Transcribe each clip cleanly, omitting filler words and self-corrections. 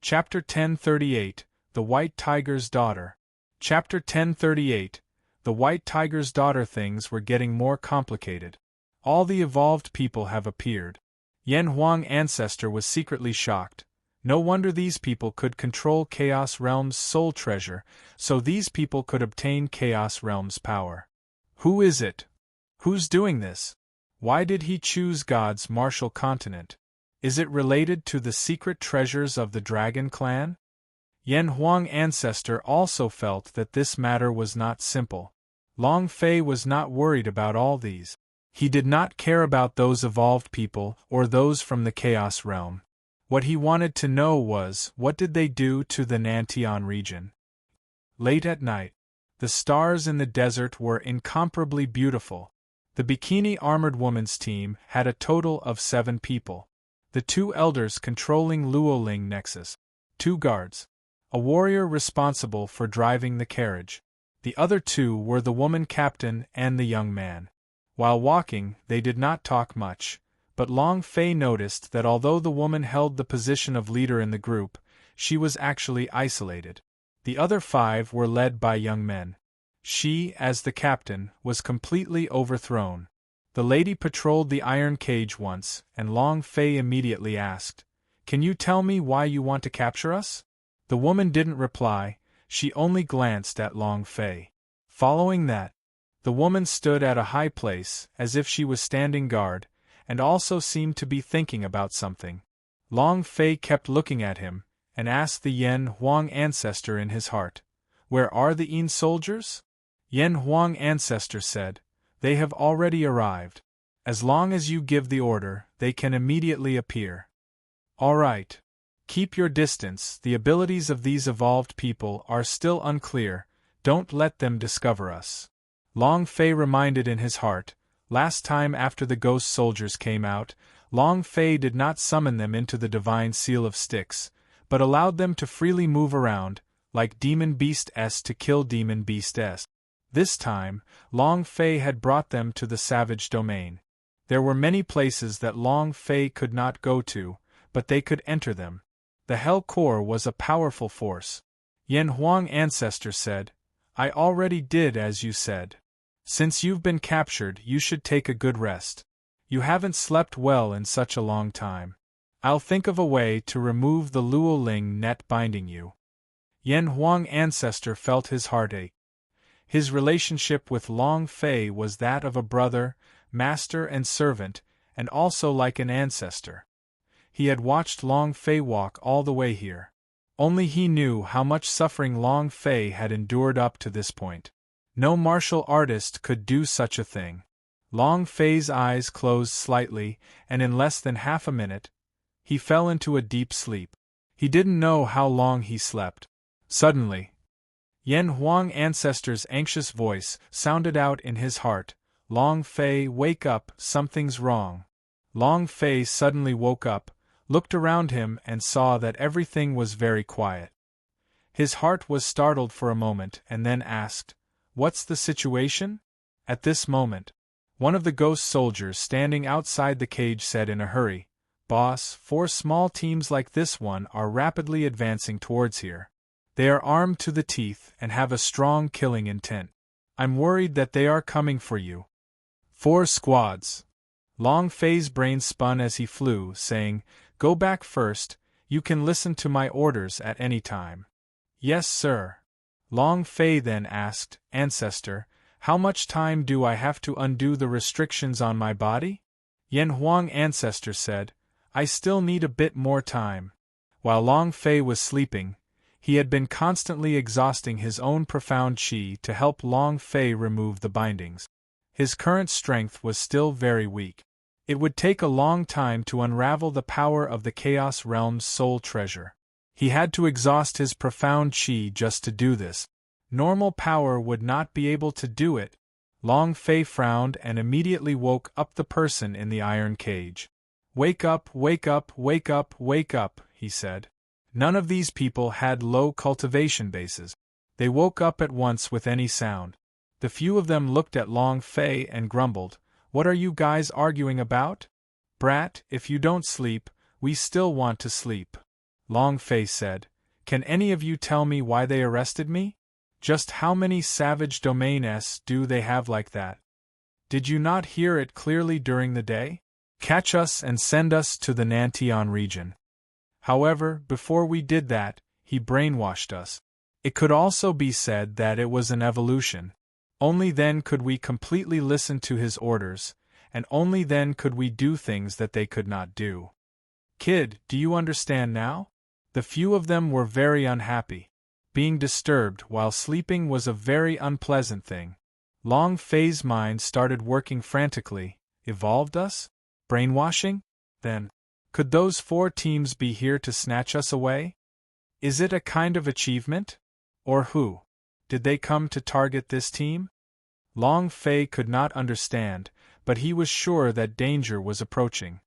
Chapter 1038, The White Tiger's Daughter. Chapter 1038, The White Tiger's Daughter. Things were getting more complicated. All the evolved people have appeared. Yen Huang Ancestor was secretly shocked. No wonder these people could control Chaos Realm's soul treasure, so these people could obtain Chaos Realm's power. Who is it? Who's doing this? Why did he choose God's martial continent? Is it related to the secret treasures of the Dragon Clan? Yen Huang Ancestor also felt that this matter was not simple. Long Fei was not worried about all these. He did not care about those evolved people or those from the Chaos Realm. What he wanted to know was, what did they do to the Nantian region? Late at night, the stars in the desert were incomparably beautiful. The bikini-armored woman's team had a total of 7 people. The 2 elders controlling Luoling Nexus, 2 guards, a warrior responsible for driving the carriage. The other 2 were the woman captain and the young man. While walking, they did not talk much, but Long Fei noticed that although the woman held the position of leader in the group, she was actually isolated. The other 5 were led by young men. She, as the captain, was completely overthrown. The lady patrolled the iron cage once, and Long Fei immediately asked, "Can you tell me why you want to capture us?" The woman didn't reply, she only glanced at Long Fei. Following that, the woman stood at a high place, as if she was standing guard, and also seemed to be thinking about something. Long Fei kept looking at him, and asked the Yen Huang Ancestor in his heart, "Where are the Yin soldiers?" Yen Huang Ancestor said, "They have already arrived. As long as you give the order, they can immediately appear." "All right. Keep your distance, the abilities of these evolved people are still unclear, don't let them discover us." Long Fei reminded in his heart, last time after the ghost soldiers came out, Long Fei did not summon them into the divine seal of Styx, but allowed them to freely move around, like Demon Beast S to kill Demon Beast S. This time, Long Fei had brought them to the savage domain. There were many places that Long Fei could not go to, but they could enter them. The Hell Core was a powerful force. Yen Huang Ancestor said, "I already did as you said. Since you've been captured, you should take a good rest. You haven't slept well in such a long time. I'll think of a way to remove the Luoling net binding you." Yen Huang Ancestor felt his heart ache. His relationship with Long Fei was that of a brother, master and servant, and also like an ancestor. He had watched Long Fei walk all the way here. Only he knew how much suffering Long Fei had endured up to this point. No martial artist could do such a thing. Long Fei's eyes closed slightly, and in less than half a minute, he fell into a deep sleep. He didn't know how long he slept. Suddenly, Yen Huang Ancestor's anxious voice sounded out in his heart, "Long Fei, wake up, something's wrong." Long Fei suddenly woke up, looked around him and saw that everything was very quiet. His heart was startled for a moment and then asked, "What's the situation?" At this moment, one of the ghost soldiers standing outside the cage said in a hurry, "Boss, 4 small teams like this one are rapidly advancing towards here. They are armed to the teeth and have a strong killing intent. I'm worried that they are coming for you." 4 squads. Long Fei's brain spun as he flew, saying, "Go back first, you can listen to my orders at any time." "Yes, sir." Long Fei then asked, "Ancestor, how much time do I have to undo the restrictions on my body?" Yen Huang Ancestor said, "I still need a bit more time." While Long Fei was sleeping, he had been constantly exhausting his own profound qi to help Long Fei remove the bindings. His current strength was still very weak. It would take a long time to unravel the power of the Chaos Realm's soul treasure. He had to exhaust his profound qi just to do this. Normal power would not be able to do it. Long Fei frowned and immediately woke up the person in the iron cage. "Wake up, wake up, wake up, wake up," he said. None of these people had low cultivation bases. They woke up at once with any sound. The few of them looked at Long Fei and grumbled, "What are you guys arguing about? Brat, if you don't sleep, we still want to sleep." Long Fei said. Can any of you tell me why they arrested me? Just how many savage domains do they have like that? Did you not hear it clearly during the day? Catch us and send us to the Nantian region. However, before we did that, he brainwashed us. It could also be said that it was an evolution. Only then could we completely listen to his orders, and only then could we do things that they could not do. Kid, do you understand now? The few of them were very unhappy. Being disturbed while sleeping was a very unpleasant thing. Long Fei's mind started working frantically. Evolved us? Brainwashing? Then, could those 4 teams be here to snatch us away? Is it a kind of achievement? Or who? Did they come to target this team? Long Fei could not understand, but he was sure that danger was approaching.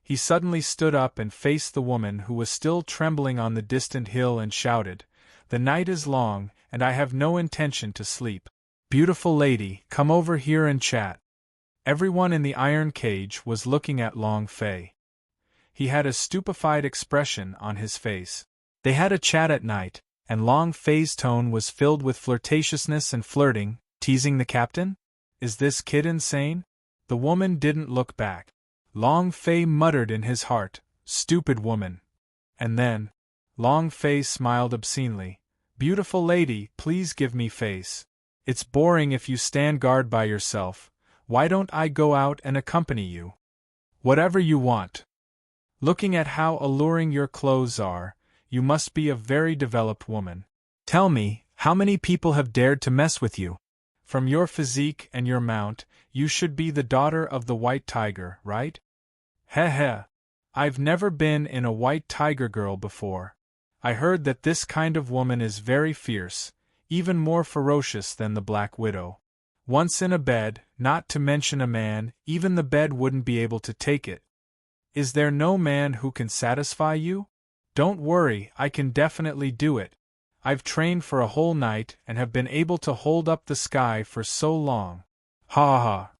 He suddenly stood up and faced the woman who was still trembling on the distant hill and shouted, "The night is long, and I have no intention to sleep. Beautiful lady, come over here and chat." Everyone in the iron cage was looking at Long Fei. He had a stupefied expression on his face. They had a chat at night, and Long Fei's tone was filled with flirtatiousness and flirting. Teasing the captain? Is this kid insane? The woman didn't look back. Long Fei muttered in his heart, "Stupid woman." And then, Long Fei smiled obscenely. "Beautiful lady, please give me face. It's boring if you stand guard by yourself. Why don't I go out and accompany you? Whatever you want. Looking at how alluring your clothes are, you must be a very developed woman. Tell me, how many people have dared to mess with you? From your physique and your mount, you should be the daughter of the white tiger, right? Heh heh. I've never been in a white tiger girl before. I heard that this kind of woman is very fierce, even more ferocious than the Black Widow. Once in a bed, not to mention a man, even the bed wouldn't be able to take it. Is there no man who can satisfy you? Don't worry, I can definitely do it. I've trained for a whole night and have been able to hold up the sky for so long. Ha ha.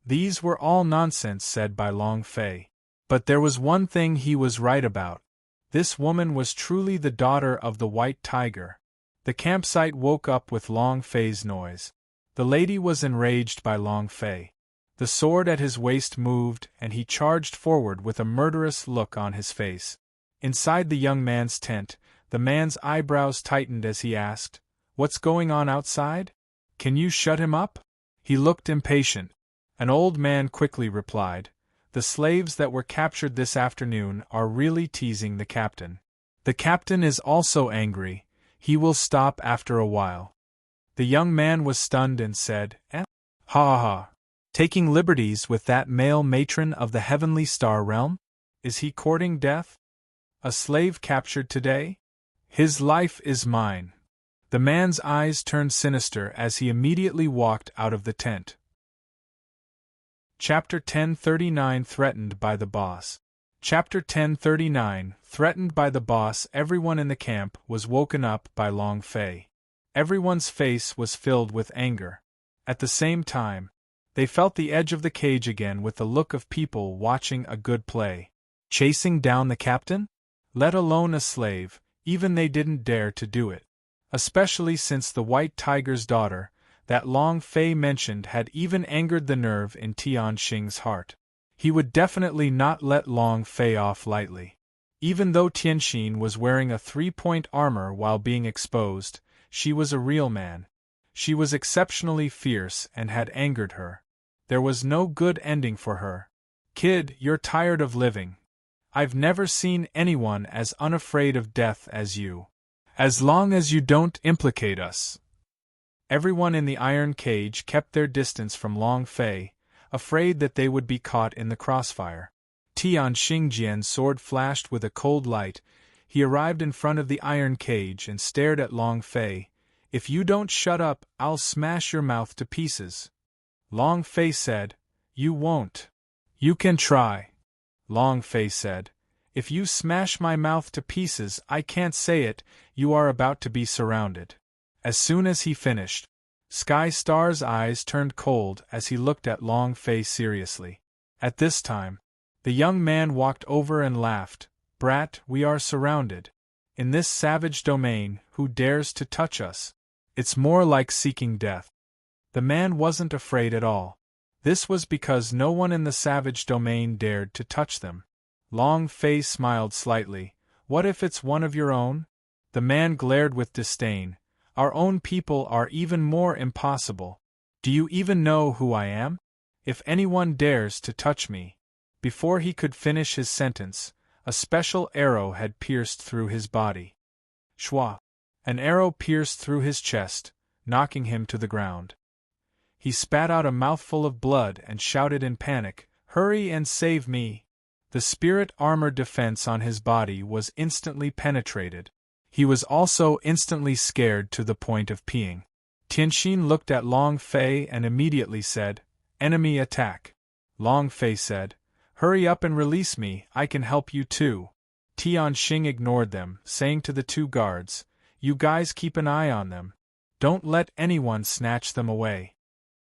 These were all nonsense said by Long Fei. But there was one thing he was right about. This woman was truly the daughter of the white tiger. The campsite woke up with Long Fei's noise. The lady was enraged by Long Fei. The sword at his waist moved and he charged forward with a murderous look on his face. Inside the young man's tent, the man's eyebrows tightened as he asked, "What's going on outside? Can you shut him up?" He looked impatient. An old man quickly replied, "The slaves that were captured this afternoon are really teasing the captain. The captain is also angry. He will stop after a while." The young man was stunned and said, "Eh? Ha ha. Taking liberties with that male matron of the heavenly star realm? Is he courting death? A slave captured today? His life is mine." The man's eyes turned sinister as he immediately walked out of the tent. Chapter 1039 Threatened by the Boss. Chapter 1039 Threatened by the Boss. Everyone in the camp was woken up by Long Fei. Everyone's face was filled with anger. At the same time, they felt the edge of the cage again with the look of people watching a good play. Chasing down the captain? Let alone a slave, even they didn't dare to do it. Especially since the white tiger's daughter, that Long Fei mentioned, had even angered the nerve in Tianxing's heart. He would definitely not let Long Fei off lightly. Even though Tianxing was wearing a 3-point armor while being exposed, she was a real man. She was exceptionally fierce and had angered her. There was no good ending for her. "Kid, you're tired of living. I've never seen anyone as unafraid of death as you. As long as you don't implicate us." Everyone in the iron cage kept their distance from Long Fei, afraid that they would be caught in the crossfire. Tianxingjian's sword flashed with a cold light. He arrived in front of the iron cage and stared at Long Fei. "If you don't shut up, I'll smash your mouth to pieces." Long Fei said, "You won't." "You can try." Long Fei said, "If you smash my mouth to pieces, I can't say it, you are about to be surrounded." As soon as he finished, Sky Star's eyes turned cold as he looked at Long Fei seriously. At this time, the young man walked over and laughed. Brat, we are surrounded. In this savage domain, who dares to touch us? It's more like seeking death. The man wasn't afraid at all. This was because no one in the savage domain dared to touch them. Long Fei smiled slightly. What if it's one of your own? The man glared with disdain. Our own people are even more impossible. Do you even know who I am? If anyone dares to touch me. Before he could finish his sentence, a special arrow had pierced through his body. Shwa! An arrow pierced through his chest, knocking him to the ground. He spat out a mouthful of blood and shouted in panic, "Hurry and save me!" The spirit armor defense on his body was instantly penetrated. He was also instantly scared to the point of peeing. Tianxin looked at Long Fei and immediately said, "Enemy attack." Long Fei said, "Hurry up and release me, I can help you too." Tianxin ignored them, saying to the two guards, "You guys keep an eye on them. Don't let anyone snatch them away."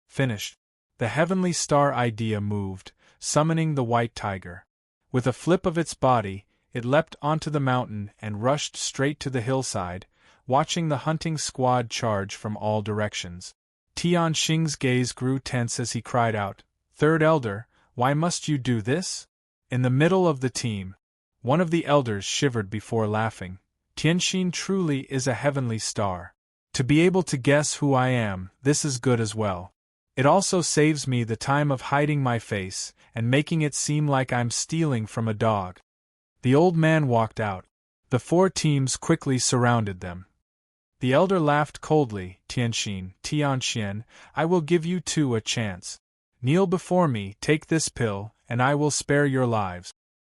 Finished. The heavenly star idea moved, summoning the white tiger. With a flip of its body, it leapt onto the mountain and rushed straight to the hillside, watching the hunting squad charge from all directions. Tianxin's gaze grew tense as he cried out, "Third Elder, why must you do this?" In the middle of the team, one of the elders shivered before laughing. "Tianxin truly is a heavenly star. To be able to guess who I am, this is good as well. It also saves me the time of hiding my face and making it seem like I'm stealing from a dog." The old man walked out. The four teams quickly surrounded them. The elder laughed coldly. Tianxian, I will give you two a chance. Kneel before me, take this pill, and I will spare your lives."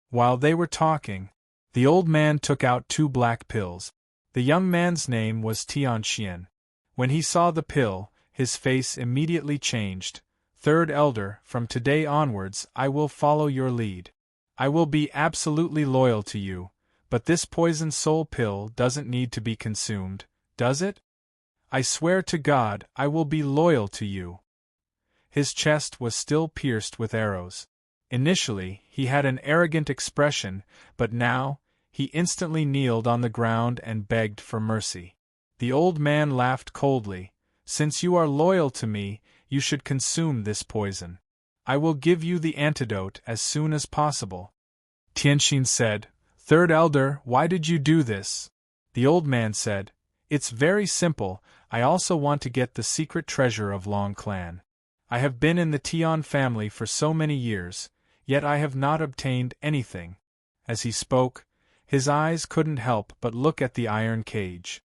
While they were talking, the old man took out two black pills. The young man's name was Tianxian. When he saw the pill, his face immediately changed. "Third Elder, from today onwards I will follow your lead. I will be absolutely loyal to you, but this poison soul pill doesn't need to be consumed, does it? I swear to God, I will be loyal to you." His chest was still pierced with arrows. Initially, he had an arrogant expression, but now, he instantly kneeled on the ground and begged for mercy. The old man laughed coldly. "Since you are loyal to me, you should consume this poison. I will give you the antidote as soon as possible." Tianxin said, "Third Elder, why did you do this?" The old man said, "It's very simple, I also want to get the secret treasure of Long Clan. I have been in the Tian family for so many years, yet I have not obtained anything." As he spoke, his eyes couldn't help but look at the iron cage.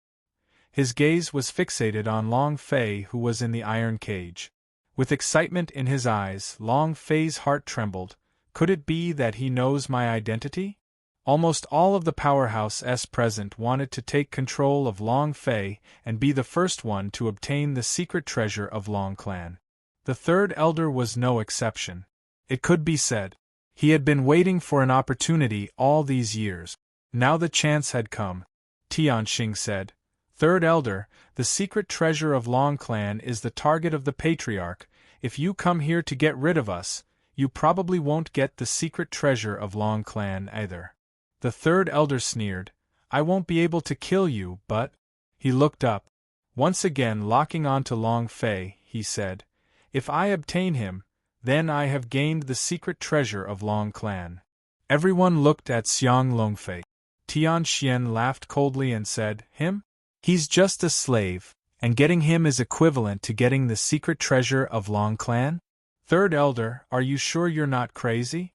His gaze was fixated on Long Fei, who was in the iron cage. With excitement in his eyes, Long Fei's heart trembled. "Could it be that he knows my identity?" Almost all of the powerhouses present wanted to take control of Long Fei and be the first one to obtain the secret treasure of Long Clan. The third elder was no exception. It could be said, he had been waiting for an opportunity all these years. Now the chance had come. Tianxin said, "Third Elder, the secret treasure of Long Clan is the target of the Patriarch. If you come here to get rid of us, you probably won't get the secret treasure of Long Clan either." The third elder sneered, "I won't be able to kill you, but—" He looked up. Once again locking on to Long Fei, he said, "If I obtain him, then I have gained the secret treasure of Long Clan." Everyone looked at Xiang Longfei. Tianxian laughed coldly and said, "Him? He's just a slave, and getting him is equivalent to getting the secret treasure of Long Clan? Third Elder, are you sure you're not crazy?"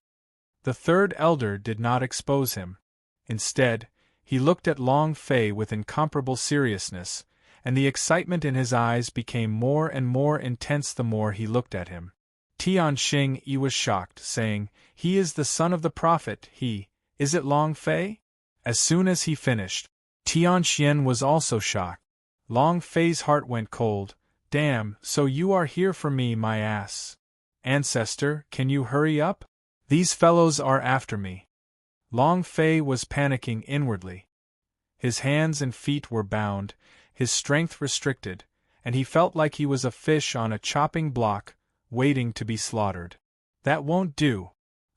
The third elder did not expose him. Instead, he looked at Long Fei with incomparable seriousness, and the excitement in his eyes became more and more intense the more he looked at him. Tianxin was shocked, saying, "He is the son of the prophet, is it Long Fei?" As soon as he finished, Tianxian was also shocked. Long Fei's heart went cold. "Damn, so you are here for me, my ass. Ancestor, can you hurry up? These fellows are after me." Long Fei was panicking inwardly. His hands and feet were bound, his strength restricted, and he felt like he was a fish on a chopping block, waiting to be slaughtered. "That won't do.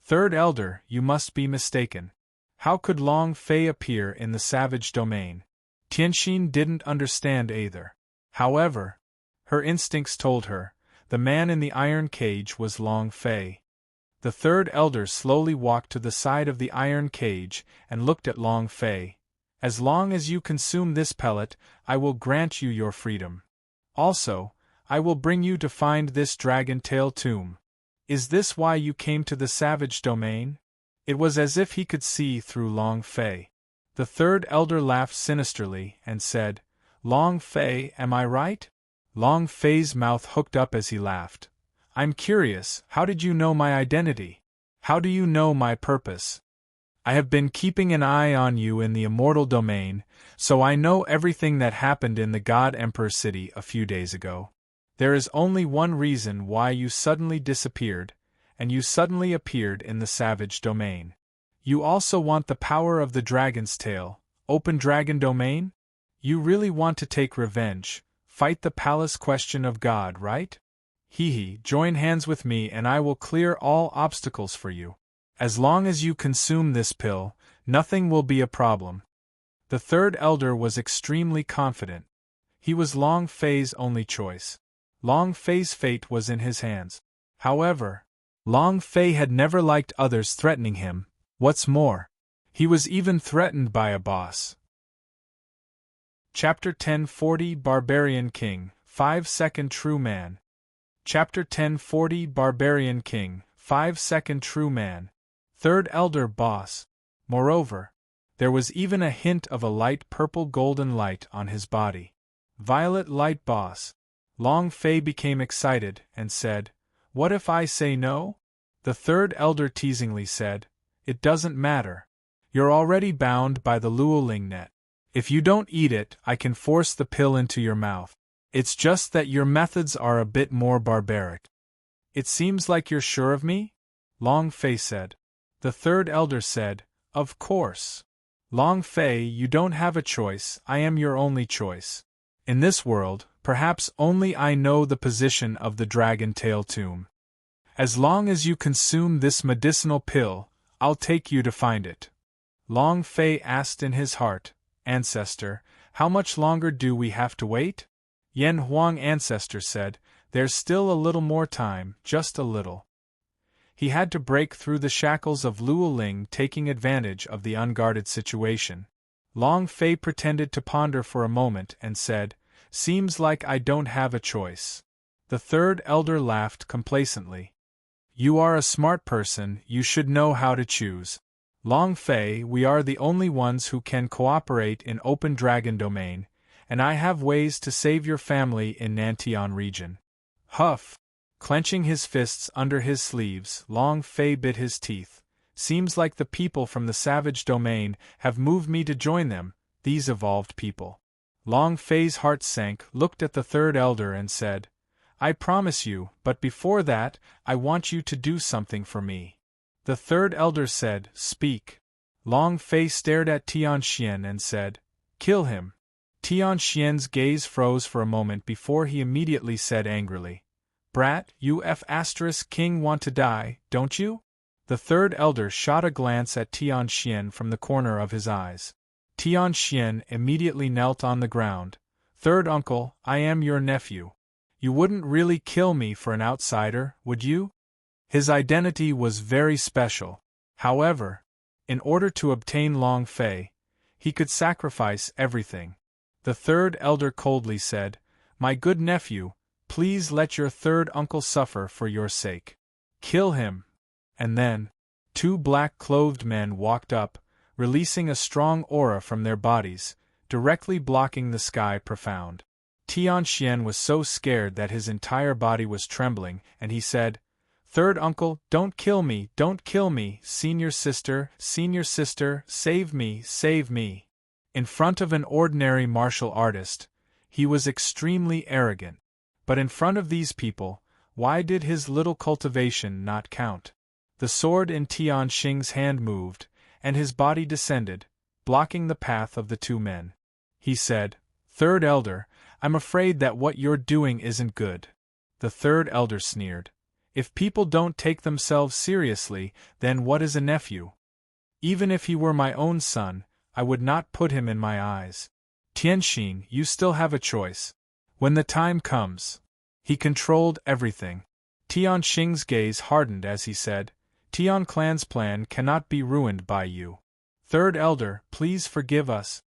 Third Elder, you must be mistaken. How could Long Fei appear in the savage domain? Tianxin didn't understand either. However, her instincts told her, the man in the iron cage was Long Fei. The third elder slowly walked to the side of the iron cage and looked at Long Fei. As long as you consume this pellet, I will grant you your freedom. Also, I will bring you to find this dragon tail tomb. Is this why you came to the savage domain? It was as if he could see through Long Fei. The third elder laughed sinisterly and said, Long Fei, am I right? Long Fei's mouth hooked up as he laughed. I'm curious, how did you know my identity? How do you know my purpose? I have been keeping an eye on you in the immortal domain, so I know everything that happened in the God Emperor city a few days ago. There is only one reason why you suddenly disappeared, and you suddenly appeared in the savage domain. You also want the power of the dragon's tail, open dragon domain? You really want to take revenge, fight the palace question of God, right? Join hands with me and I will clear all obstacles for you. As long as you consume this pill, nothing will be a problem. The third elder was extremely confident. He was Long Fei's only choice. Long Fei's fate was in his hands. However, Long Fei had never liked others threatening him. What's more, he was even threatened by a boss. Chapter 1040 Barbarian King, 5-second True Man. Chapter 1040 Barbarian King, 5-second True Man. Third Elder Boss. Moreover, there was even a hint of a light purple golden light on his body. Violet Light Boss. Long Fei became excited and said, What if I say no? The third elder teasingly said, It doesn't matter. You're already bound by the Luoling net. If you don't eat it, I can force the pill into your mouth. It's just that your methods are a bit more barbaric. It seems like you're sure of me? Long Fei said. The third elder said, Of course. Long Fei, you don't have a choice, I am your only choice. In this world, perhaps only I know the position of the dragon tail tomb. As long as you consume this medicinal pill, I'll take you to find it. Long Fei asked in his heart, Ancestor, how much longer do we have to wait? Yen Huang Ancestor said, There's still a little more time, just a little. He had to break through the shackles of Luoling, taking advantage of the unguarded situation. Long Fei pretended to ponder for a moment and said, Seems like I don't have a choice. The third elder laughed complacently. You are a smart person, you should know how to choose. Long Fei, we are the only ones who can cooperate in Open Dragon Domain, and I have ways to save your family in Nantian region. Huff! Clenching his fists under his sleeves, Long Fei bit his teeth. Seems like the people from the savage domain have moved me to join them, these evolved people. Long Fei's heart sank, looked at the third elder and said, I promise you, but before that, I want you to do something for me. The third elder said, Speak. Long Fei stared at Tianxian and said, Kill him. Tianxian's gaze froze for a moment before he immediately said angrily, Brat, you King want to die, don't you? The third elder shot a glance at Tianxian from the corner of his eyes. Tianxian immediately knelt on the ground. Third uncle, I am your nephew. You wouldn't really kill me for an outsider, would you? His identity was very special. However, in order to obtain Long Fei, he could sacrifice everything. The third elder coldly said, My good nephew, please let your third uncle suffer for your sake. Kill him. And then, two black-clothed men walked up, releasing a strong aura from their bodies, directly blocking the sky profound. Tianxian was so scared that his entire body was trembling, and he said, Third uncle, don't kill me, senior sister, save me, save me. In front of an ordinary martial artist, he was extremely arrogant. But in front of these people, why did his little cultivation not count? The sword in Tianxing's hand moved, and his body descended, blocking the path of the two men. He said, Third elder, I'm afraid that what you're doing isn't good. The third elder sneered. If people don't take themselves seriously, then what is a nephew? Even if he were my own son, I would not put him in my eyes. Tianxin, you still have a choice. When the time comes. He controlled everything. Tianxing's gaze hardened as he said, Tian clan's plan cannot be ruined by you. Third Elder, please forgive us.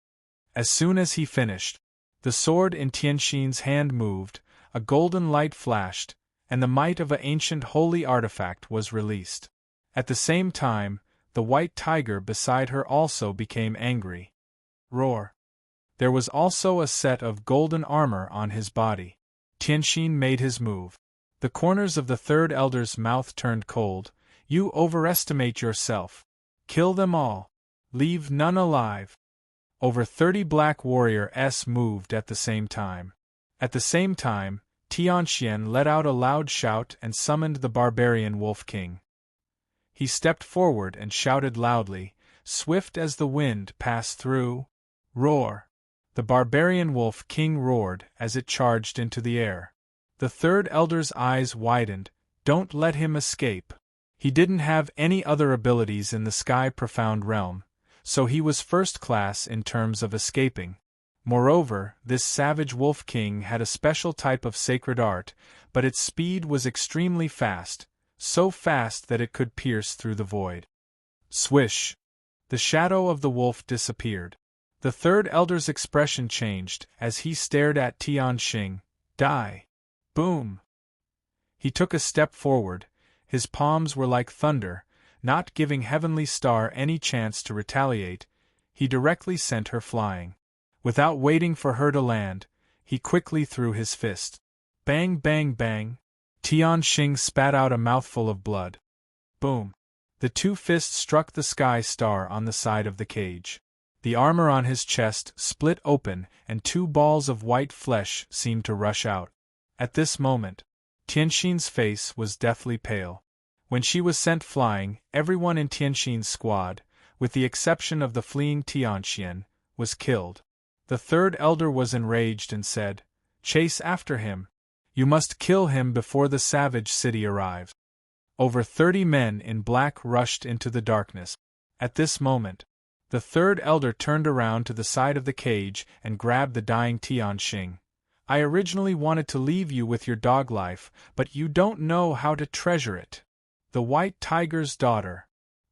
As soon as he finished, the sword in Tianxin's hand moved, a golden light flashed, and the might of an ancient holy artifact was released. At the same time, the white tiger beside her also became angry. Roar! There was also a set of golden armor on his body. Tianxin made his move. The corners of the Third Elder's mouth turned cold. You overestimate yourself. Kill them all. Leave none alive. Over 30 black warriors moved at the same time. At the same time, Tianxian let out a loud shout and summoned the barbarian Wolf King. He stepped forward and shouted loudly, swift as the wind passed through. Roar! The barbarian Wolf King roared as it charged into the air. The Third Elder's eyes widened. Don't let him escape. He didn't have any other abilities in the Sky Profound realm, so he was first class in terms of escaping. Moreover, this savage Wolf King had a special type of sacred art, but its speed was extremely fast, so fast that it could pierce through the void. Swish! The shadow of the wolf disappeared. The Third Elder's expression changed as he stared at Tianxing. Die! Boom! He took a step forward. His palms were like thunder, not giving Heavenly Star any chance to retaliate. He directly sent her flying. Without waiting for her to land, he quickly threw his fist. Bang, bang, bang! Tianxing spat out a mouthful of blood. Boom! The two fists struck the Sky Star on the side of the cage. The armor on his chest split open and 2 balls of white flesh seemed to rush out. At this moment, Tianxin's face was deathly pale. When she was sent flying, everyone in Tianxin's squad, with the exception of the fleeing Tianxian, was killed. The Third Elder was enraged and said, Chase after him. You must kill him before the savage city arrives. Over 30 men in black rushed into the darkness. At this moment, the Third Elder turned around to the side of the cage and grabbed the dying Tianxing. I originally wanted to leave you with your dog life, but you don't know how to treasure it. The White Tiger's daughter.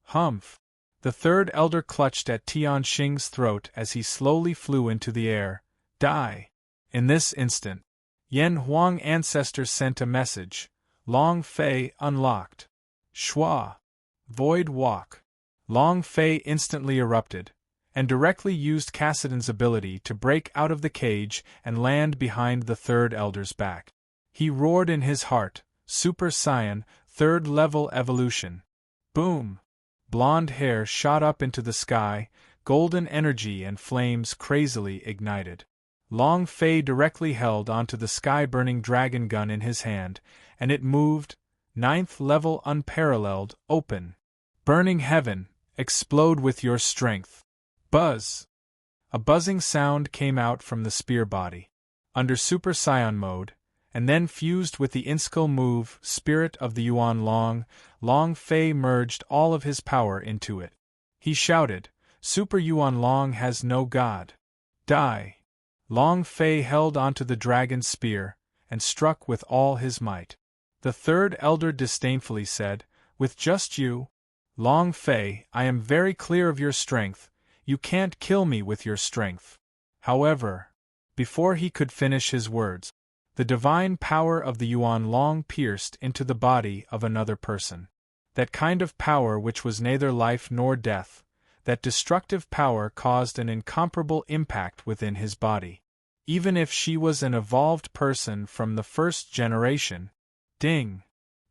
Humph! The Third Elder clutched at Tianxing's throat as he slowly flew into the air. Die! In this instant, Yan Huang ancestor sent a message. Long Fei unlocked. Shua! Void walk. Long Fei instantly erupted, and directly used Cassidon's ability to break out of the cage and land behind the Third Elder's back. He roared in his heart, Super Saiyan, 3rd level evolution. Boom! Blonde hair shot up into the sky, golden energy and flames crazily ignited. Long Fei directly held onto the sky-burning dragon gun in his hand, and it moved, 9th level unparalleled, open. Burning heaven, explode with your strength. Buzz! A buzzing sound came out from the spear body. Under Super Saiyan mode, and then fused with the in-skill move, Spirit of the Yuan Long, Long Fei merged all of his power into it. He shouted, Super Yuan Long has no god. Die! Long Fei held onto the dragon's spear, and struck with all his might. The Third Elder disdainfully said, With just you, Long Fei, I am very clear of your strength. You can't kill me with your strength. However, before he could finish his words, the divine power of the Yuan Long pierced into the body of another person. That kind of power which was neither life nor death, that destructive power caused an incomparable impact within his body. Even if she was an evolved person from the 1st generation. Ding!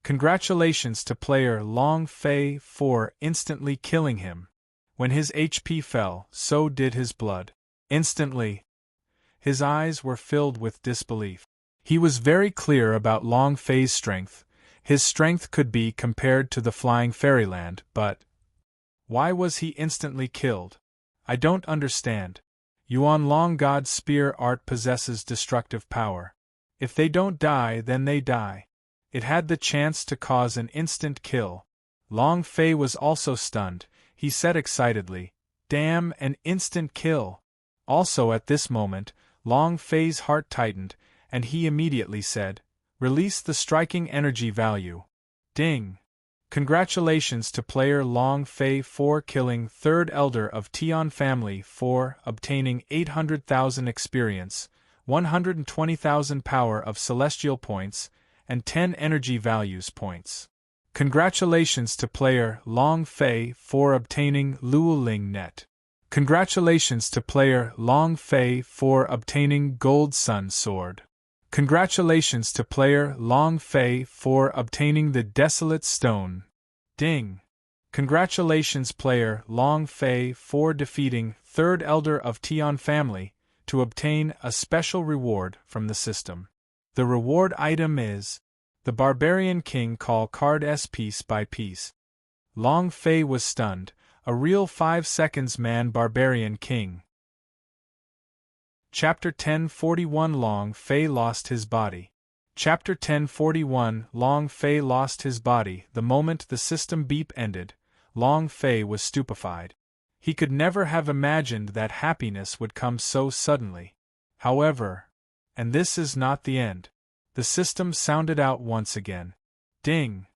Congratulations to player Long Fei for instantly killing him. When his HP fell, so did his blood. Instantly. His eyes were filled with disbelief. He was very clear about Long Fei's strength. His strength could be compared to the flying fairyland, but why was he instantly killed? I don't understand. Yuan Long God's spear art possesses destructive power. If they don't die, then they die. It had the chance to cause an instant kill. Long Fei was also stunned. he said excitedly. Damn, an instant kill! Also at this moment, Long Fei's heart tightened, and he immediately said, Release the striking energy value. Ding! Congratulations to player Long Fei for killing third elder of Tian family for obtaining 800,000 experience, 120,000 power of celestial points, and 10 energy values points. Congratulations to player Long Fei for obtaining Luoling Net. Congratulations to player Long Fei for obtaining Gold Sun Sword. Congratulations to player Long Fei for obtaining the Desolate Stone. Ding! Congratulations player Long Fei for defeating third elder of Tian family to obtain a special reward from the system. The reward item is the Barbarian King call card S piece by piece. Long Fei was stunned, a real 5 seconds man Barbarian King. Chapter 1041 Long Fei lost his body. Chapter 1041 Long Fei lost his body. The moment the system beep ended, Long Fei was stupefied. He could never have imagined that happiness would come so suddenly. However, and this is not the end. The system sounded out once again. Ding!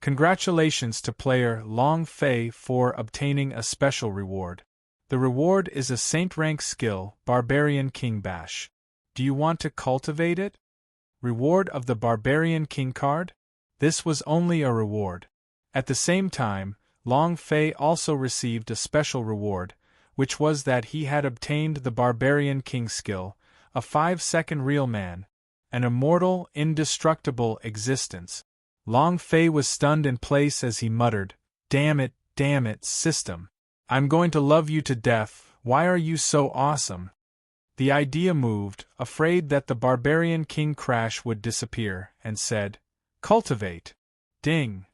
Congratulations to player Long Fei for obtaining a special reward. The reward is a Saint rank skill, Barbarian King Bash. Do you want to cultivate it? Reward of the Barbarian King card? This was only a reward. At the same time, Long Fei also received a special reward, which was that he had obtained the Barbarian King skill, a 5-second real man, an immortal, indestructible existence. Long Fei was stunned in place as he muttered, damn it, system. I'm going to love you to death, why are you so awesome? The idea moved, afraid that the Barbarian King crash would disappear, and said, cultivate. Ding!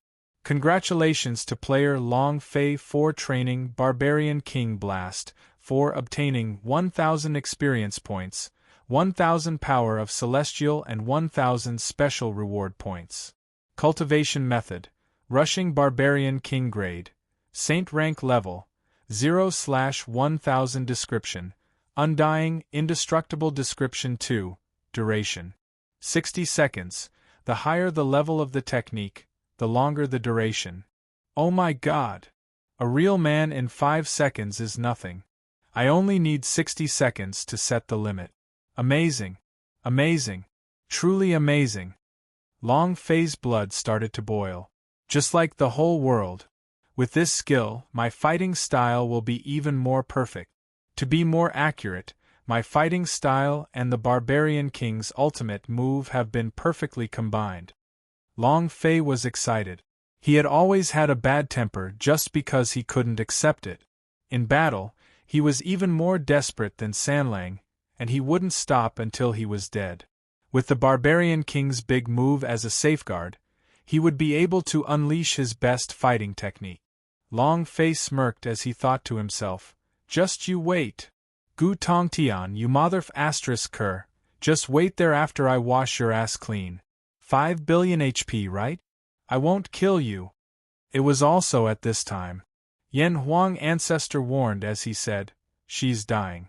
Congratulations to player Long Fei for training Barbarian King Blast, for obtaining 1,000 experience points, 1,000 power of celestial and 1,000 special reward points. Cultivation method, rushing Barbarian King grade, Saint rank level, 0/1000 description, undying, indestructible description 2, duration. 60 seconds, the higher the level of the technique, the longer the duration. Oh my god! A real man in 5 seconds is nothing. I only need 60 seconds to set the limit. Amazing! Amazing! Truly amazing! Long Fei's blood started to boil. Just like the whole world. With this skill, my fighting style will be even more perfect. To be more accurate, my fighting style and the Barbarian King's ultimate move have been perfectly combined. Long Fei was excited. He had always had a bad temper just because he couldn't accept it. In battle, he was even more desperate than Sanlang, and he wouldn't stop until he was dead. With the Barbarian King's big move as a safeguard, he would be able to unleash his best fighting technique. Long Fei smirked as he thought to himself, just you wait. Gu Tong Tian, you motherf *cur, just wait there after I wash your ass clean. 5 billion HP, right? I won't kill you. It was also at this time. Yen Huang ancestor warned as he said, she's dying.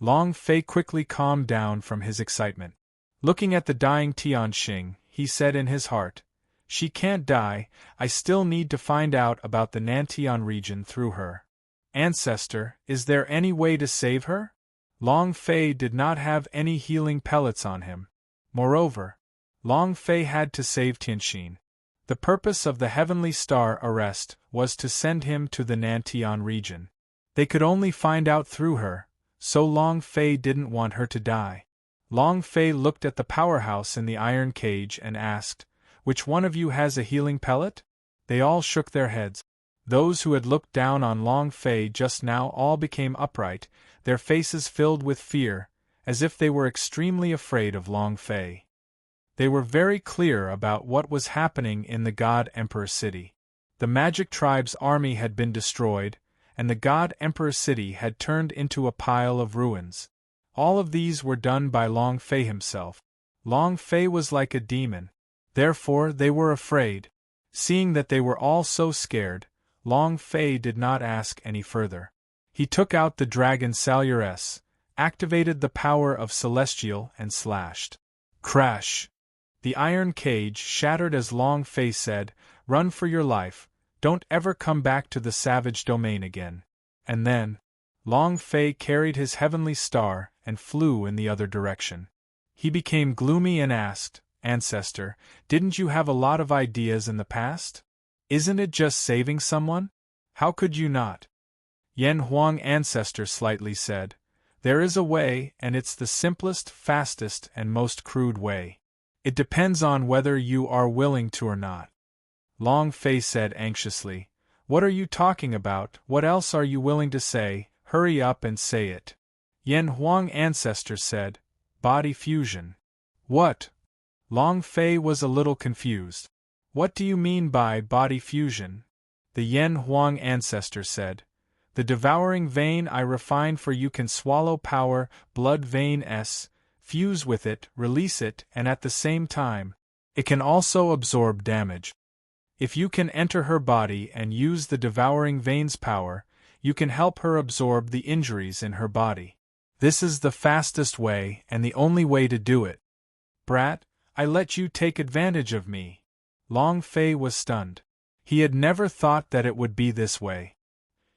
Long Fei quickly calmed down from his excitement. Looking at the dying Tian Xing, he said in his heart, she can't die, I still need to find out about the Nantian region through her. Ancestor, is there any way to save her? Long Fei did not have any healing pellets on him. Moreover, Long Fei had to save Tianxin. The purpose of the Heavenly Star arrest was to send him to the Nantian region. They could only find out through her, so Long Fei didn't want her to die. Long Fei looked at the powerhouse in the iron cage and asked, which one of you has a healing pellet? They all shook their heads. Those who had looked down on Long Fei just now all became upright, their faces filled with fear, as if they were extremely afraid of Long Fei. They were very clear about what was happening in the God Emperor City. The Magic Tribe's army had been destroyed, and the God Emperor City had turned into a pile of ruins. All of these were done by Long Fei himself. Long Fei was like a demon. Therefore they were afraid. Seeing that they were all so scared, Long Fei did not ask any further. He took out the dragon Salures, activated the power of Celestial and slashed. Crash! The iron cage shattered as Long Fei said, "Run for your life, don't ever come back to the savage domain again." And then, Long Fei carried his heavenly star and flew in the other direction. He became gloomy and asked, "Ancestor, didn't you have a lot of ideas in the past? Isn't it just saving someone? How could you not?" Yen Huang Ancestor slightly said, "There is a way, and it's the simplest, fastest, and most crude way. It depends on whether you are willing to or not." Long Fei said anxiously, "What are you talking about? What else are you willing to say? Hurry up and say it." Yen Huang Ancestor said, "Body fusion." "What?" Long Fei was a little confused. "What do you mean by body fusion?" The Yen Huang Ancestor said, "The devouring vein I refined for you can swallow power, blood vein S, fuse with it, release it, and at the same time, it can also absorb damage. If you can enter her body and use the devouring vein's power, you can help her absorb the injuries in her body. This is the fastest way and the only way to do it." "Brat, I let you take advantage of me." Long Fei was stunned. He had never thought that it would be this way.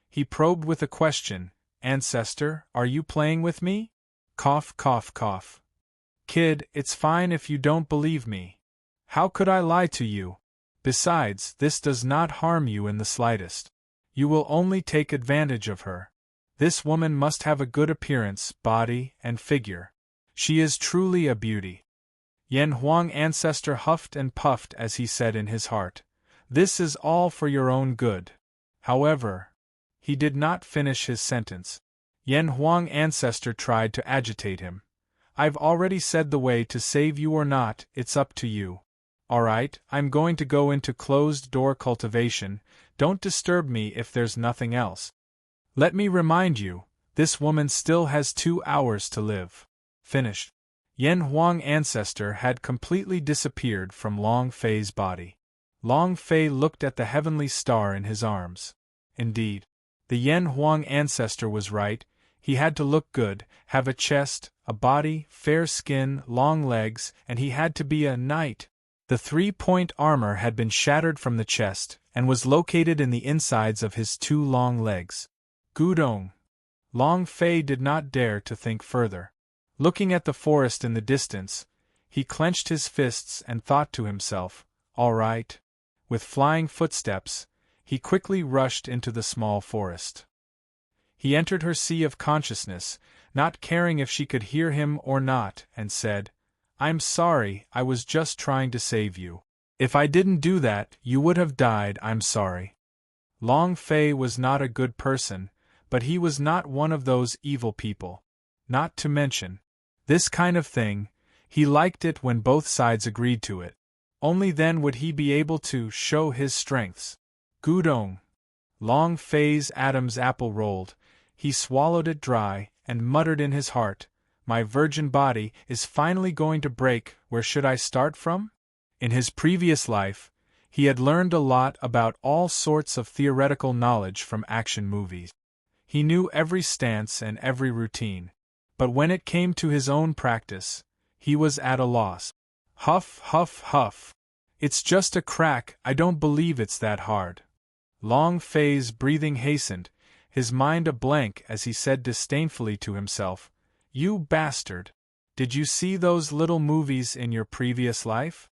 He probed with a question, "Ancestor, are you playing with me?" Cough, cough, cough. "Kid, it's fine if you don't believe me. How could I lie to you? Besides, this does not harm you in the slightest. You will only take advantage of her. This woman must have a good appearance, body, and figure. She is truly a beauty." Yen Huang Ancestor huffed and puffed as he said in his heart, "This is all for your own good." However, he did not finish his sentence. Yen Huang Ancestor tried to agitate him. "I've already said the way to save you or not, it's up to you. Alright, I'm going to go into closed-door cultivation, don't disturb me if there's nothing else. Let me remind you, this woman still has 2 hours to live." Finished. Yen Huang Ancestor had completely disappeared from Long Fei's body. Long Fei looked at the heavenly star in his arms. Indeed, the Yen Huang Ancestor was right, he had to look good, have a chest, a body, fair skin, long legs, and he had to be a knight. The 3-point armor had been shattered from the chest, and was located in the insides of his 2 long legs. Gudong! Long Fei did not dare to think further. Looking at the forest in the distance, he clenched his fists and thought to himself, "All right." With flying footsteps, he quickly rushed into the small forest. He entered her sea of consciousness, not caring if she could hear him or not, and said, "I'm sorry, I was just trying to save you. If I didn't do that, you would have died, I'm sorry." Long Fei was not a good person, but he was not one of those evil people. Not to mention, this kind of thing, he liked it when both sides agreed to it. Only then would he be able to show his strengths. Gudong! Long Fei's Adam's apple rolled, he swallowed it dry, and muttered in his heart, "My virgin body is finally going to break, where should I start from?" In his previous life, he had learned a lot about all sorts of theoretical knowledge from action movies. He knew every stance and every routine. But when it came to his own practice, he was at a loss. Huff, huff, huff. "It's just a crack, I don't believe it's that hard." Long Fei's breathing hastened, his mind a blank as he said disdainfully to himself, "You bastard! Did you see those little movies in your previous life?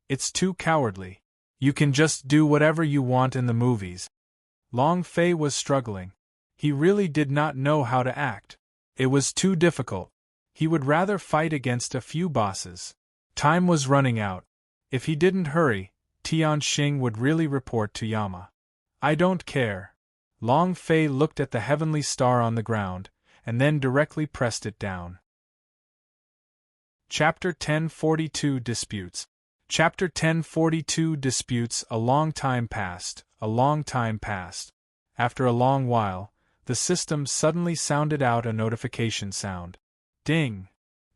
It's too cowardly. You can just do whatever you want in the movies." Long Fei was struggling. He really did not know how to act. It was too difficult. He would rather fight against a few bosses. Time was running out. If he didn't hurry, Tianxing would really report to Yama. "I don't care." Long Fei looked at the heavenly star on the ground, and then directly pressed it down. Chapter 1042 Disputes. Chapter 1042 Disputes. A long time passed, a long time passed. After a long while, the system suddenly sounded out a notification sound. Ding!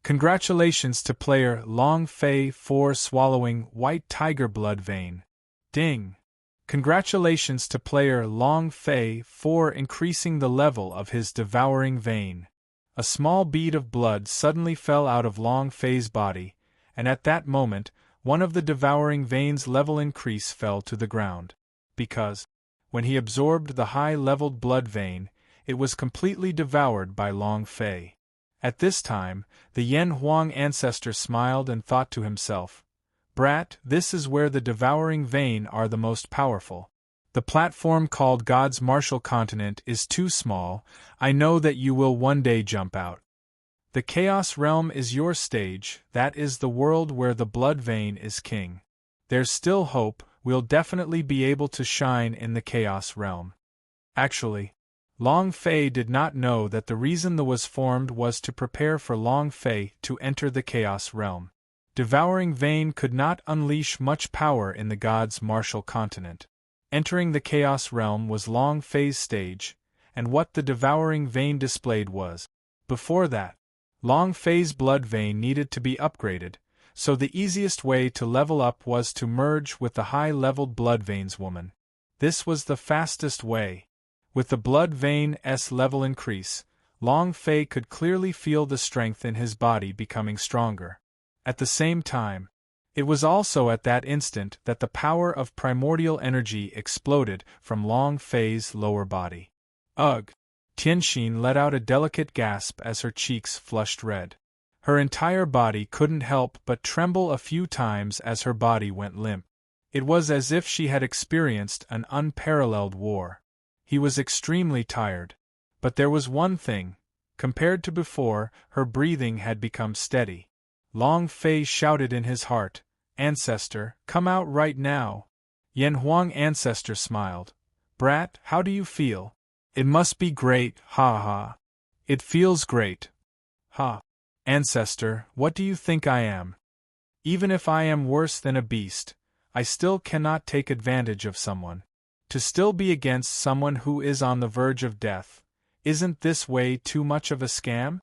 Congratulations to player Long Fei for swallowing white tiger blood vein. Ding! Congratulations to player Long Fei for increasing the level of his devouring vein. A small bead of blood suddenly fell out of Long Fei's body, and at that moment, one of the devouring vein's level increase fell to the ground. Because, when he absorbed the high-leveled blood vein, it was completely devoured by Long Fei. At this time, the Yen Huang ancestor smiled and thought to himself, "Brat, this is where the devouring vein are the most powerful. The platform called God's Martial Continent is too small. I know that you will one day jump out. The Chaos Realm is your stage, that is the world where the blood vein is king. There's still hope, we'll definitely be able to shine in the Chaos Realm." Actually, Long Fei did not know that the reason the was formed was to prepare for Long Fei to enter the Chaos Realm. Devouring Vein could not unleash much power in the God's Martial Continent. Entering the Chaos Realm was Long Fei's stage, and what the Devouring Vein displayed was. Before that, Long Fei's blood vein needed to be upgraded, so the easiest way to level up was to merge with the high-leveled blood veins woman. This was the fastest way. With the blood vein's level increase, Long Fei could clearly feel the strength in his body becoming stronger. At the same time, it was also at that instant that the power of primordial energy exploded from Long Fei's lower body. Ugh! Tianxin let out a delicate gasp as her cheeks flushed red. Her entire body couldn't help but tremble a few times as her body went limp. It was as if she had experienced an unparalleled war. He was extremely tired. But there was one thing. Compared to before, her breathing had become steady. Long Fei shouted in his heart, "Ancestor, come out right now." Yen Huang ancestor smiled. "Brat, how do you feel?" "It must be great, ha ha." "It feels great." "Ha. Ancestor, what do you think I am?" "Even if I am worse than a beast, I still cannot take advantage of someone. To still be against someone who is on the verge of death, isn't this way too much of a scam?"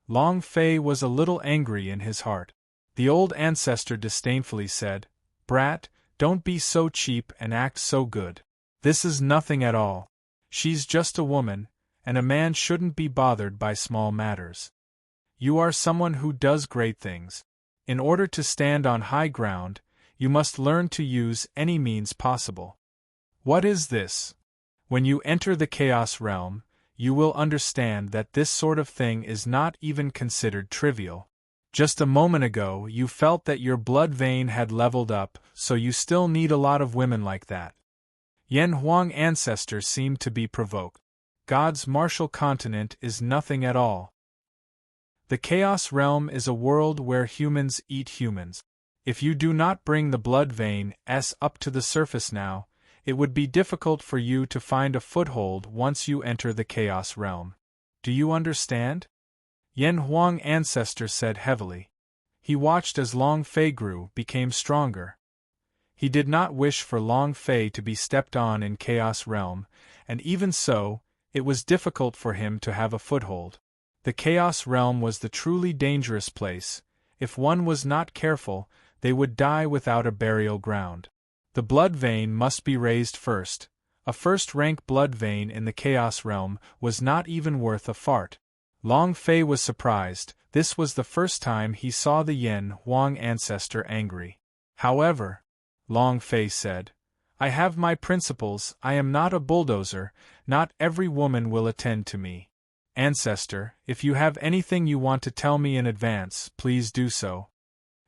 Long Fei was a little angry in his heart. The old ancestor disdainfully said, "Brat, don't be so cheap and act so good. This is nothing at all. She's just a woman, and a man shouldn't be bothered by small matters. You are someone who does great things. In order to stand on high ground, you must learn to use any means possible. What is this? When you enter the Chaos Realm, you will understand that this sort of thing is not even considered trivial. Just a moment ago you felt that your blood vein had leveled up, so you still need a lot of women like that." Yen Huang ancestor seemed to be provoked. God's Martial Continent is nothing at all. The Chaos Realm is a world where humans eat humans. If you do not bring the blood vein up to the surface now, it would be difficult for you to find a foothold once you enter the Chaos Realm. Do you understand? Yen Huang ancestor said heavily. He watched as Long Fei became stronger. He did not wish for Long Fei to be stepped on in Chaos Realm, and even so, it was difficult for him to have a foothold. The Chaos Realm was the truly dangerous place. If one was not careful, they would die without a burial ground. The blood vein must be raised first. A first-rank blood vein in the Chaos Realm was not even worth a fart. Long Fei was surprised. This was the first time he saw the Yen Huang ancestor angry. "However," Long Fei said, "I have my principles. I am not a bulldozer. Not every woman will attend to me. Ancestor, if you have anything you want to tell me in advance, please do so."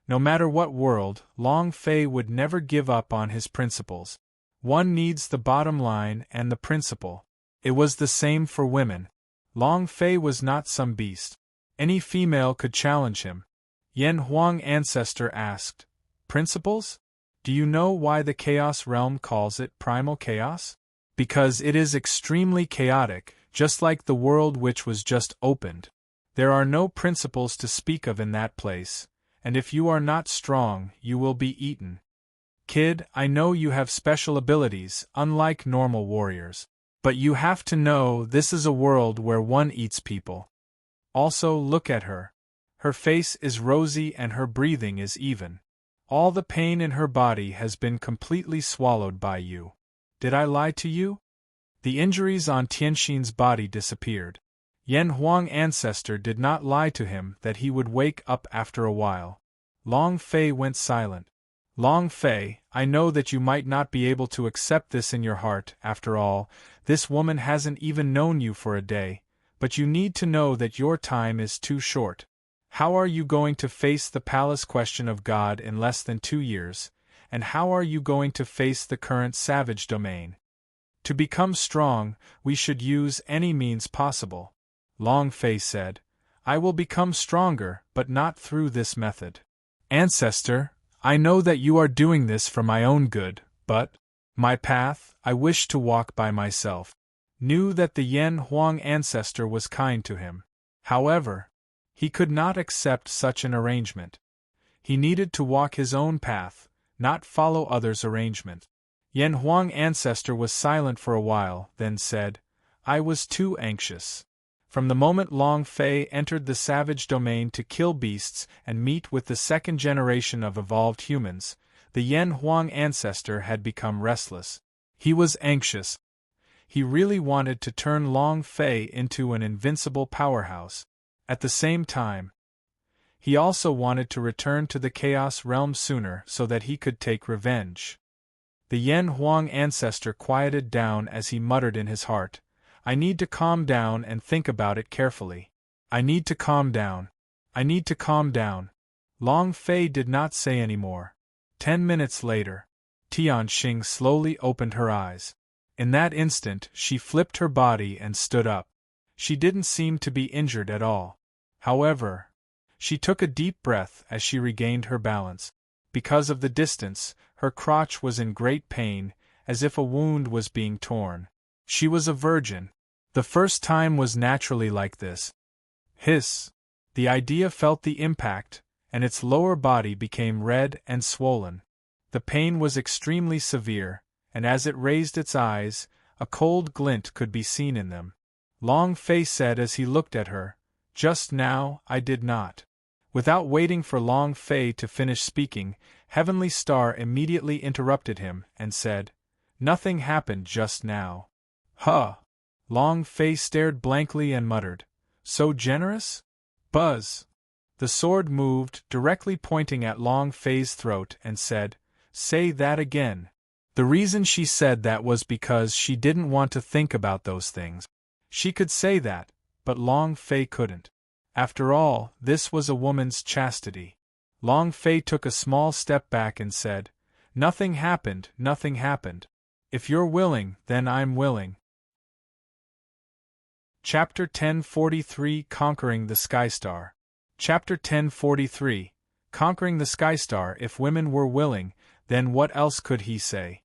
No matter what world, Long Fei would never give up on his principles. One needs the bottom line and the principle. It was the same for women. Long Fei was not some beast. Any female could challenge him. Yen Huang ancestor asked, "Principles? Do you know why the Chaos Realm calls it primal chaos?" "Because it is extremely chaotic, just like the world which was just opened. There are no principles to speak of in that place. And if you are not strong, you will be eaten. Kid, I know you have special abilities, unlike normal warriors. But you have to know this is a world where one eats people. Also, look at her. Her face is rosy and her breathing is even. All the pain in her body has been completely swallowed by you. Did I lie to you? The injuries on Tianxin's body disappeared. Yan Huang ancestor did not lie to him that he would wake up after a while. Long Fei went silent. Long Fei, I know that you might not be able to accept this in your heart, after all, this woman hasn't even known you for a day, but you need to know that your time is too short. How are you going to face the palace question of God in less than 2 years, and how are you going to face the current savage domain? To become strong, we should use any means possible. Long Fei said, I will become stronger, but not through this method. Ancestor, I know that you are doing this for my own good, but my path, I wish to walk by myself. Knew that the Yan Huang ancestor was kind to him. However, he could not accept such an arrangement. He needed to walk his own path, not follow others' arrangement. Yan Huang ancestor was silent for a while, then said, I was too anxious. From the moment Long Fei entered the savage domain to kill beasts and meet with the second generation of evolved humans, the Yan Huang ancestor had become restless. He was anxious. He really wanted to turn Long Fei into an invincible powerhouse. At the same time, he also wanted to return to the Chaos Realm sooner so that he could take revenge. The Yan Huang ancestor quieted down as he muttered in his heart, I need to calm down and think about it carefully. I need to calm down. I need to calm down. Long Fei did not say any more. 10 minutes later, Tianxing slowly opened her eyes. In that instant, she flipped her body and stood up. She didn't seem to be injured at all. However, she took a deep breath as she regained her balance. Because of the distance, her crotch was in great pain, as if a wound was being torn. She was a virgin. The first time was naturally like this. Hiss! The idea felt the impact, and its lower body became red and swollen. The pain was extremely severe, and as it raised its eyes, a cold glint could be seen in them. Long Fei said as he looked at her, Just now, I did not. Without waiting for Long Fei to finish speaking, Heavenly Star immediately interrupted him and said, Nothing happened just now. Huh! Long Fei stared blankly and muttered, So generous? Buzz! The sword moved, directly pointing at Long Fei's throat and said, Say that again. The reason she said that was because she didn't want to think about those things. She could say that, but Long Fei couldn't. After all, this was a woman's chastity. Long Fei took a small step back and said, Nothing happened, nothing happened. If you're willing, then I'm willing. Chapter 1043 Conquering the Skystar. Chapter 1043 Conquering the Skystar. If women were willing, then what else could he say?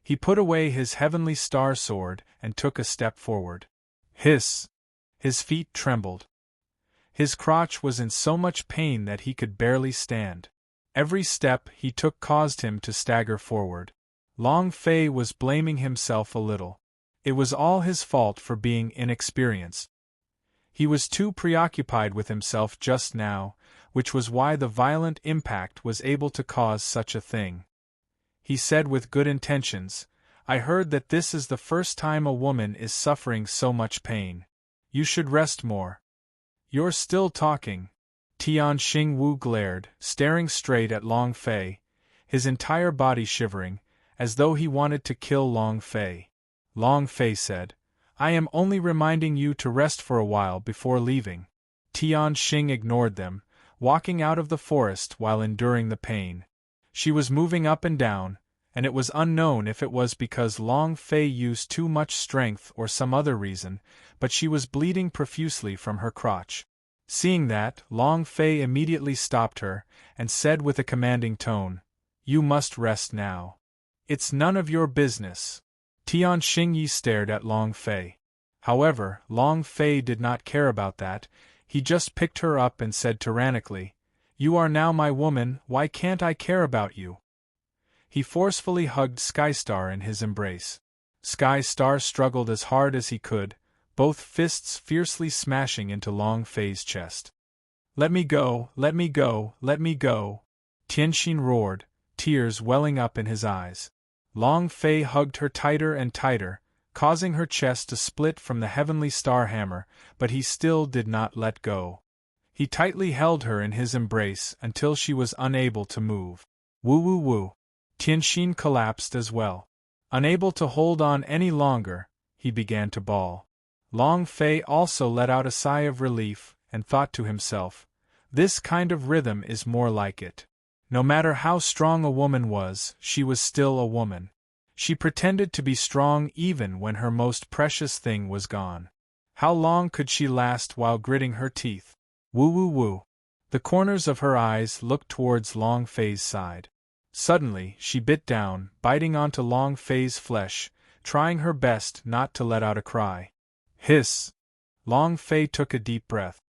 He put away his heavenly star sword and took a step forward. Hiss! His feet trembled. His crotch was in so much pain that he could barely stand. Every step he took caused him to stagger forward. Long Fei was blaming himself a little. It was all his fault for being inexperienced. He was too preoccupied with himself just now, which was why the violent impact was able to cause such a thing. He said with good intentions, I heard that this is the first time a woman is suffering so much pain. You should rest more. You're still talking. Tianxing Wu glared, staring straight at Long Fei, his entire body shivering, as though he wanted to kill Long Fei. Long Fei said, I am only reminding you to rest for a while before leaving. Tianxing ignored them, walking out of the forest while enduring the pain. She was moving up and down, and it was unknown if it was because Long Fei used too much strength or some other reason, but she was bleeding profusely from her crotch. Seeing that, Long Fei immediately stopped her, and said with a commanding tone, You must rest now. It's none of your business. Tianxing Yi stared at Long Fei. However, Long Fei did not care about that. He just picked her up and said tyrannically, You are now my woman, why can't I care about you? He forcefully hugged Skystar in his embrace. Skystar struggled as hard as he could, both fists fiercely smashing into Long Fei's chest. Let me go, let me go, let me go! Tianxin roared, tears welling up in his eyes. Long Fei hugged her tighter and tighter, causing her chest to split from the heavenly star hammer, but he still did not let go. He tightly held her in his embrace until she was unable to move. Woo woo woo. Tianxin collapsed as well. Unable to hold on any longer, he began to bawl. Long Fei also let out a sigh of relief and thought to himself, this kind of rhythm is more like it. No matter how strong a woman was, she was still a woman. She pretended to be strong even when her most precious thing was gone. How long could she last while gritting her teeth? Woo woo woo. The corners of her eyes looked towards Long Fei's side. Suddenly, she bit down, biting onto Long Fei's flesh, trying her best not to let out a cry. Hiss! Long Fei took a deep breath.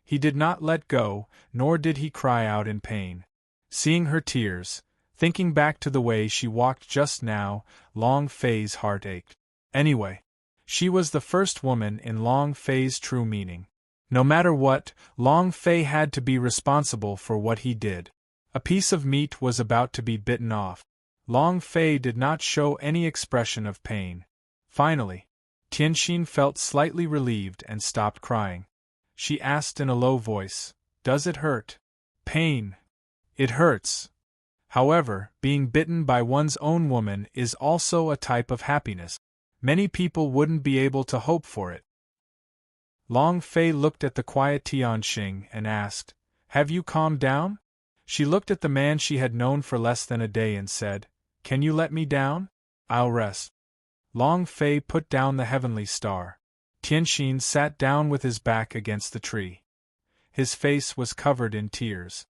He did not let go, nor did he cry out in pain. Seeing her tears, thinking back to the way she walked just now, Long Fei's heart ached. Anyway, she was the first woman in Long Fei's true meaning. No matter what, Long Fei had to be responsible for what he did. A piece of meat was about to be bitten off. Long Fei did not show any expression of pain. Finally, Tianxin felt slightly relieved and stopped crying. She asked in a low voice, "Does it hurt?" "Pain. It hurts. However, being bitten by one's own woman is also a type of happiness. Many people wouldn't be able to hope for it." Long Fei looked at the quiet Tianxin and asked, "Have you calmed down?" She looked at the man she had known for less than a day and said, "Can you let me down? I'll rest." Long Fei put down the heavenly star. Tianxin sat down with his back against the tree. His face was covered in tears.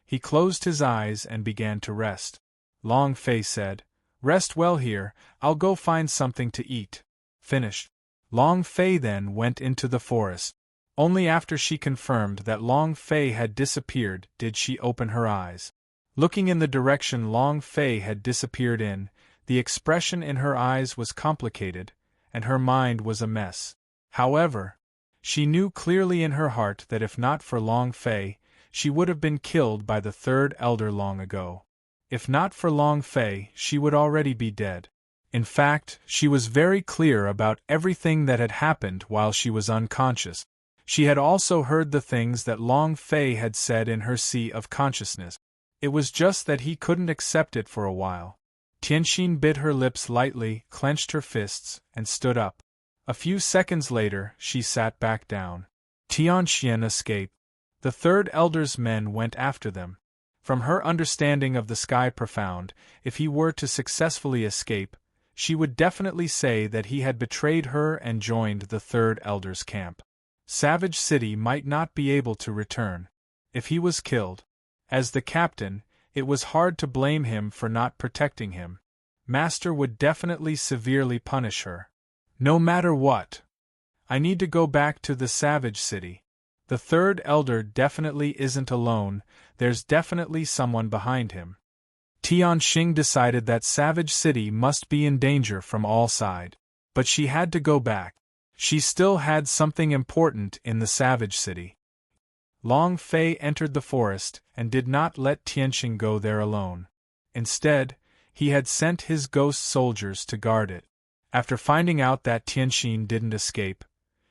He closed his eyes and began to rest. Long Fei said, "Rest well here, I'll go find something to eat." Finished. Long Fei then went into the forest. Only after she confirmed that Long Fei had disappeared did she open her eyes. Looking in the direction Long Fei had disappeared in, the expression in her eyes was complicated, and her mind was a mess. However, she knew clearly in her heart that if not for Long Fei, she would have been killed by the third elder long ago. If not for Long Fei, she would already be dead. In fact, she was very clear about everything that had happened while she was unconscious. She had also heard the things that Long Fei had said in her sea of consciousness. It was just that he couldn't accept it for a while. Tianxin bit her lips lightly, clenched her fists, and stood up. A few seconds later, she sat back down. Tianxin escaped. The third elder's men went after them. From her understanding of the sky profound, if he were to successfully escape, she would definitely say that he had betrayed her and joined the third elder's camp. Savage City might not be able to return. If he was killed, as the captain, it was hard to blame him for not protecting him. Master would definitely severely punish her. No matter what. I need to go back to the Savage City. The third elder definitely isn't alone, there's definitely someone behind him. Tianxin decided that Savage City must be in danger from all sides. But she had to go back. She still had something important in the Savage City. Long Fei entered the forest and did not let Tianxin go there alone. Instead, he had sent his ghost soldiers to guard it. After finding out that Tianxin didn't escape,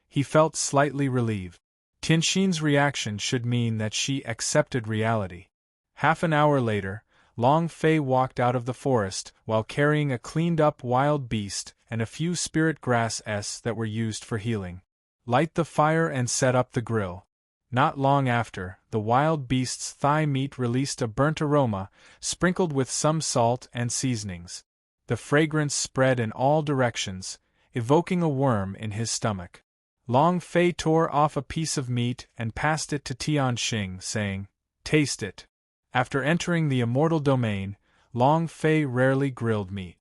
he felt slightly relieved. Tianxin's reaction should mean that she accepted reality. Half an hour later, Long Fei walked out of the forest while carrying a cleaned-up wild beast and a few spirit grasses that were used for healing. Light the fire and set up the grill. Not long after, the wild beast's thigh meat released a burnt aroma, sprinkled with some salt and seasonings. The fragrance spread in all directions, evoking a worm in his stomach. Long Fei tore off a piece of meat and passed it to Tianxin, saying, "Taste it." After entering the immortal domain, Long Fei rarely grilled meat.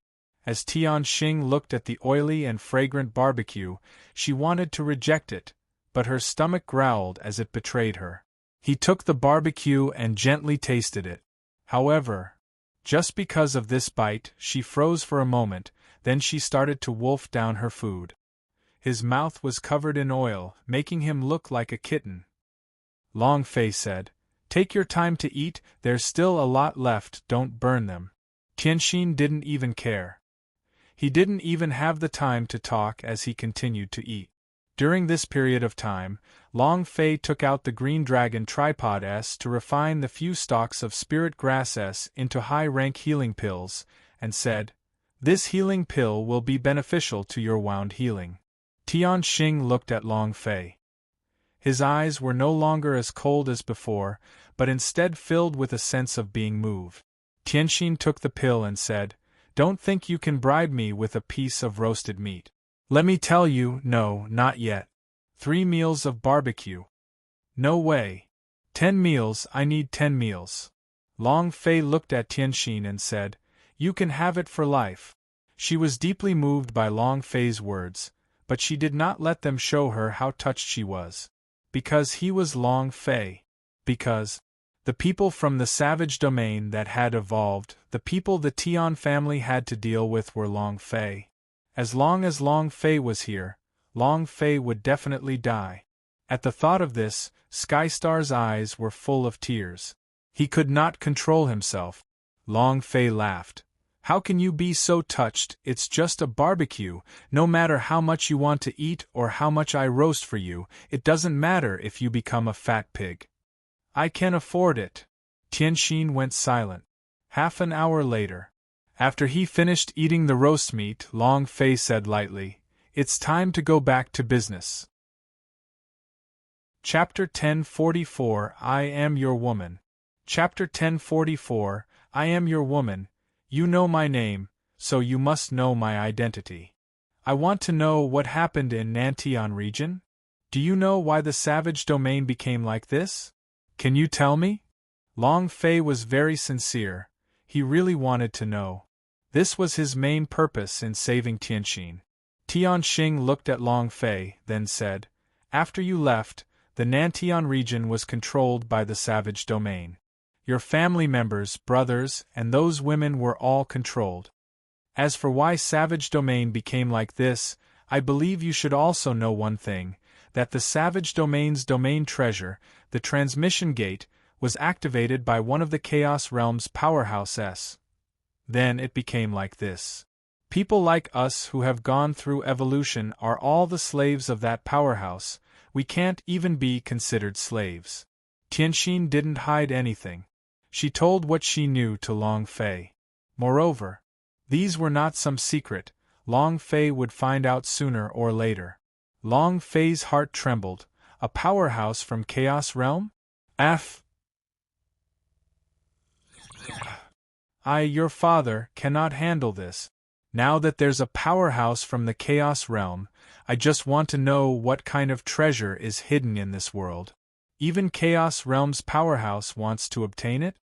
As Tianxin looked at the oily and fragrant barbecue, she wanted to reject it, but her stomach growled as it betrayed her. He took the barbecue and gently tasted it. However, just because of this bite, she froze for a moment, then she started to wolf down her food. His mouth was covered in oil, making him look like a kitten. Long Fei said, "Take your time to eat, there's still a lot left, don't burn them." Tianxin didn't even care. He didn't even have the time to talk as he continued to eat. During this period of time, Long Fei took out the green dragon tripod S to refine the few stalks of spirit grass S into high-rank healing pills, and said, "This healing pill will be beneficial to your wound healing." Tianxing looked at Long Fei. His eyes were no longer as cold as before, but instead filled with a sense of being moved. Tianxin took the pill and said, "Don't think you can bribe me with a piece of roasted meat. Let me tell you, no, not yet. 3 meals of barbecue. No way. 10 meals, I need 10 meals." Long Fei looked at Tianxin and said, "You can have it for life." She was deeply moved by Long Fei's words, but she did not let them show her how touched she was. Because he was Long Fei. Because the people from the savage domain that had evolved, the people the Tian family had to deal with were Long Fei. As long as Long Fei was here, Long Fei would definitely die. At the thought of this, Skystar's eyes were full of tears. He could not control himself. Long Fei laughed. "How can you be so touched? It's just a barbecue. No matter how much you want to eat or how much I roast for you, it doesn't matter if you become a fat pig. I can afford it." Tianxin went silent. Half an hour later, after he finished eating the roast meat, Long Fei said lightly, "It's time to go back to business." Chapter 1044 I Am Your Woman. Chapter 1044 I Am Your Woman. You know my name, so you must know my identity. I want to know what happened in Nantian region? Do you know why the savage domain became like this? Can you tell me? Long Fei was very sincere. He really wanted to know. This was his main purpose in saving Tianxin. Tianxing looked at Long Fei, then said, "After you left, the Nantian region was controlled by the savage domain. Your family members, brothers, and those women were all controlled. As for why savage domain became like this, I believe you should also know one thing, that the savage domain's domain treasure, the transmission gate, was activated by one of the Chaos Realm's powerhouses. Then it became like this. People like us who have gone through evolution are all the slaves of that powerhouse. We can't even be considered slaves." Tianxin didn't hide anything. She told what she knew to Long Fei. Moreover, these were not some secret. Long Fei would find out sooner or later. Long Fei's heart trembled. A powerhouse from Chaos Realm? Your father, cannot handle this. Now that there's a powerhouse from the Chaos Realm, I just want to know what kind of treasure is hidden in this world. Even Chaos Realm's powerhouse wants to obtain it?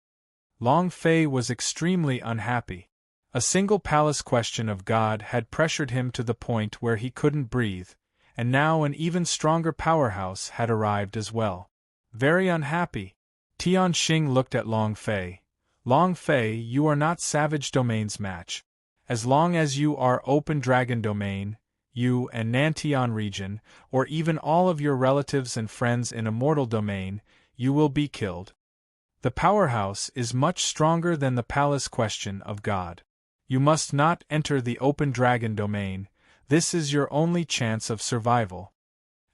Long Fei was extremely unhappy. A single palace question of God had pressured him to the point where he couldn't breathe, and now an even stronger powerhouse had arrived as well. Very unhappy. Tianxing looked at Long Fei. "Long Fei, you are not Savage Domain's match. As long as you are Open Dragon Domain, you and Nantian region, or even all of your relatives and friends in Immortal Domain, you will be killed. The powerhouse is much stronger than the palace question of God. You must not enter the Open Dragon Domain. This is your only chance of survival."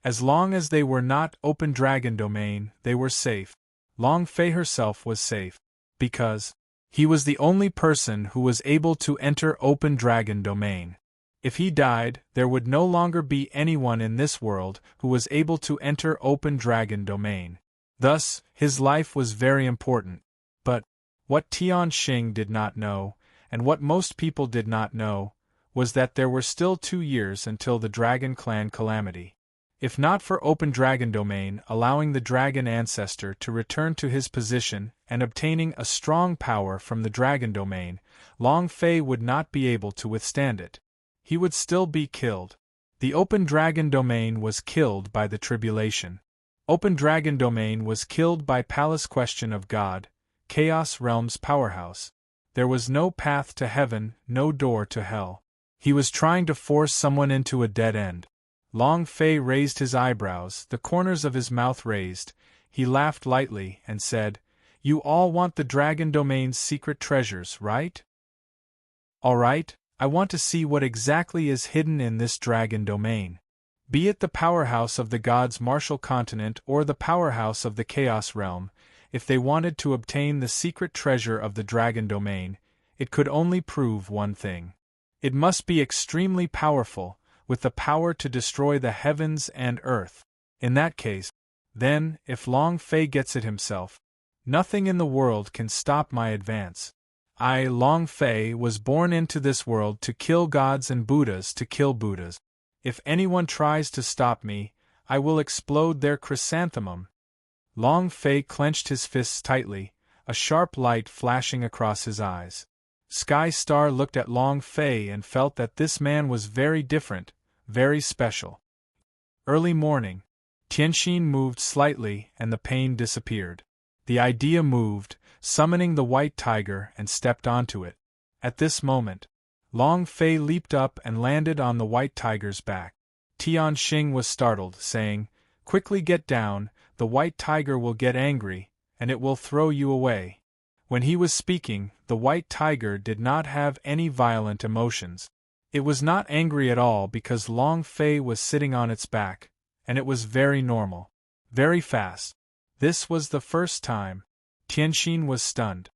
As long as they were not Open Dragon Domain, they were safe. Long Fei herself was safe, because he was the only person who was able to enter Open Dragon Domain. If he died, there would no longer be anyone in this world who was able to enter Open Dragon Domain. Thus, his life was very important. But what Tianxing did not know, and what most people did not know, was that there were still 2 years until the Dragon Clan calamity. If not for Open Dragon Domain allowing the Dragon Ancestor to return to his position and obtaining a strong power from the Dragon Domain, Long Fei would not be able to withstand it. He would still be killed. The Open Dragon Domain was killed by the Tribulation. Open Dragon Domain was killed by Palace Question of God, Chaos Realm's powerhouse. There was no path to heaven, no door to hell. He was trying to force someone into a dead end. Long Fei raised his eyebrows, the corners of his mouth raised. He laughed lightly and said, "You all want the Dragon Domain's secret treasures, right? Alright, I want to see what exactly is hidden in this dragon domain. Be it the powerhouse of the gods' martial continent or the powerhouse of the Chaos Realm, if they wanted to obtain the secret treasure of the dragon domain, it could only prove one thing. It must be extremely powerful, with the power to destroy the heavens and earth. In that case, then, if Long Fei gets it himself, nothing in the world can stop my advance. I, Long Fei, was born into this world to kill gods and Buddhas to kill Buddhas. If anyone tries to stop me, I will explode their chrysanthemum. Long Fei clenched his fists tightly, a sharp light flashing across his eyes. Sky Star looked at Long Fei and felt that this man was very different, very special. Early morning. Tianxin moved slightly and the pain disappeared. The idea moved, summoning the white tiger, and stepped onto it. At this moment, Long Fei leaped up and landed on the white tiger's back. Tianxin was startled, saying, "Quickly get down, the white tiger will get angry, and it will throw you away." When he was speaking, the white tiger did not have any violent emotions. It was not angry at all because Long Fei was sitting on its back, and it was very normal. Very fast. This was the first time. Tianxin was stunned.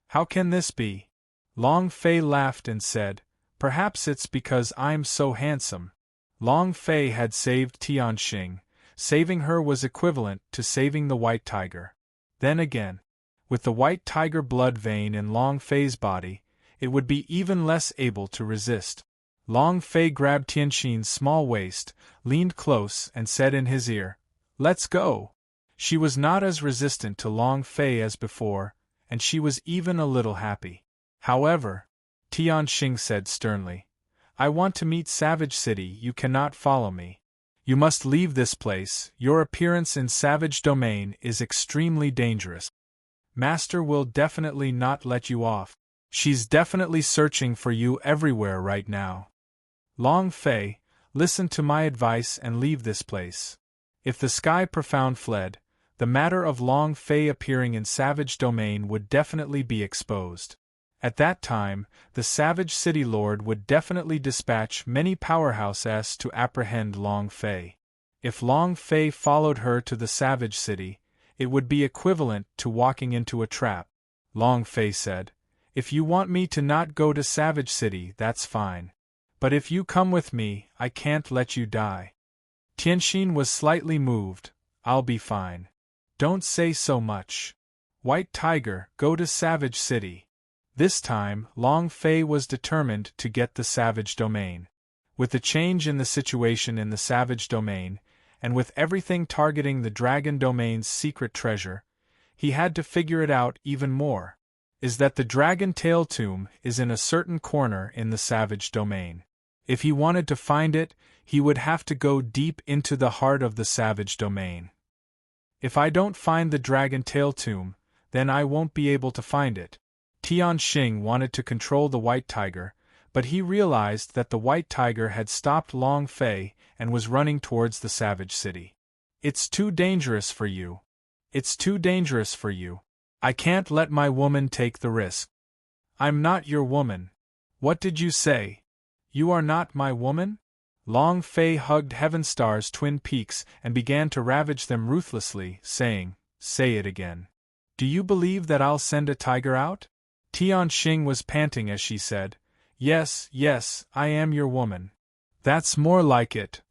How can this be? Long Fei laughed and said, "Perhaps it's because I'm so handsome." Long Fei had saved Tianxin. Saving her was equivalent to saving the white tiger. Then again, with the white tiger blood vein in Long Fei's body, it would be even less able to resist. Long Fei grabbed Tianxin's small waist, leaned close, and said in his ear, "Let's go." She was not as resistant to Long Fei as before, and she was even a little happy. However, Tianxin said sternly, "I want to meet Savage City. You cannot follow me. You must leave this place. Your appearance in Savage Domain is extremely dangerous. Master will definitely not let you off. She's definitely searching for you everywhere right now. Long Fei, listen to my advice and leave this place." If the Sky Profound fled, the matter of Long Fei appearing in Savage Domain would definitely be exposed. At that time, the Savage City Lord would definitely dispatch many powerhouses to apprehend Long Fei. If Long Fei followed her to the Savage City, it would be equivalent to walking into a trap. Long Fei said, "If you want me to not go to Savage City, that's fine. But if you come with me, I can't let you die." Tianxin was slightly moved. "I'll be fine. Don't say so much. White Tiger, go to Savage City." This time, Long Fei was determined to get the Savage Domain. With the change in the situation in the Savage Domain, and with everything targeting the Dragon Domain's secret treasure, he had to figure it out even more. Is that the Dragon Tail Tomb is in a certain corner in the Savage Domain. If he wanted to find it, he would have to go deep into the heart of the Savage Domain. If I don't find the Dragon Tail Tomb, then I won't be able to find it. Tianxin wanted to control the White Tiger, but he realized that the White Tiger had stopped Long Fei and was running towards the Savage City. "It's too dangerous for you. It's too dangerous for you. I can't let my woman take the risk." "I'm not your woman." "What did you say? You are not my woman?" Long Fei hugged Heavenstar's twin peaks and began to ravage them ruthlessly, saying, "Say it again. Do you believe that I'll send a tiger out?" Tianxin was panting as she said, "Yes, yes, I am your woman." "That's more like it.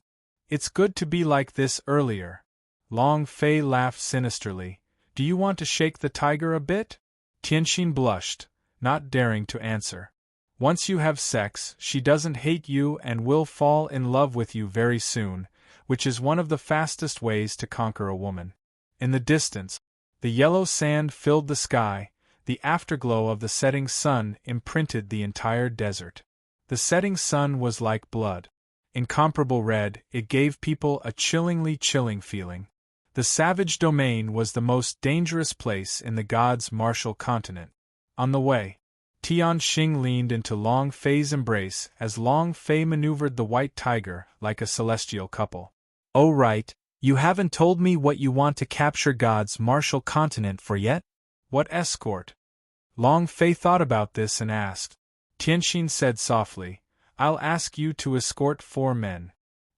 It's good to be like this earlier." Long Fei laughed sinisterly. "Do you want to shake the tiger a bit?" Tianxin blushed, not daring to answer. Once you have sex, she doesn't hate you and will fall in love with you very soon, which is one of the fastest ways to conquer a woman. In the distance, the yellow sand filled the sky, the afterglow of the setting sun imprinted the entire desert. The setting sun was like blood. Incomparable red, it gave people a chillingly chilling feeling. The Savage Domain was the most dangerous place in the gods' martial continent. On the way, Tianxin leaned into Long Fei's embrace as Long Fei maneuvered the white tiger like a celestial couple. "Oh right, you haven't told me what you want to capture God's martial continent for yet? What escort?" Long Fei thought about this and asked. Tianxin said softly, I'll ask you to escort 4 men.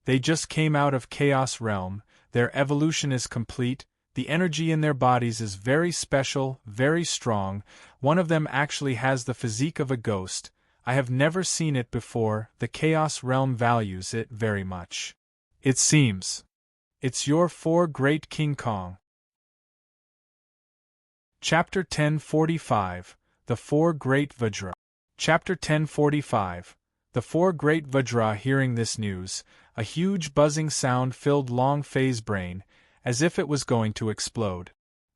They just came out of Chaos Realm, their evolution is complete, the energy in their bodies is very special, very strong, one of them actually has the physique of a ghost. I have never seen it before, the Chaos Realm values it very much. It seems. It's your 4 great King Kong. Chapter 1045, The 4 Great Vajra. Chapter 1045, The 4 Great Vajra. Hearing this news, a huge buzzing sound filled Long Fei's brain, as if it was going to explode.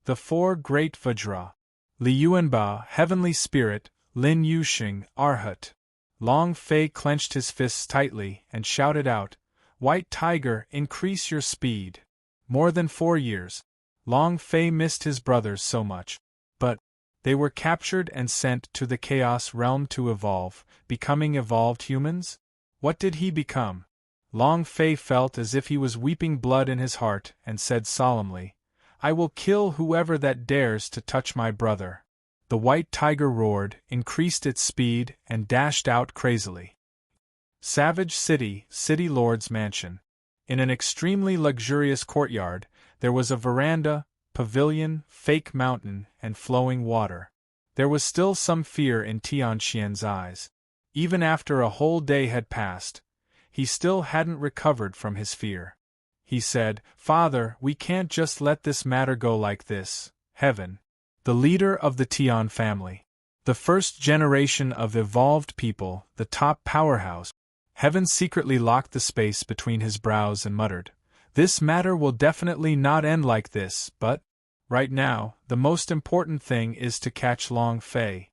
The 4 Great Vajra. Li Yuanba, Heavenly Spirit, Lin Yuxing, Arhat. Long Fei clenched his fists tightly and shouted out, White Tiger, increase your speed. More than 4 years. Long Fei missed his brothers so much. But they were captured and sent to the Chaos Realm to evolve, becoming evolved humans? What did he become? Long Fei felt as if he was weeping blood in his heart and said solemnly, I will kill whoever that dares to touch my brother. The white tiger roared, increased its speed, and dashed out crazily. Savage City, City Lord's Mansion. In an extremely luxurious courtyard, there was a veranda, pavilion, fake mountain, and flowing water. There was still some fear in Tianxian's eyes. Even after a whole day had passed, he still hadn't recovered from his fear. He said, Father, we can't just let this matter go like this. Heaven. The leader of the Tian family. The first generation of evolved people, the top powerhouse. Heaven secretly locked the space between his brows and muttered, This matter will definitely not end like this, but, right now, the most important thing is to catch Long Fei.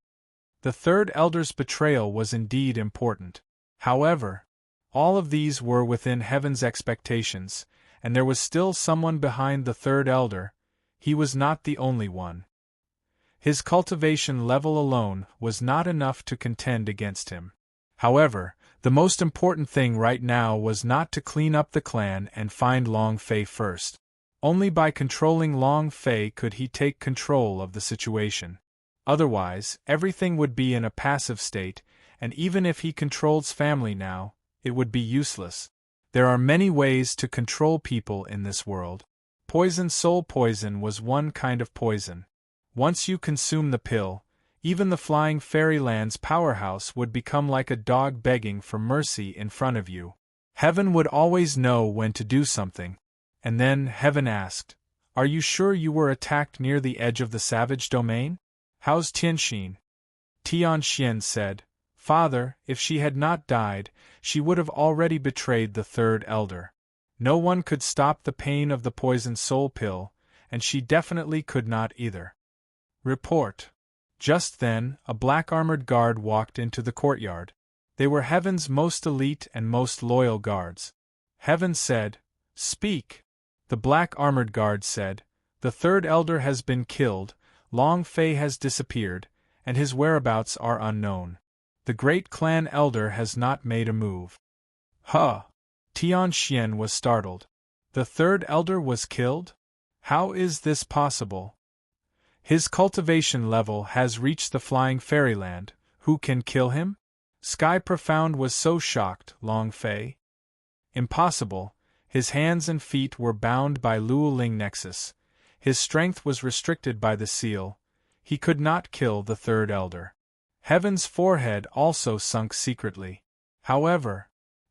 The third elder's betrayal was indeed important. However, all of these were within Heaven's expectations, and there was still someone behind the third elder. He was not the only one. His cultivation level alone was not enough to contend against him. However, the most important thing right now was not to clean up the clan and find Long Fei first. Only by controlling Long Fei could he take control of the situation. Otherwise, everything would be in a passive state, and even if he controls family now, it would be useless. There are many ways to control people in this world. Poison soul poison was one kind of poison. Once you consume the pill, even the flying fairyland's powerhouse would become like a dog begging for mercy in front of you. Heaven would always know when to do something. And then Heaven asked, Are you sure you were attacked near the edge of the savage domain? How's Tianxin? Tianxian said, Father, if she had not died, she would have already betrayed the third elder. No one could stop the pain of the poison soul pill, and she definitely could not either. Report. Just then, a black-armored guard walked into the courtyard. They were Heaven's most elite and most loyal guards. Heaven said, Speak. The black-armored guard said, The third elder has been killed, Long Fei has disappeared, and his whereabouts are unknown. The great clan elder has not made a move. Huh! Tianxian was startled. The third elder was killed? How is this possible? His cultivation level has reached the flying fairyland. Who can kill him? Sky Profound was so shocked, Long Fei. Impossible. His hands and feet were bound by Luoling Nexus. His strength was restricted by the seal. He could not kill the third elder. Heaven's forehead also sunk secretly. However,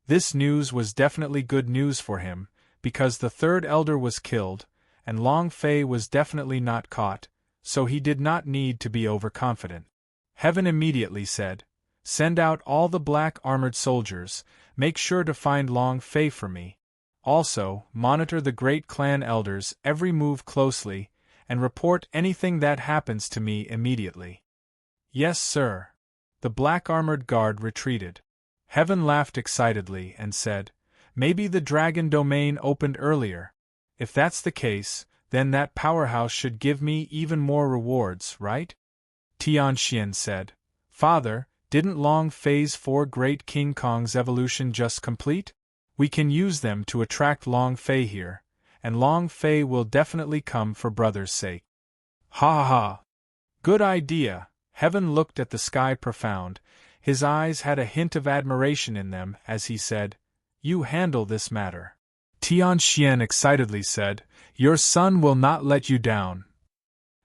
this news was definitely good news for him, because the third elder was killed, and Long Fei was definitely not caught, so he did not need to be overconfident. Heaven immediately said, Send out all the black-armored soldiers, make sure to find Long Fei for me. Also, monitor the great clan elders' every move closely, and report anything that happens to me immediately. Yes, sir. The black-armored guard retreated. Heaven laughed excitedly and said, Maybe the dragon domain opened earlier. If that's the case, then that powerhouse should give me even more rewards, right? Tianxian said, Father, didn't Long Fei's 4 great King Kong's evolution just complete? We can use them to attract Long Fei here, and Long Fei will definitely come for brother's sake. Ha ha ha! Good idea! Heaven looked at the Sky Profound. His eyes had a hint of admiration in them as he said, "You handle this matter." Tianxian excitedly said, "Your son will not let you down."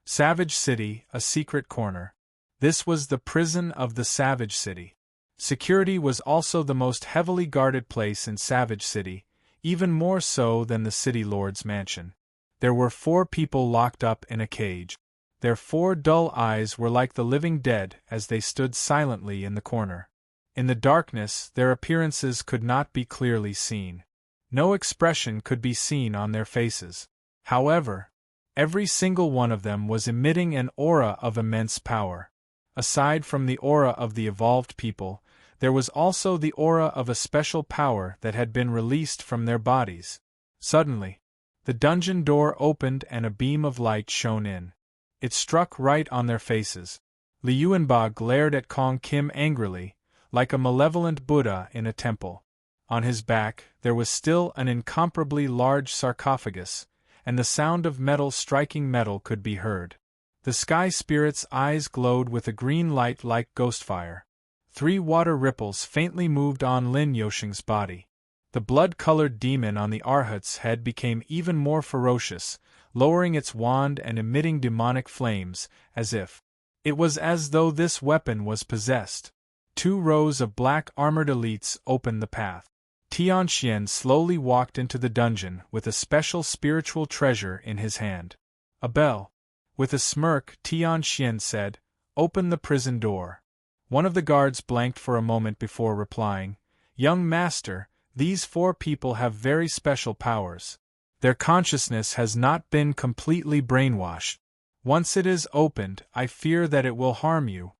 Savage City, a secret corner. This was the prison of the Savage City. Security was also the most heavily guarded place in Savage City, even more so than the city lord's mansion. There were 4 people locked up in a cage. Their 4 dull eyes were like the living dead as they stood silently in the corner. In the darkness, their appearances could not be clearly seen. No expression could be seen on their faces. However, every single one of them was emitting an aura of immense power. Aside from the aura of the evolved people, there was also the aura of a special power that had been released from their bodies. Suddenly, the dungeon door opened and a beam of light shone in. It struck right on their faces. Li Yuanba glared at Kong Kim angrily, like a malevolent Buddha in a temple. On his back, there was still an incomparably large sarcophagus, and the sound of metal striking metal could be heard. The sky spirit's eyes glowed with a green light like ghost fire. 3 water ripples faintly moved on Lin Yoshing's body. The blood-colored demon on the Arhat's head became even more ferocious, lowering its wand and emitting demonic flames, it was as though this weapon was possessed. 2 rows of black armored elites opened the path. Tianxian slowly walked into the dungeon with a special spiritual treasure in his hand. A bell. With a smirk, Tianxian said, "Open the prison door." One of the guards blanked for a moment before replying, "Young master, these 4 people have very special powers. Their consciousness has not been completely brainwashed. Once it is opened, I fear that it will harm you."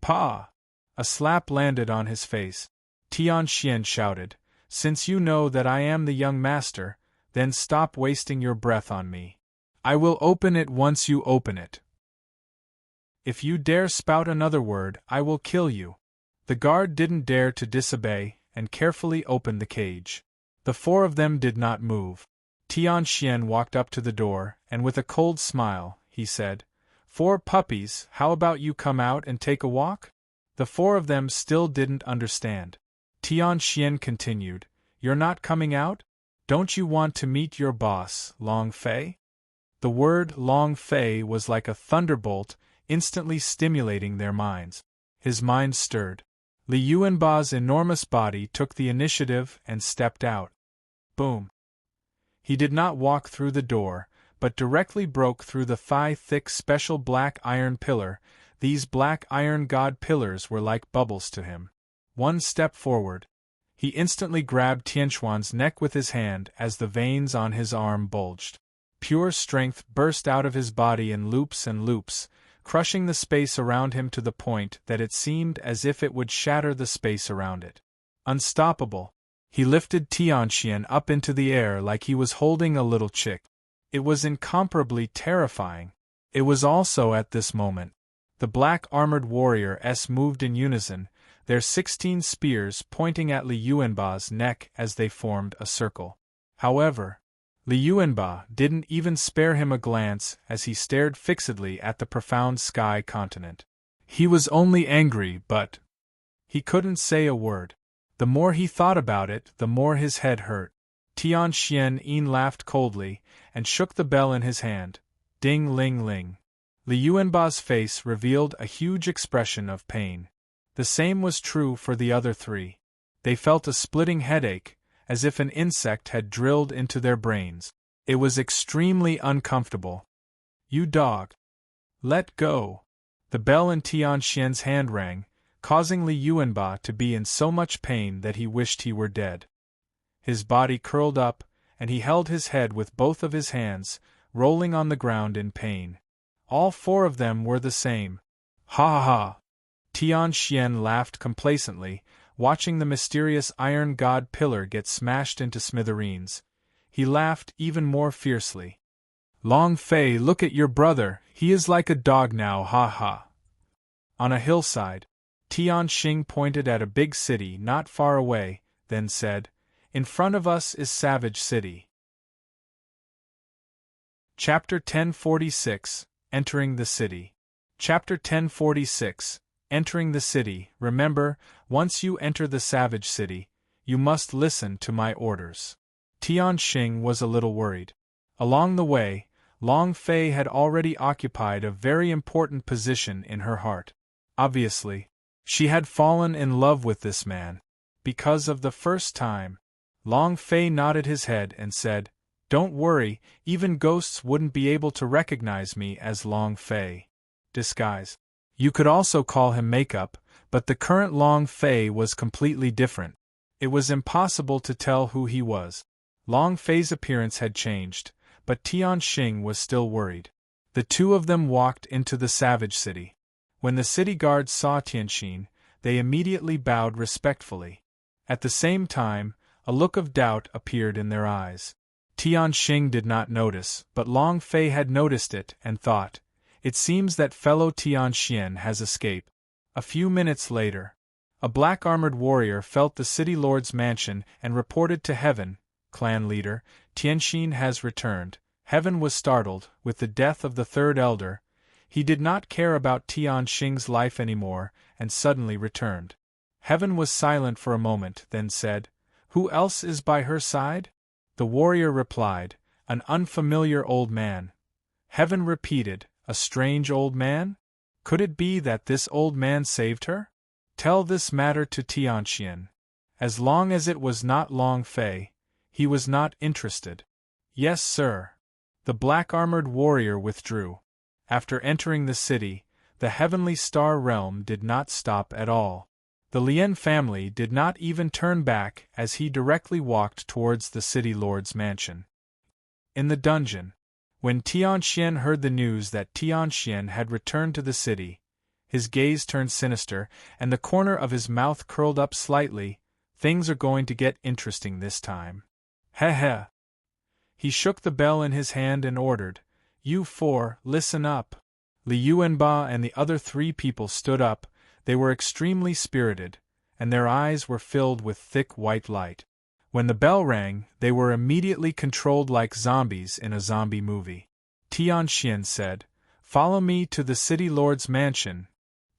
"Pa!" A slap landed on his face. Tianxian shouted, "Since you know that I am the young master, then stop wasting your breath on me. I will open it once you open it. If you dare spout another word, I will kill you." The guard didn't dare to disobey, and carefully opened the cage. The 4 of them did not move. Tianxian walked up to the door, and with a cold smile, he said, "4 puppies, how about you come out and take a walk?" The 4 of them still didn't understand. Tianxian continued, "You're not coming out? Don't you want to meet your boss, Long Fei?" The word Long Fei was like a thunderbolt, instantly stimulating their minds. His mind stirred. Li Yuanba's enormous body took the initiative and stepped out. Boom. He did not walk through the door, but directly broke through the thigh-thick special black iron pillar. These black iron god pillars were like bubbles to him. 1 step forward. He instantly grabbed Tianxuan's neck with his hand as the veins on his arm bulged. Pure strength burst out of his body in loops and loops, crushing the space around him to the point that it seemed as if it would shatter the space around it. Unstoppable, he lifted Tianxian up into the air like he was holding a little chick. It was incomparably terrifying. It was also at this moment. The black armored warriors moved in unison, their 16 spears pointing at Li Yuanba's neck as they formed a circle. However, Li Yuanba didn't even spare him a glance as he stared fixedly at the profound sky continent. He was only angry, but he couldn't say a word. The more he thought about it, the more his head hurt. Tianxian laughed coldly and shook the bell in his hand. Ding-ling-ling. Li Yuanba's face revealed a huge expression of pain. The same was true for the other 3. They felt a splitting headache, as if an insect had drilled into their brains. It was extremely uncomfortable. "You dog! Let go!" The bell in Tianxian's hand rang, causing Li Yuanba to be in so much pain that he wished he were dead. His body curled up, and he held his head with both of his hands, rolling on the ground in pain. All 4 of them were the same. "Ha ha ha!" Tianxian laughed complacently, watching the mysterious iron god pillar get smashed into smithereens. He laughed even more fiercely. "Long Fei, look at your brother, he is like a dog now, ha ha." On a hillside, Tianxing pointed at a big city not far away, then said, "In front of us is Savage City." Chapter 1046, Entering the City. Chapter 1046, entering the city. Remember, once you enter the savage city, you must listen to my orders." Tianxing was a little worried. Along the way, Long Fei had already occupied a very important position in her heart. Obviously, she had fallen in love with this man. Because of the first time, Long Fei nodded his head and said, "Don't worry, even ghosts wouldn't be able to recognize me as Long Fei." Disguise. You could also call him makeup, but the current Long Fei was completely different. It was impossible to tell who he was. Long Fei's appearance had changed, but Tianxing was still worried. The two of them walked into the savage city. When the city guards saw Tianxing, they immediately bowed respectfully. At the same time, a look of doubt appeared in their eyes. Tianxing did not notice, but Long Fei had noticed it and thought, "It seems that fellow Tianxian has escaped." A few minutes later, a black-armored warrior felt the city lord's mansion and reported to Heaven, "Clan leader, Tianxin has returned." Heaven was startled. With the death of the third elder, he did not care about Tianxing's life anymore and suddenly returned. Heaven was silent for a moment, then said, "Who else is by her side?" The warrior replied, "An unfamiliar old man." Heaven repeated, "A strange old man? Could it be that this old man saved her? Tell this matter to Tianxian." As long as it was not Long Fei, he was not interested. "Yes, sir." The black-armored warrior withdrew. After entering the city, the heavenly star realm did not stop at all. The Lien family did not even turn back as he directly walked towards the city lord's mansion. In the dungeon, when Tianxian heard the news that Tianxian had returned to the city, his gaze turned sinister, and the corner of his mouth curled up slightly. "Things are going to get interesting this time." Heh. He shook the bell in his hand and ordered, "You four, listen up." Li Yuanba and the other three people stood up. They were extremely spirited, and their eyes were filled with thick white light. When the bell rang, they were immediately controlled like zombies in a zombie movie. Tianxian said, "Follow me to the city lord's mansion."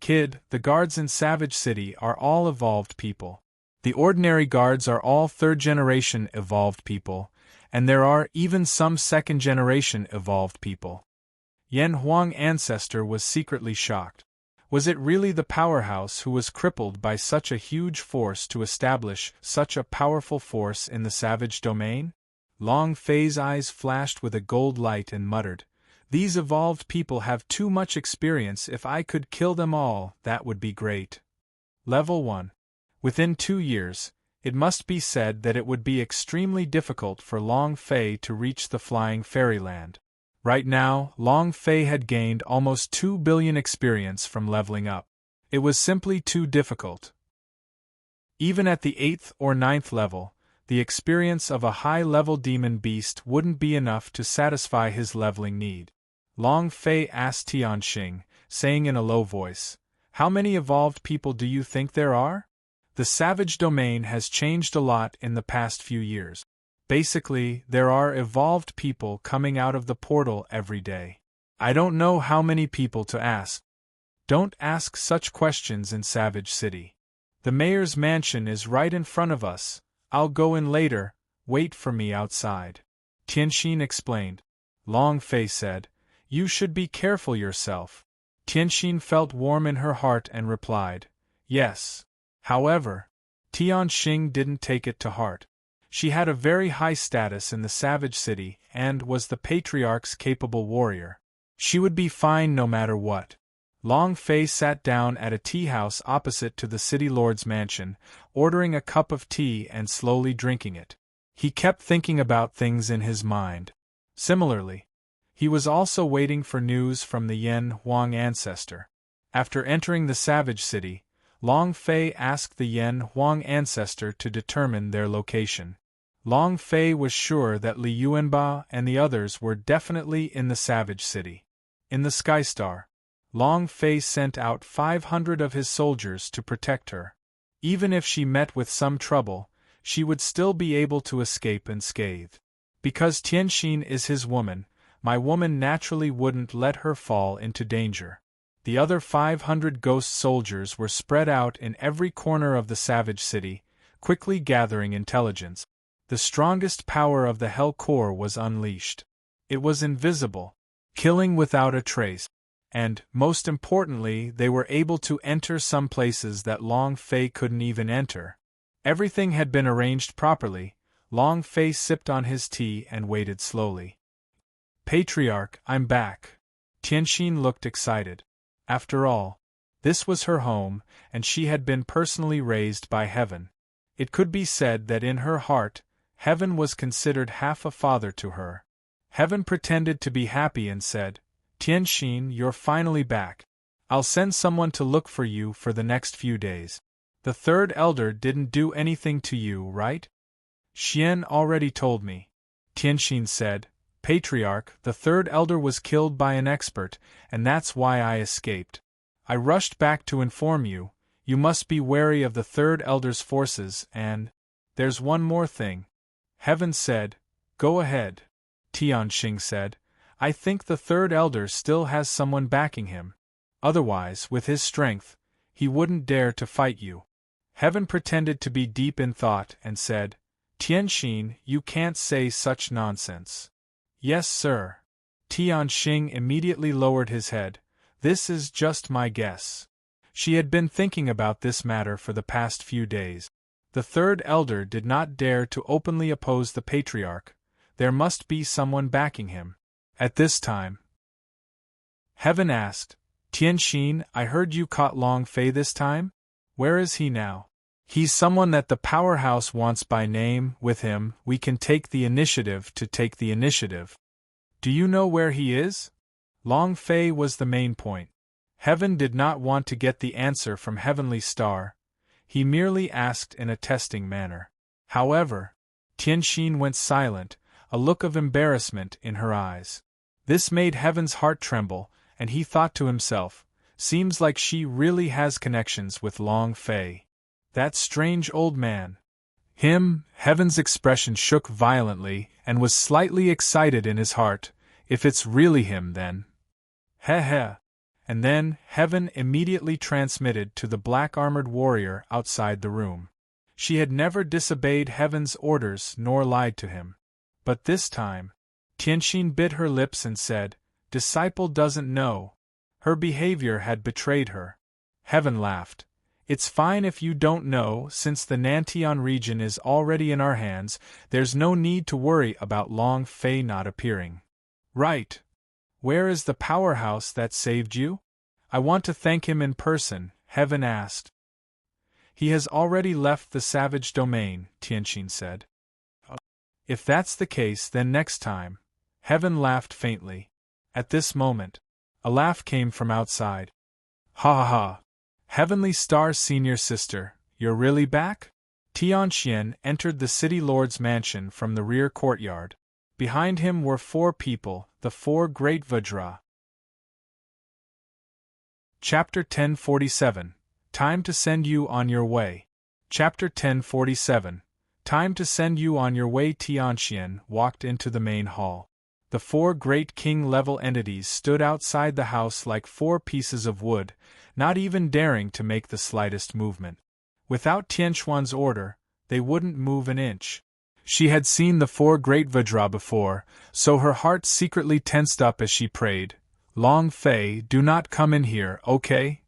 "Kid, the guards in Savage City are all evolved people. The ordinary guards are all third-generation evolved people, and there are even some second-generation evolved people." Yan Huang ancestor was secretly shocked. Was it really the powerhouse who was crippled by such a huge force to establish such a powerful force in the savage domain? Long Fei's eyes flashed with a gold light and muttered, "These evolved people have too much experience. If I could kill them all, that would be great." Level 1. Within 2 years, it must be said that it would be extremely difficult for Long Fei to reach the flying fairyland. Right now, Long Fei had gained almost 2 billion experience from leveling up. It was simply too difficult. Even at the 8th or 9th level, the experience of a high-level demon beast wouldn't be enough to satisfy his leveling need. Long Fei asked Tianxing, saying in a low voice, "How many evolved people do you think there are?" The savage domain has changed a lot in the past few years. Basically, there are evolved people coming out of the portal every day. I don't know how many people to ask. Don't ask such questions in Savage City. The mayor's mansion is right in front of us. I'll go in later. Wait for me outside. Tianxin explained. Long Fei said, "You should be careful yourself." Tianxin felt warm in her heart and replied, "Yes." However, Tianxing didn't take it to heart. She had a very high status in the Savage City and was the Patriarch's capable warrior. She would be fine no matter what. Long Fei sat down at a tea house opposite to the city lord's mansion, ordering a cup of tea and slowly drinking it. He kept thinking about things in his mind. Similarly, he was also waiting for news from the Yan Huang ancestor. After entering the Savage City, Long Fei asked the Yan Huang ancestor to determine their location. Long Fei was sure that Li Yuanba and the others were definitely in the Savage City. In the Skystar, Long Fei sent out 500 of his soldiers to protect her. Even if she met with some trouble, she would still be able to escape unscathed. Because Tianxin is his woman, my woman naturally wouldn't let her fall into danger. The other 500 ghost soldiers were spread out in every corner of the savage city, quickly gathering intelligence. The strongest power of the Hell Core was unleashed. It was invisible, killing without a trace. And, most importantly, they were able to enter some places that Long Fei couldn't even enter. Everything had been arranged properly. Long Fei sipped on his tea and waited slowly. Patriarch, I'm back. Tianxin looked excited. After all, this was her home, and she had been personally raised by Heaven. It could be said that in her heart, Heaven was considered half a father to her. Heaven pretended to be happy and said, Tianxin, you're finally back. I'll send someone to look for you for the next few days. The third elder didn't do anything to you, right? Xian already told me. Tianxin said, Patriarch, the third elder was killed by an expert, and that's why I escaped. I rushed back to inform you. You must be wary of the third elder's forces, and there's one more thing. Heaven said, go ahead. Tianxin said, I think the third elder still has someone backing him. Otherwise, with his strength, he wouldn't dare to fight you. Heaven pretended to be deep in thought and said, Tianxin, you can't say such nonsense. Yes, sir. Tianxin immediately lowered his head. This is just my guess. She had been thinking about this matter for the past few days. The third elder did not dare to openly oppose the patriarch. There must be someone backing him. At this time, Heaven asked, Tianxin, I heard you caught Long Fei this time? Where is he now? He's someone that the powerhouse wants by name. With him, we can take the initiative to take the initiative. Do you know where he is? Long Fei was the main point. Heaven did not want to get the answer from Heavenly Star. He merely asked in a testing manner. However, Tianxin went silent, a look of embarrassment in her eyes. This made Heaven's heart tremble, and he thought to himself, seems like she really has connections with Long Fei. That strange old man. Heaven's expression shook violently and was slightly excited in his heart. If it's really him, then. Heh. And then, Heaven immediately transmitted to the black-armored warrior outside the room. She had never disobeyed Heaven's orders nor lied to him. But this time, Tianxin bit her lips and said, Disciple doesn't know. Her behavior had betrayed her. Heaven laughed. It's fine if you don't know, since the Nantian region is already in our hands, there's no need to worry about Long Fei not appearing. Right. Where is the powerhouse that saved you? I want to thank him in person, Heaven asked. He has already left the savage domain, Tianxin said. If that's the case, then next time. Heaven laughed faintly. At this moment, a laugh came from outside. Ha ha ha. Heavenly Star's senior sister, you're really back? Tianxian entered the city lord's mansion from the rear courtyard. Behind him were 4 people, the 4 great Vajra. Chapter 1047. Time to send you on your way. Chapter 1047. Time to send you on your way. Tianxian walked into the main hall. The 4 great king-level entities stood outside the house like 4 pieces of wood, not even daring to make the slightest movement. Without Tianxuan's order, they wouldn't move an inch. She had seen the 4 great Vajra before, so her heart secretly tensed up as she prayed, Long Fei, do not come in here, okay?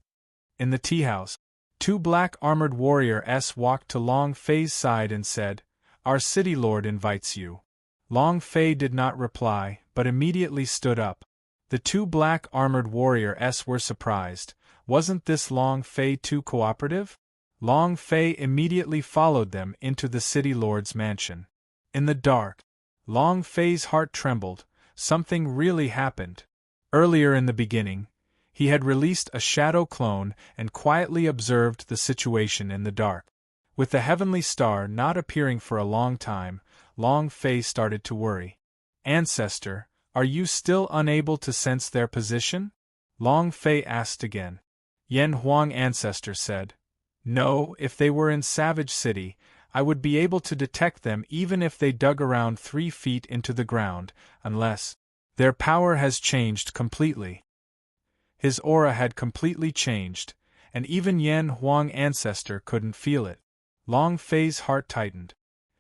In the tea house, 2 black-armored warriors walked to Long Fei's side and said, Our city lord invites you. Long Fei did not reply, but immediately stood up. The 2 black-armored warriors were surprised. Wasn't this Long Fei too cooperative? Long Fei immediately followed them into the city lord's mansion. In the dark, Long Fei's heart trembled. Something really happened. Earlier in the beginning, he had released a shadow clone and quietly observed the situation in the dark. With the Heavenly Star not appearing for a long time, Long Fei started to worry. Ancestor, are you still unable to sense their position? Long Fei asked again. Yan Huang Ancestor said, No, if they were in Savage City, I would be able to detect them even if they dug around 3 feet into the ground, unless their power has changed completely. His aura had completely changed, and even Yan Huang ancestor couldn't feel it. Long Fei's heart tightened.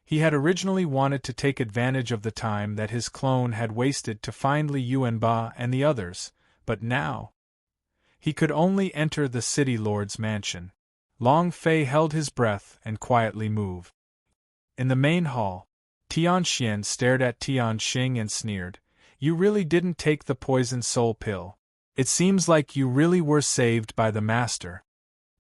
He had originally wanted to take advantage of the time that his clone had wasted to find Li Yuanba and the others, but now he could only enter the city lord's mansion. Long Fei held his breath and quietly moved. In the main hall, Tianxian stared at Tianxing and sneered, "You really didn't take the poison soul pill. It seems like you really were saved by the master."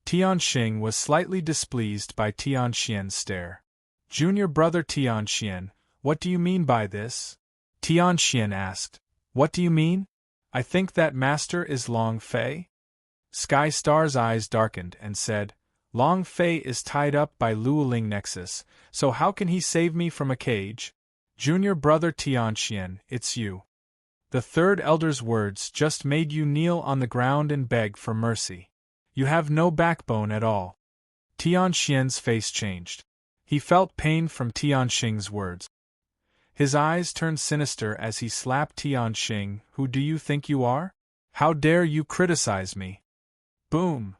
Tianxing was slightly displeased by Tianxian's stare. "Junior brother Tianxian, what do you mean by this?" Tianxian asked. "What do you mean? I think that master is Long Fei?" Sky Star's eyes darkened and said, "Long Fei is tied up by Luoling Nexus, so how can he save me from a cage?" "Junior brother Tianxian, it's you." The third elder's words just made you kneel on the ground and beg for mercy. You have no backbone at all. Tianxian's face changed. He felt pain from Tianxing's words. His eyes turned sinister as he slapped Tianxing. "Who do you think you are? How dare you criticize me?" Boom!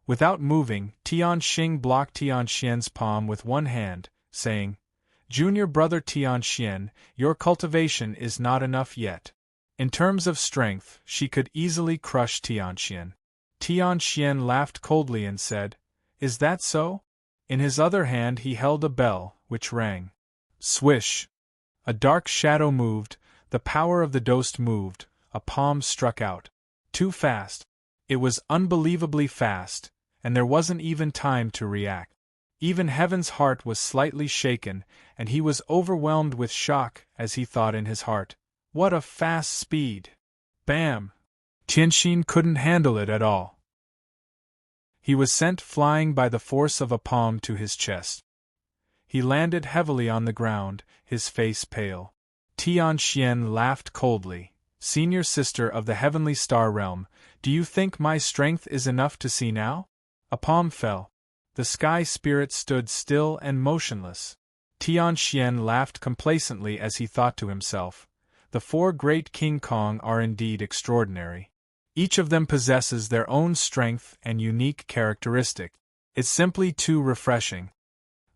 Without moving, Tianxing blocked Tianxian's palm with one hand, saying, "Junior brother Tianxian, your cultivation is not enough yet." In terms of strength, she could easily crush Tianxian. Tianxian laughed coldly and said, "Is that so?" In his other hand he held a bell, which rang. Swish! A dark shadow moved, the power of the dose moved, a palm struck out. Too fast. It was unbelievably fast, and there wasn't even time to react. Even Heaven's heart was slightly shaken, and he was overwhelmed with shock as he thought in his heart, "What a fast speed!" Bam! Tianxin couldn't handle it at all. He was sent flying by the force of a palm to his chest. He landed heavily on the ground, his face pale. Tianxian laughed coldly. "Senior sister of the heavenly star realm, do you think my strength is enough to see now?" A palm fell. The sky spirit stood still and motionless. Tianxian laughed complacently as he thought to himself, "The four great King Kong are indeed extraordinary. Each of them possesses their own strength and unique characteristic. It's simply too refreshing.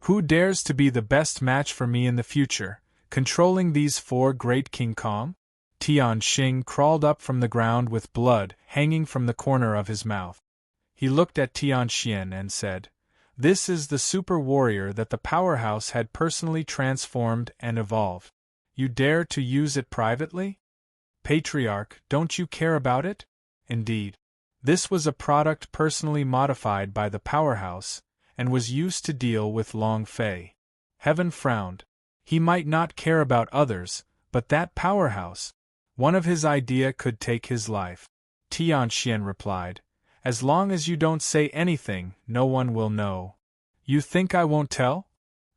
Who dares to be the best match for me in the future, controlling these four great King Kong?" Tianxing crawled up from the ground with blood hanging from the corner of his mouth. He looked at Tianxian and said, "This is the super warrior that the powerhouse had personally transformed and evolved. You dare to use it privately? Patriarch, don't you care about it?" Indeed. This was a product personally modified by the powerhouse, and was used to deal with Long Fei. Heaven frowned. He might not care about others, but that powerhouse. One of his idea could take his life. Tianxian replied, "As long as you don't say anything, no one will know." "You think I won't tell?"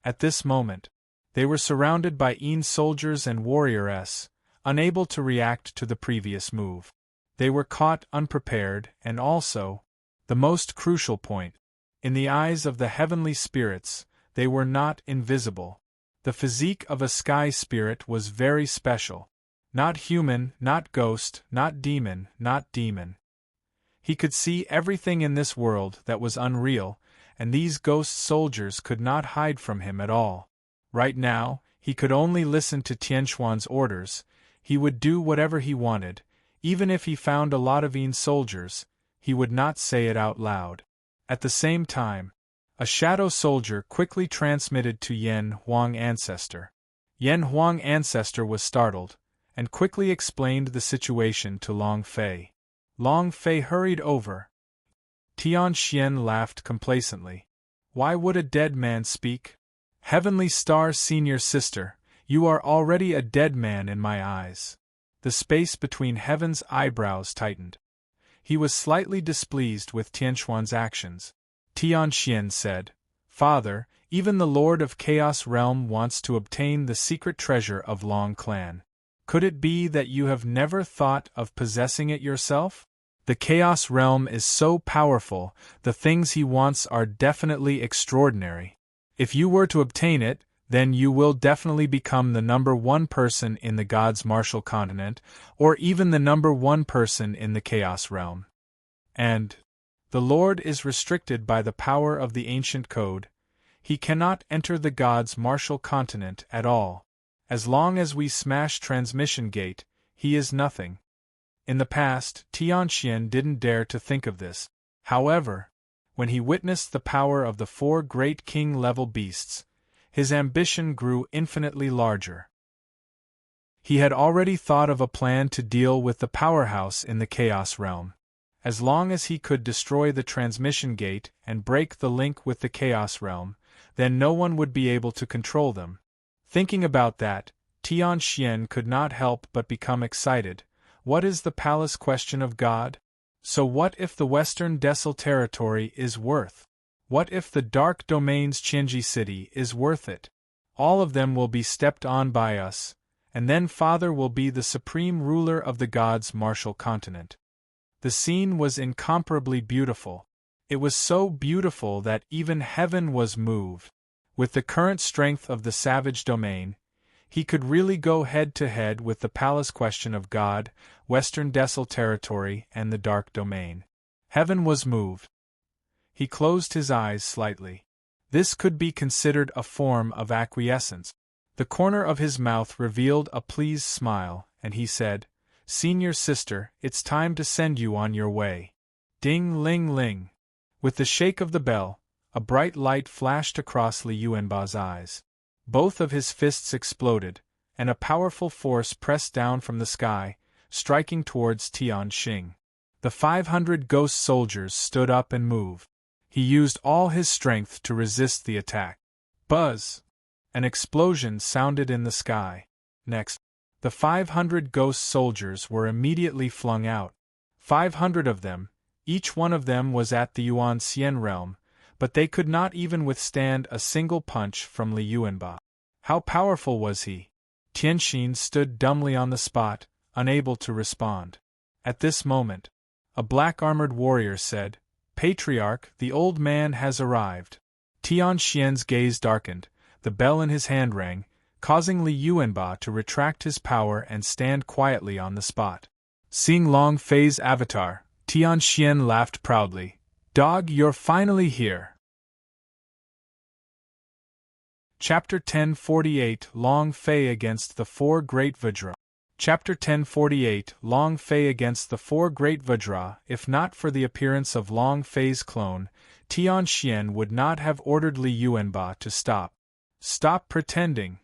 At this moment, they were surrounded by Yin soldiers and warrioress, unable to react to the previous move. They were caught unprepared, and also, the most crucial point, in the eyes of the heavenly spirits, they were not invisible. The physique of a sky spirit was very special. Not human, not ghost, not demon, not demon. He could see everything in this world that was unreal, and these ghost soldiers could not hide from him at all. Right now, he could only listen to Tianxuan's orders. He would do whatever he wanted. Even if he found a lot of Yin soldiers, he would not say it out loud. At the same time, a shadow soldier quickly transmitted to Yan Huang ancestor. Yan Huang ancestor was startled, and quickly explained the situation to Long Fei. Long Fei hurried over. Tianxian laughed complacently. "Why would a dead man speak? Heavenly Star senior sister, you are already a dead man in my eyes." The space between Heaven's eyebrows tightened. He was slightly displeased with Tianxuan's actions. Tianxian said, "Father, even the Lord of Chaos Realm wants to obtain the secret treasure of Long Clan. Could it be that you have never thought of possessing it yourself? The Chaos Realm is so powerful, the things he wants are definitely extraordinary. If you were to obtain it, then you will definitely become the #1 person in the Gods' Martial Continent, or even the #1 person in the Chaos Realm." And the Lord is restricted by the power of the ancient code. He cannot enter the God's martial continent at all. As long as we smash transmission gate, he is nothing. In the past, Tianxian didn't dare to think of this. However, when he witnessed the power of the 4 great king-level beasts, his ambition grew infinitely larger. He had already thought of a plan to deal with the powerhouse in the Chaos Realm. As long as he could destroy the transmission gate and break the link with the Chaos Realm, then no one would be able to control them. Thinking about that, Tianxian could not help but become excited. What is the palace question of God? So what if the Western Desil territory is worth? What if the Dark Domain's Qianji city is worth it? All of them will be stepped on by us, and then Father will be the supreme ruler of the gods' martial continent. The scene was incomparably beautiful. It was so beautiful that even heaven was moved. With the current strength of the savage domain, he could really go head-to-head with the palace question of God, Western Desil territory, and the Dark Domain. Heaven was moved. He closed his eyes slightly. This could be considered a form of acquiescence. The corner of his mouth revealed a pleased smile, and he said, "Senior sister, it's time to send you on your way." Ding-ling-ling. With the shake of the bell, a bright light flashed across Li Yuanba's eyes. Both of his fists exploded, and a powerful force pressed down from the sky, striking towards Tianxing. The 500 ghost soldiers stood up and moved. He used all his strength to resist the attack. Buzz! An explosion sounded in the sky. Next, the 500 ghost soldiers were immediately flung out. 500 of them, each one of them was at the Yuan Xian realm, but they could not even withstand a single punch from Li Yuanba. How powerful was he? Tianxin stood dumbly on the spot, unable to respond. At this moment, a black-armored warrior said, "Patriarch, the old man has arrived." Tianxian's gaze darkened, the bell in his hand rang, causing Li Yuanba to retract his power and stand quietly on the spot. Seeing Long Fei's avatar, Tianxian laughed proudly. "Dog, you're finally here." Chapter 1048 Long Fei against the 4 Great Vajra. Chapter 1048 Long Fei against the 4 Great Vajra. If not for the appearance of Long Fei's clone, Tianxian would not have ordered Li Yuanba to stop. "Stop pretending.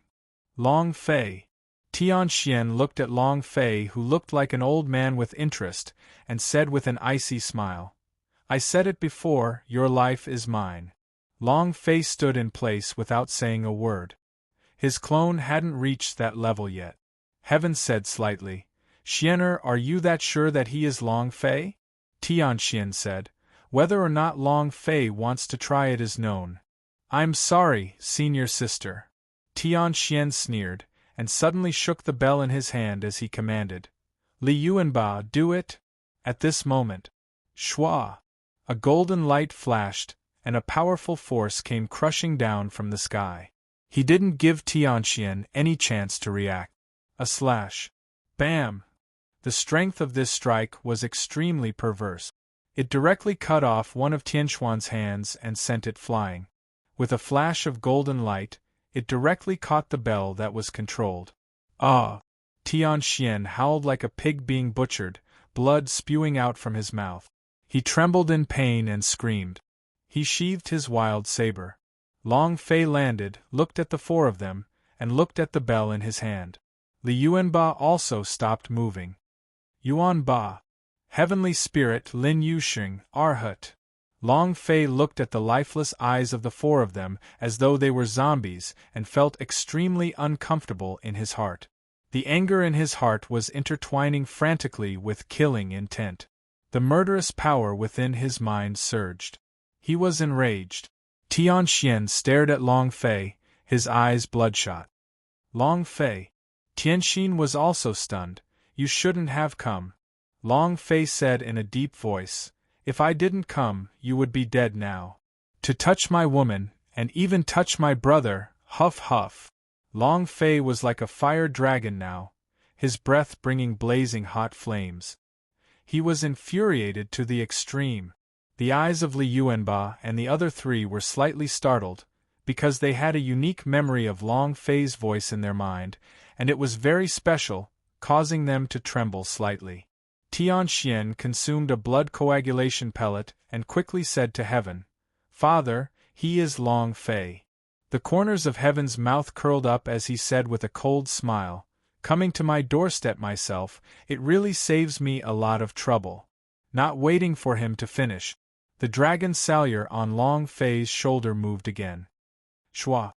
Long Fei." Tianxian looked at Long Fei, who looked like an old man with interest, and said with an icy smile, "I said it before, your life is mine." Long Fei stood in place without saying a word. His clone hadn't reached that level yet. Heaven said slightly, "Xiener, are you that sure that he is Long Fei?" Tianxian said, "Whether or not Long Fei wants to try it is known." "I'm sorry, senior sister." Tianxian sneered, and suddenly shook the bell in his hand as he commanded, "Li Yuanba, do it!" At this moment, shwa! A golden light flashed, and a powerful force came crushing down from the sky. He didn't give Tianxian any chance to react. A slash. Bam! The strength of this strike was extremely perverse. It directly cut off one of Tianxuan's hands and sent it flying. With a flash of golden light, it directly caught the bell that was controlled. Ah! Tianxian howled like a pig being butchered, blood spewing out from his mouth. He trembled in pain and screamed. He sheathed his wild saber. Long Fei landed, looked at the 4 of them, and looked at the bell in his hand. Li Yuanba also stopped moving. Yuanba! Heavenly Spirit Lin Yuxing, Arhat! Long Fei looked at the lifeless eyes of the 4 of them as though they were zombies and felt extremely uncomfortable in his heart. The anger in his heart was intertwining frantically with killing intent. The murderous power within his mind surged. He was enraged. Tianxian stared at Long Fei, his eyes bloodshot. Long Fei. Tianxin was also stunned. "You shouldn't have come." Long Fei said in a deep voice, "If I didn't come, you would be dead now. To touch my woman, and even touch my brother, huff huff." Long Fei was like a fire dragon now, his breath bringing blazing hot flames. He was infuriated to the extreme. The eyes of Li Yuanba and the other three were slightly startled, because they had a unique memory of Long Fei's voice in their mind, and it was very special, causing them to tremble slightly. Tianxian consumed a blood coagulation pellet and quickly said to Heaven, "Father, he is Long Fei." The corners of Heaven's mouth curled up as he said with a cold smile, "Coming to my doorstep myself, it really saves me a lot of trouble." Not waiting for him to finish, the dragon salure on Long Fei's shoulder moved again. Shua!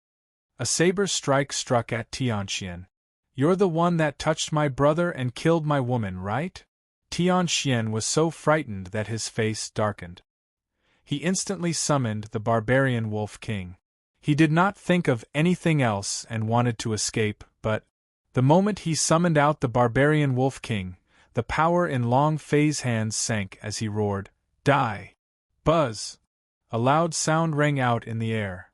A saber strike struck at Tianxian. "You're the one that touched my brother and killed my woman, right?" Tianxian was so frightened that his face darkened. He instantly summoned the barbarian Wolf King. He did not think of anything else and wanted to escape, but the moment he summoned out the barbarian Wolf King, the power in Long Fei's hands sank as he roared, "Die!" Buzz! A loud sound rang out in the air.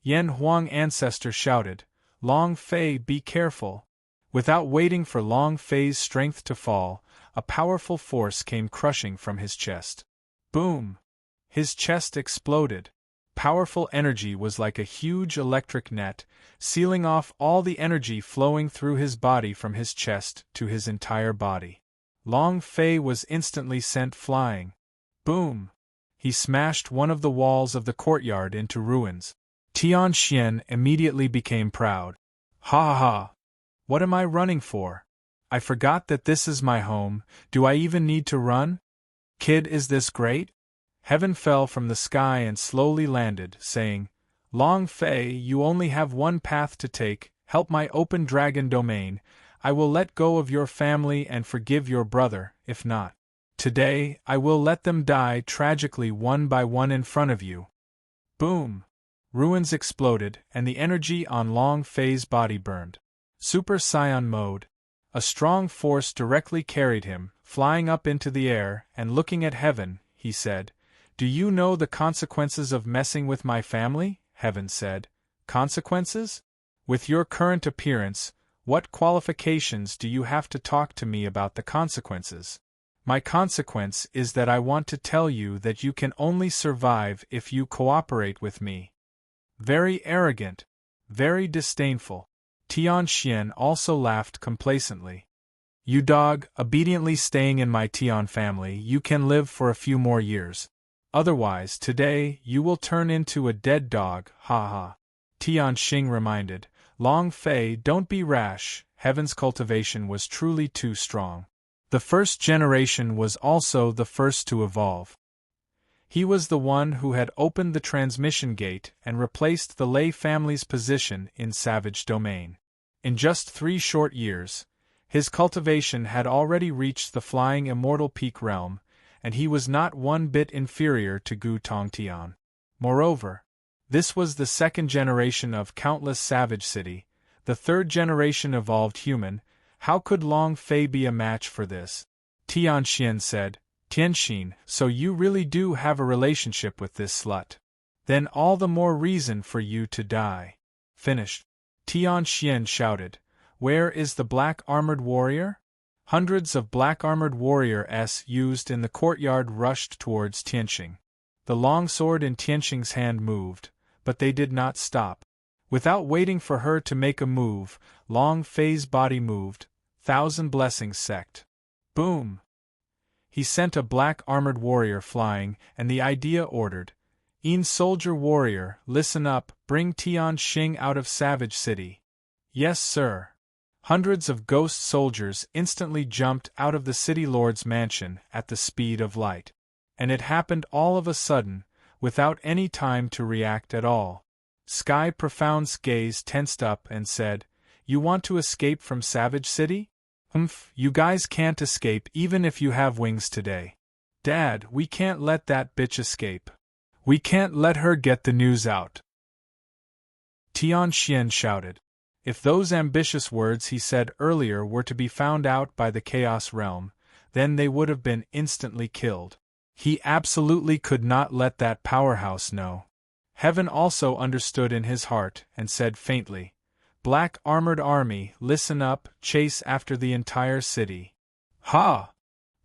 Yan Huang ancestor shouted, "Long Fei, be careful!" Without waiting for Long Fei's strength to fall, a powerful force came crushing from his chest. Boom! His chest exploded. Powerful energy was like a huge electric net, sealing off all the energy flowing through his body from his chest to his entire body. Long Fei was instantly sent flying. Boom! He smashed one of the walls of the courtyard into ruins. Tianxian immediately became proud. "Ha ha ha! What am I running for? I forgot that this is my home. Do I even need to run? Kid, is this great?" Heaven fell from the sky and slowly landed, saying, "Long Fei, you only have one path to take. Help my open dragon domain. I will let go of your family and forgive your brother. If not, today I will let them die tragically one by one in front of you." Boom! Ruins exploded, and the energy on Long Fei's body burned. Super Saiyan mode. A strong force directly carried him, flying up into the air, and looking at Heaven, he said, "Do you know the consequences of messing with my family?" Heaven said, "Consequences? With your current appearance, what qualifications do you have to talk to me about the consequences? My consequence is that I want to tell you that you can only survive if you cooperate with me." Very arrogant, very disdainful. Tianxian also laughed complacently. "You dog, obediently staying in my Tian family, you can live for a few more years. Otherwise, today, you will turn into a dead dog, ha ha." Tianxing reminded, "Long Fei, don't be rash." Heaven's cultivation was truly too strong. The first generation was also the first to evolve. He was the one who had opened the transmission gate and replaced the Lei family's position in Savage Domain. In just 3 short years, his cultivation had already reached the flying immortal peak realm, and he was not one bit inferior to Gu Tongtian. Moreover, this was the second generation of countless Savage City, the third generation evolved human. How could Long Fei be a match for this? Tianxian said, "Tianxin, so you really do have a relationship with this slut? Then all the more reason for you to die." Finished. Tianxian shouted, "Where is the black-armored warrior?" Hundreds of black-armored warriors used in the courtyard rushed towards Tianxing. The longsword in Tianxing's hand moved, but they did not stop. Without waiting for her to make a move, Long Fei's body moved. 1,000 blessings sect. Boom! He sent a black-armored warrior flying, and the idea ordered, soldier warrior, listen up, bring Tianxing out of Savage City." "Yes, sir." Hundreds of ghost soldiers instantly jumped out of the city lord's mansion at the speed of light. And it happened all of a sudden, without any time to react at all. Sky Profound's gaze tensed up and said, "You want to escape from Savage City? You guys can't escape even if you have wings today. Dad, we can't let that bitch escape. We can't let her get the news out." Tianxian shouted. If those ambitious words he said earlier were to be found out by the Chaos Realm, then they would have been instantly killed. He absolutely could not let that powerhouse know. Heaven also understood in his heart and said faintly, "Black armored army, listen up, chase after the entire city." "Ha!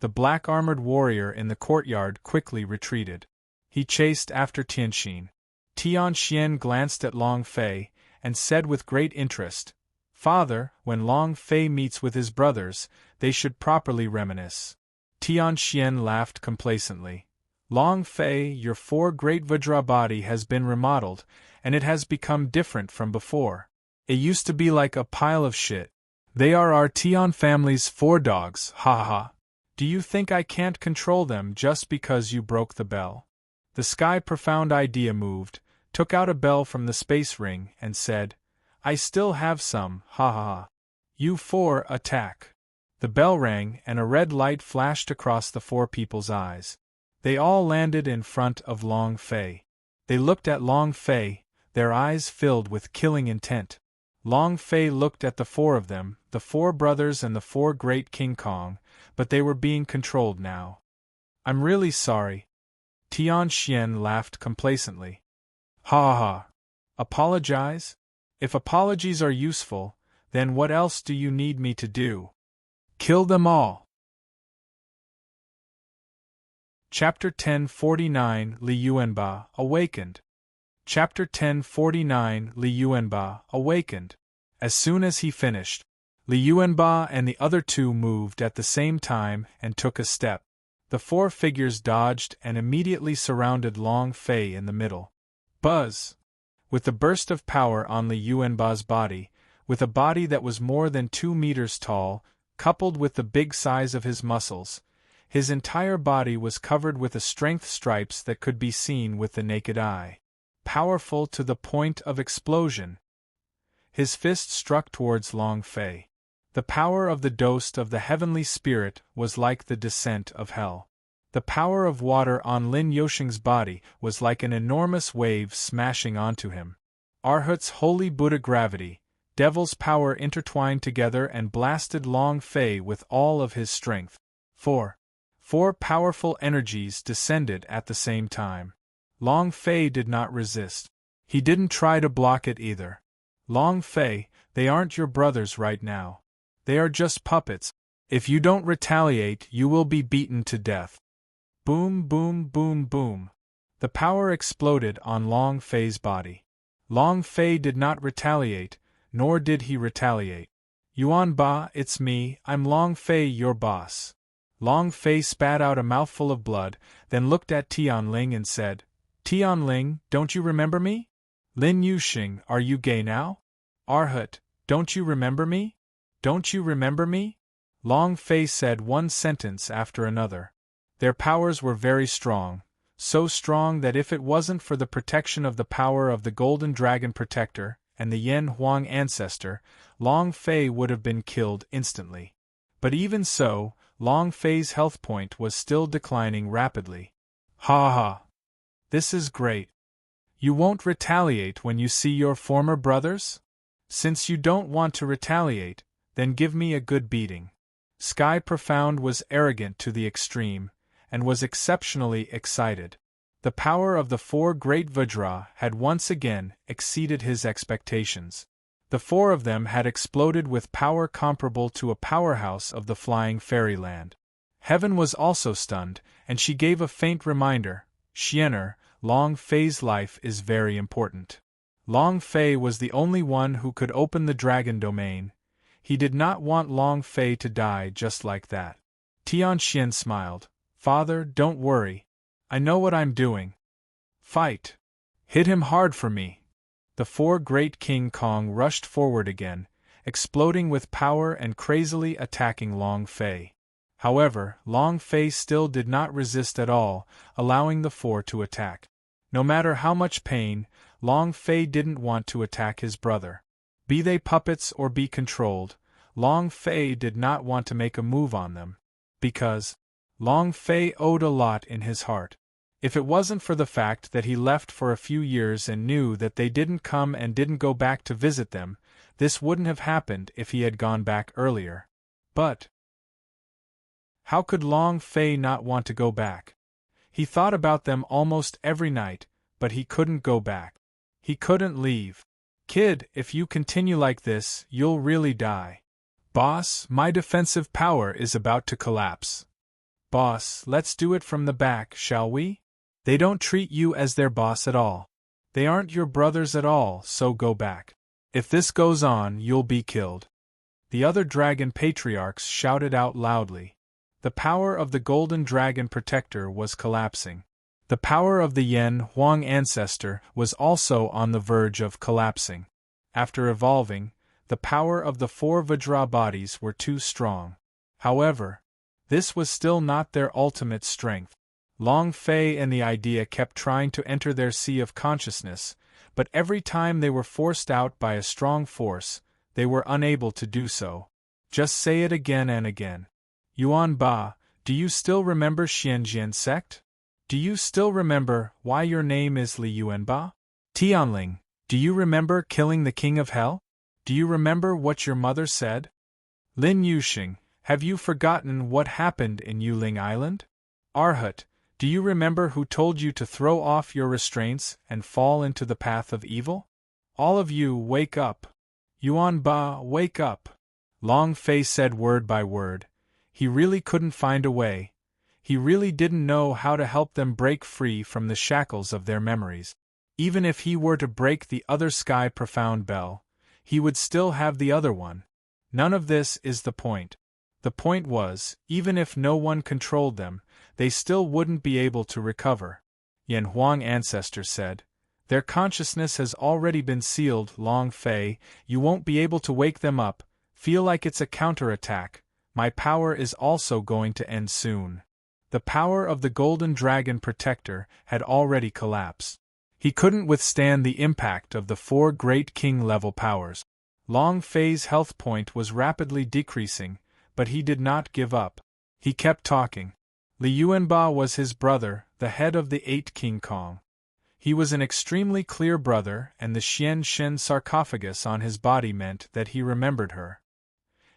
The black-armored warrior in the courtyard quickly retreated. He chased after Tianxin. Tianxian glanced at Long Fei, and said with great interest, "Father, when Long Fei meets with his brothers, they should properly reminisce." Tianxian laughed complacently. "Long Fei, your four great Vajra body has been remodeled, and it has become different from before. It used to be like a pile of shit. They are our Tian family's four dogs, ha ha. Do you think I can't control them just because you broke the bell?" The sky profound idea moved, took out a bell from the space ring, and said, "I still have some, ha ha ha. You four attack." The bell rang, and a red light flashed across the four people's eyes. They all landed in front of Long Fei. They looked at Long Fei, their eyes filled with killing intent. Long Fei looked at the four of them, the four brothers and the four great King Kong, but they were being controlled now. "I'm really sorry." Tianxian laughed complacently. "Ha ha. Apologize? If apologies are useful, then what else do you need me to do? Kill them all." Chapter 1049 Li Yuanba awakened. Chapter 1049 Li Yuanba awakened. As soon as he finished, Li Yuanba and the other two moved at the same time and took a step. The four figures dodged and immediately surrounded Long Fei in the middle. Buzz! With the burst of power on Li Yuanba's body, with a body that was more than 2 meters tall, coupled with the big size of his muscles, his entire body was covered with a strength stripes that could be seen with the naked eye. Powerful to the point of explosion. His fist struck towards Long Fei. The power of the dose of the heavenly spirit was like the descent of hell. The power of water on Lin Yoshing's body was like an enormous wave smashing onto him. Arhat's holy Buddha gravity, devil's power intertwined together and blasted Long Fei with all of his strength. Four powerful energies descended at the same time. Long Fei did not resist. He didn't try to block it either. "Long Fei, they aren't your brothers right now. They are just puppets. If you don't retaliate, you will be beaten to death." Boom, boom, boom, boom. The power exploded on Long Fei's body. Long Fei did not retaliate, nor did he retaliate. "Yuan Ba, it's me, I'm Long Fei, your boss." Long Fei spat out a mouthful of blood, then looked at Tianling and said, "Tianling, don't you remember me? Lin Yuxing, are you gay now? Arhat, don't you remember me? Don't you remember me?" Long Fei said one sentence after another. Their powers were very strong, so strong that if it wasn't for the protection of the power of the Golden Dragon Protector and the Yen Huang ancestor, Long Fei would have been killed instantly. But even so, Long Fei's health point was still declining rapidly. "Ha ha! This is great. You won't retaliate when you see your former brothers? Since you don't want to retaliate, then give me a good beating." Sky Profound was arrogant to the extreme, and was exceptionally excited. The power of the four great Vajra had once again exceeded his expectations. The four of them had exploded with power comparable to a powerhouse of the flying fairyland. Heaven was also stunned, and she gave a faint reminder, "Xianer, Long Fei's life is very important." Long Fei was the only one who could open the dragon domain. He did not want Long Fei to die just like that. Tianxian smiled. "Father, don't worry. I know what I'm doing. Fight. Hit him hard for me." The four great King Kong rushed forward again, exploding with power and crazily attacking Long Fei. However, Long Fei still did not resist at all, allowing the four to attack. No matter how much pain, Long Fei didn't want to attack his brother. Be they puppets or be controlled, Long Fei did not want to make a move on them. Because Long Fei owed a lot in his heart. If it wasn't for the fact that he left for a few years and knew that they didn't come and didn't go back to visit them, this wouldn't have happened if he had gone back earlier. But how could Long Fei not want to go back? He thought about them almost every night, but he couldn't go back. He couldn't leave. "Kid, if you continue like this, you'll really die. Boss, my defensive power is about to collapse." Boss, let's do it from the back, shall we? They don't treat you as their boss at all. They aren't your brothers at all, so go back. If this goes on, you'll be killed. The other dragon patriarchs shouted out loudly. The power of the golden dragon protector was collapsing. The power of the Yen Huang ancestor was also on the verge of collapsing. After evolving, the power of the 4 Vajra bodies were too strong. However, this was still not their ultimate strength. Long Fei and the idea kept trying to enter their sea of consciousness, but every time they were forced out by a strong force, they were unable to do so. Just say it again and again. Yuan Ba, do you still remember Xianjian sect? Do you still remember why your name is Li Yuanba? Tianling, do you remember killing the king of hell? Do you remember what your mother said? Lin Yuxing, have you forgotten what happened in Yuling Island? Arhut, do you remember who told you to throw off your restraints and fall into the path of evil? All of you, wake up. Yuan Ba, wake up. Long Fei said word by word. He really couldn't find a way. He really didn't know how to help them break free from the shackles of their memories. Even if he were to break the other sky profound bell, he would still have the other one. None of this is the point. The point was, even if no one controlled them, they still wouldn't be able to recover. Yen Huang ancestor said. Their consciousness has already been sealed, Long Fei, you won't be able to wake them up. Feel like it's a counterattack. My power is also going to end soon. The power of the Golden Dragon Protector had already collapsed. He couldn't withstand the impact of the 4 great king-level powers. Long Fei's health point was rapidly decreasing, but he did not give up. He kept talking. Li Yuanba was his brother, the head of the 8 King Kong. He was an extremely clear brother, and the Xian Shen sarcophagus on his body meant that he remembered her.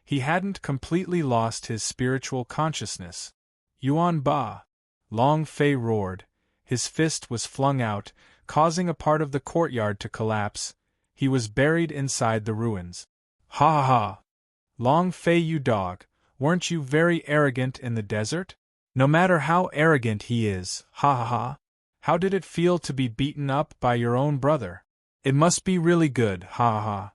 He hadn't completely lost his spiritual consciousness. Yuan Ba! Long Fei roared. His fist was flung out, causing a part of the courtyard to collapse. He was buried inside the ruins. Ha ha ha! Long Fei, you dog, weren't you very arrogant in the desert? No matter how arrogant he is, ha ha ha! How did it feel to be beaten up by your own brother? It must be really good, ha ha ha!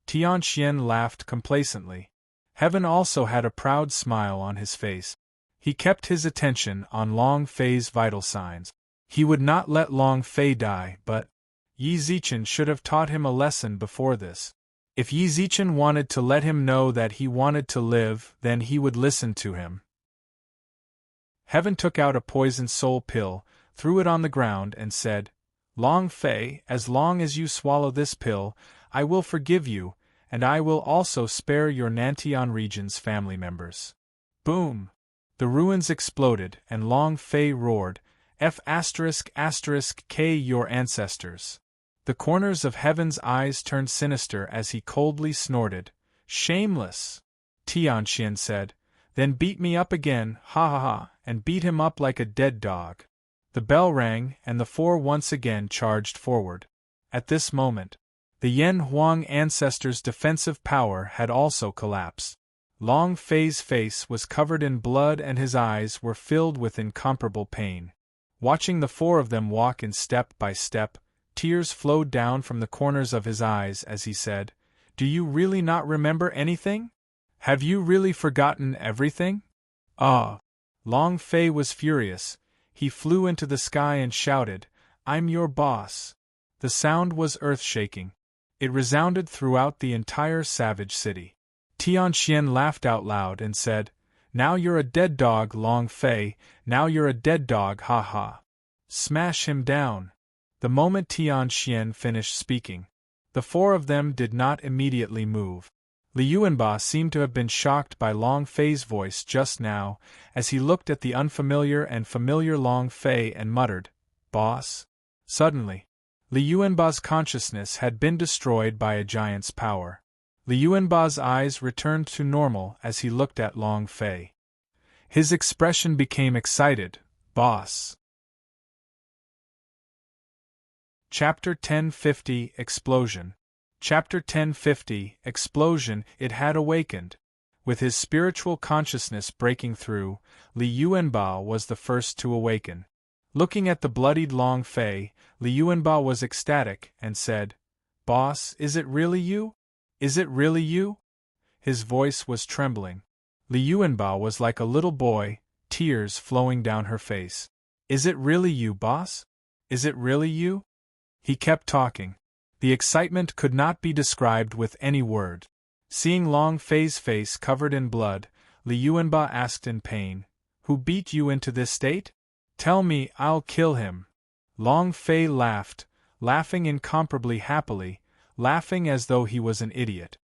Tianxian laughed complacently. Heaven also had a proud smile on his face. He kept his attention on Long Fei's vital signs. He would not let Long Fei die, but Yi Zichen should have taught him a lesson before this. If Yi Zichen wanted to let him know that he wanted to live, then he would listen to him. Heaven took out a poison soul pill, threw it on the ground and said, Long Fei, as long as you swallow this pill, I will forgive you, and I will also spare your Nantian region's family members. Boom! The ruins exploded, and Long Fei roared, F***K your ancestors. The corners of Heaven's eyes turned sinister as he coldly snorted, Shameless! Tianxian said, Then beat me up again, ha ha ha, and beat him up like a dead dog. The bell rang, and the 4 once again charged forward. At this moment, the Yen Huang ancestors' defensive power had also collapsed. Long Fei's face was covered in blood and his eyes were filled with incomparable pain. Watching the 4 of them walk in step by step, tears flowed down from the corners of his eyes as he said, Do you really not remember anything? Have you really forgotten everything? Ah! Long Fei was furious. He flew into the sky and shouted, I'm your boss. The sound was earth-shaking. It resounded throughout the entire savage city. Tianxian laughed out loud and said, Now you're a dead dog, Long Fei, now you're a dead dog, ha ha. Smash him down. The moment Tianxian finished speaking, the 4 of them did not immediately move. Li Yuanba seemed to have been shocked by Long Fei's voice just now, as he looked at the unfamiliar and familiar Long Fei and muttered, Boss? Suddenly, Li Yuanba's consciousness had been destroyed by a giant's power. Li Yuanba's eyes returned to normal as he looked at Long Fei. His expression became excited, Boss. Chapter 1050 Explosion. Chapter 1050 Explosion. It had awakened. With his spiritual consciousness breaking through, Li Yuanba was the first to awaken. Looking at the bloodied Long Fei, Li Yuanba was ecstatic and said, "Boss, is it really you? Is it really you?" His voice was trembling. Li Yuanba was like a little boy, tears flowing down her face. "Is it really you, boss? Is it really you?" He kept talking. The excitement could not be described with any word. Seeing Long Fei's face covered in blood, Li Yuanba asked in pain, "Who beat you into this state? Tell me, I'll kill him." Long Fei laughed, laughing incomparably happily, laughing as though he was an idiot.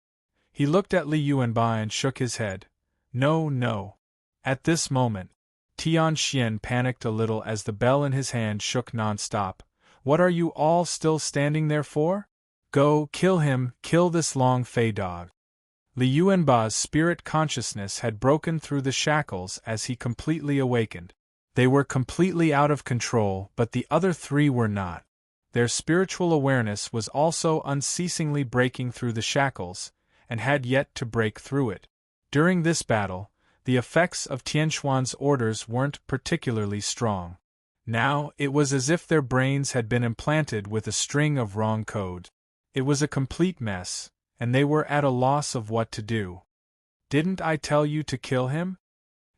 He looked at Li Yuanba and shook his head. "No, no." At this moment, Tian Xian panicked a little as the bell in his hand shook non-stop. "What are you all still standing there for? Go, kill him, kill this Long Fei dog." Li Yuanba's spirit consciousness had broken through the shackles as he completely awakened. They were completely out of control, but the other three were not. Their spiritual awareness was also unceasingly breaking through the shackles, and had yet to break through it. During this battle, the effects of Tianxuan's orders weren't particularly strong. Now, it was as if their brains had been implanted with a string of wrong code. It was a complete mess, and they were at a loss of what to do. "Didn't I tell you to kill him?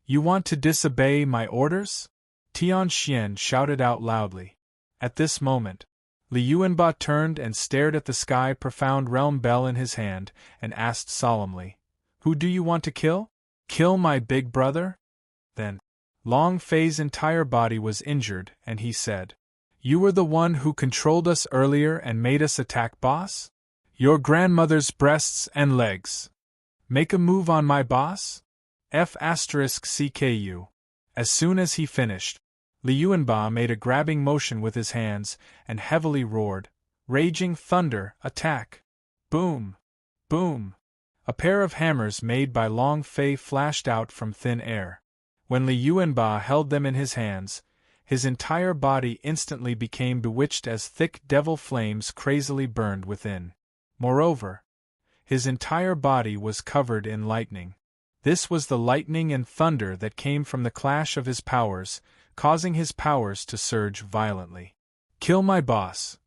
You want to disobey my orders?" Tian Xian shouted out loudly. At this moment, Li Yuanba turned and stared at the sky profound realm bell in his hand, and asked solemnly, "Who do you want to kill? Kill my big brother?" Then, Long Fei's entire body was injured, and he said, "You were the one who controlled us earlier and made us attack boss? Your grandmother's breasts and legs. Make a move on my boss? F*CKU. As soon as he finished, Li Yuanba made a grabbing motion with his hands and heavily roared, "Raging thunder, attack!" Boom! Boom! A pair of hammers made by Long Fei flashed out from thin air. When Li Yuanba held them in his hands, his entire body instantly became bewitched as thick devil flames crazily burned within. Moreover, his entire body was covered in lightning. This was the lightning and thunder that came from the clash of his powers, causing his powers to surge violently. "Kill my boss!"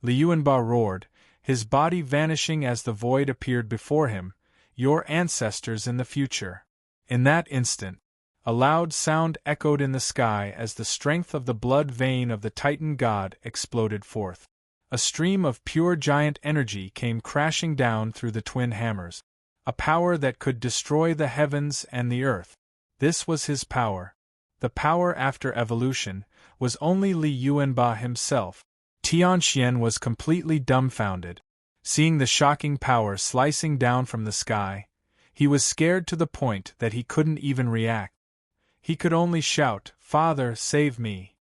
Li Yuanba roared, his body vanishing as the void appeared before him, "Your ancestors in the future." In that instant, a loud sound echoed in the sky as the strength of the blood vein of the Titan god exploded forth. A stream of pure giant energy came crashing down through the twin hammers. A power that could destroy the heavens and the earth. This was his power. The power after evolution was only Li Yuanba himself. Tian Xian was completely dumbfounded. Seeing the shocking power slicing down from the sky, he was scared to the point that he couldn't even react. He could only shout, "Father, save me!"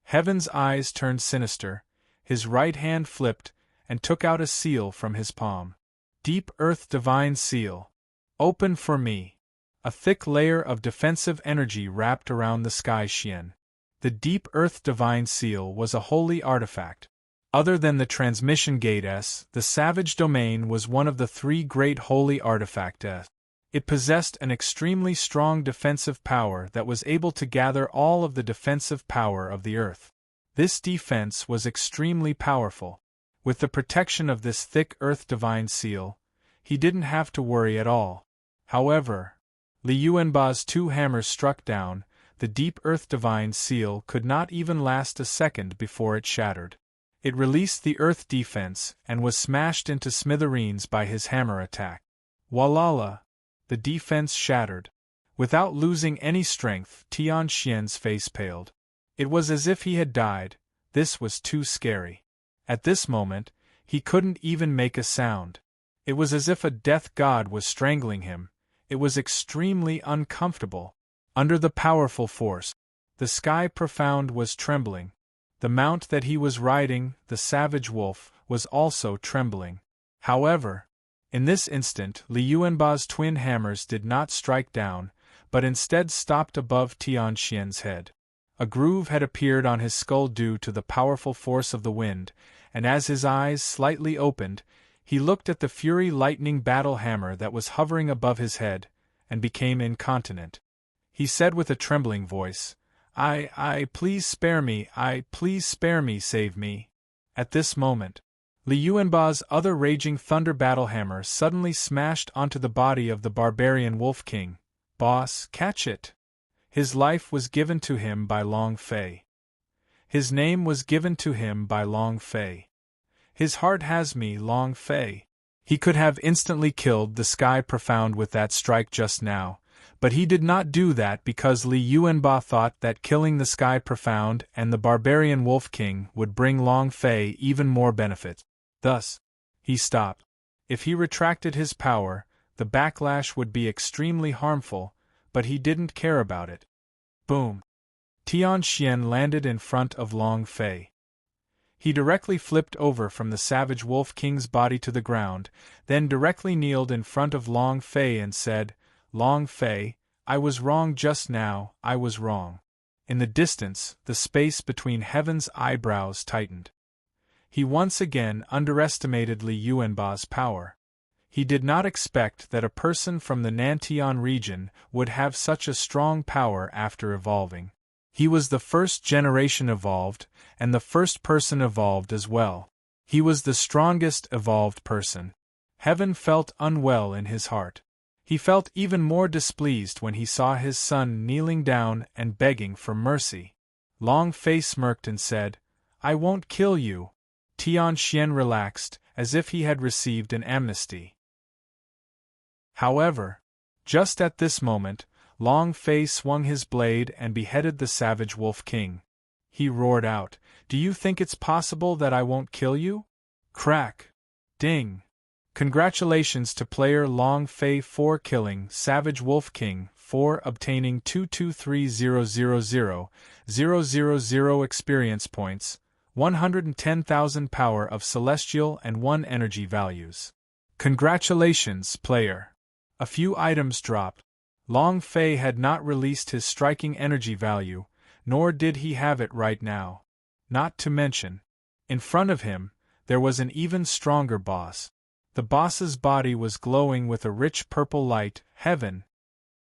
Heaven's eyes turned sinister, his right hand flipped, and took out a seal from his palm. "Deep Earth Divine Seal. Open for me." A thick layer of defensive energy wrapped around the Sky Xian. The Deep Earth Divine Seal was a holy artifact. Other than the transmission gate S, the Savage Domain was one of the three great holy artifacts. It possessed an extremely strong defensive power that was able to gather all of the defensive power of the Earth. This defense was extremely powerful. With the protection of this thick Earth Divine Seal, he didn't have to worry at all. However, Li Yuanba's two hammers struck down, the Deep Earth Divine Seal could not even last a second before it shattered. It released the Earth defense and was smashed into smithereens by his hammer attack. Walala! The defense shattered. Without losing any strength, Tian Xian's face paled. It was as if he had died. This was too scary. At this moment, he couldn't even make a sound. It was as if a death god was strangling him. It was extremely uncomfortable. Under the powerful force, the sky profound was trembling. The mount that he was riding, the savage wolf, was also trembling. However, in this instant Li Yuanba's twin hammers did not strike down, but instead stopped above Tian Xian's head. A groove had appeared on his skull due to the powerful force of the wind, and as his eyes slightly opened, He looked at the Fury lightning battle hammer that was hovering above his head, and became incontinent. He said with a trembling voice, please spare me, please spare me, save me. At this moment, Li Yuanba's other raging thunder battle hammer suddenly smashed onto the body of the barbarian Wolf King. Boss, catch it! His life was given to him by Long Fei. His name was given to him by Long Fei. His heart has me, Long Fei. He could have instantly killed the Sky Profound with that strike just now, but he did not do that because Li Yuanba thought that killing the Sky Profound and the barbarian Wolf King would bring Long Fei even more benefit. Thus, he stopped. If he retracted his power, the backlash would be extremely harmful, but he didn't care about it. Boom! Tian Xian landed in front of Long Fei. He directly flipped over from the savage Wolf King's body to the ground, then directly kneeled in front of Long Fei and said, Long Fei, I was wrong just now, I was wrong. In the distance, the space between Heaven's eyebrows tightened. He once again underestimated Li Yuanba's power. He did not expect that a person from the Nantian region would have such a strong power after evolving. He was the first generation evolved, and the first person evolved as well. He was the strongest evolved person. Heaven felt unwell in his heart. He felt even more displeased when he saw his son kneeling down and begging for mercy. Long Fei smirked and said, I won't kill you. Tian Xian relaxed, as if he had received an amnesty. However, just at this moment, Long Fei swung his blade and beheaded the savage Wolf King. He roared out, Do you think it's possible that I won't kill you? Crack! Ding! Congratulations to player Long Fei for killing Savage Wolf King, for obtaining 223,000,000 experience points, 110,000 power of celestial and 1 energy values. Congratulations, player! A few items dropped. Long Fei had not released his striking energy value, nor did he have it right now. Not to mention, in front of him, there was an even stronger boss. The boss's body was glowing with a rich purple light. Heaven!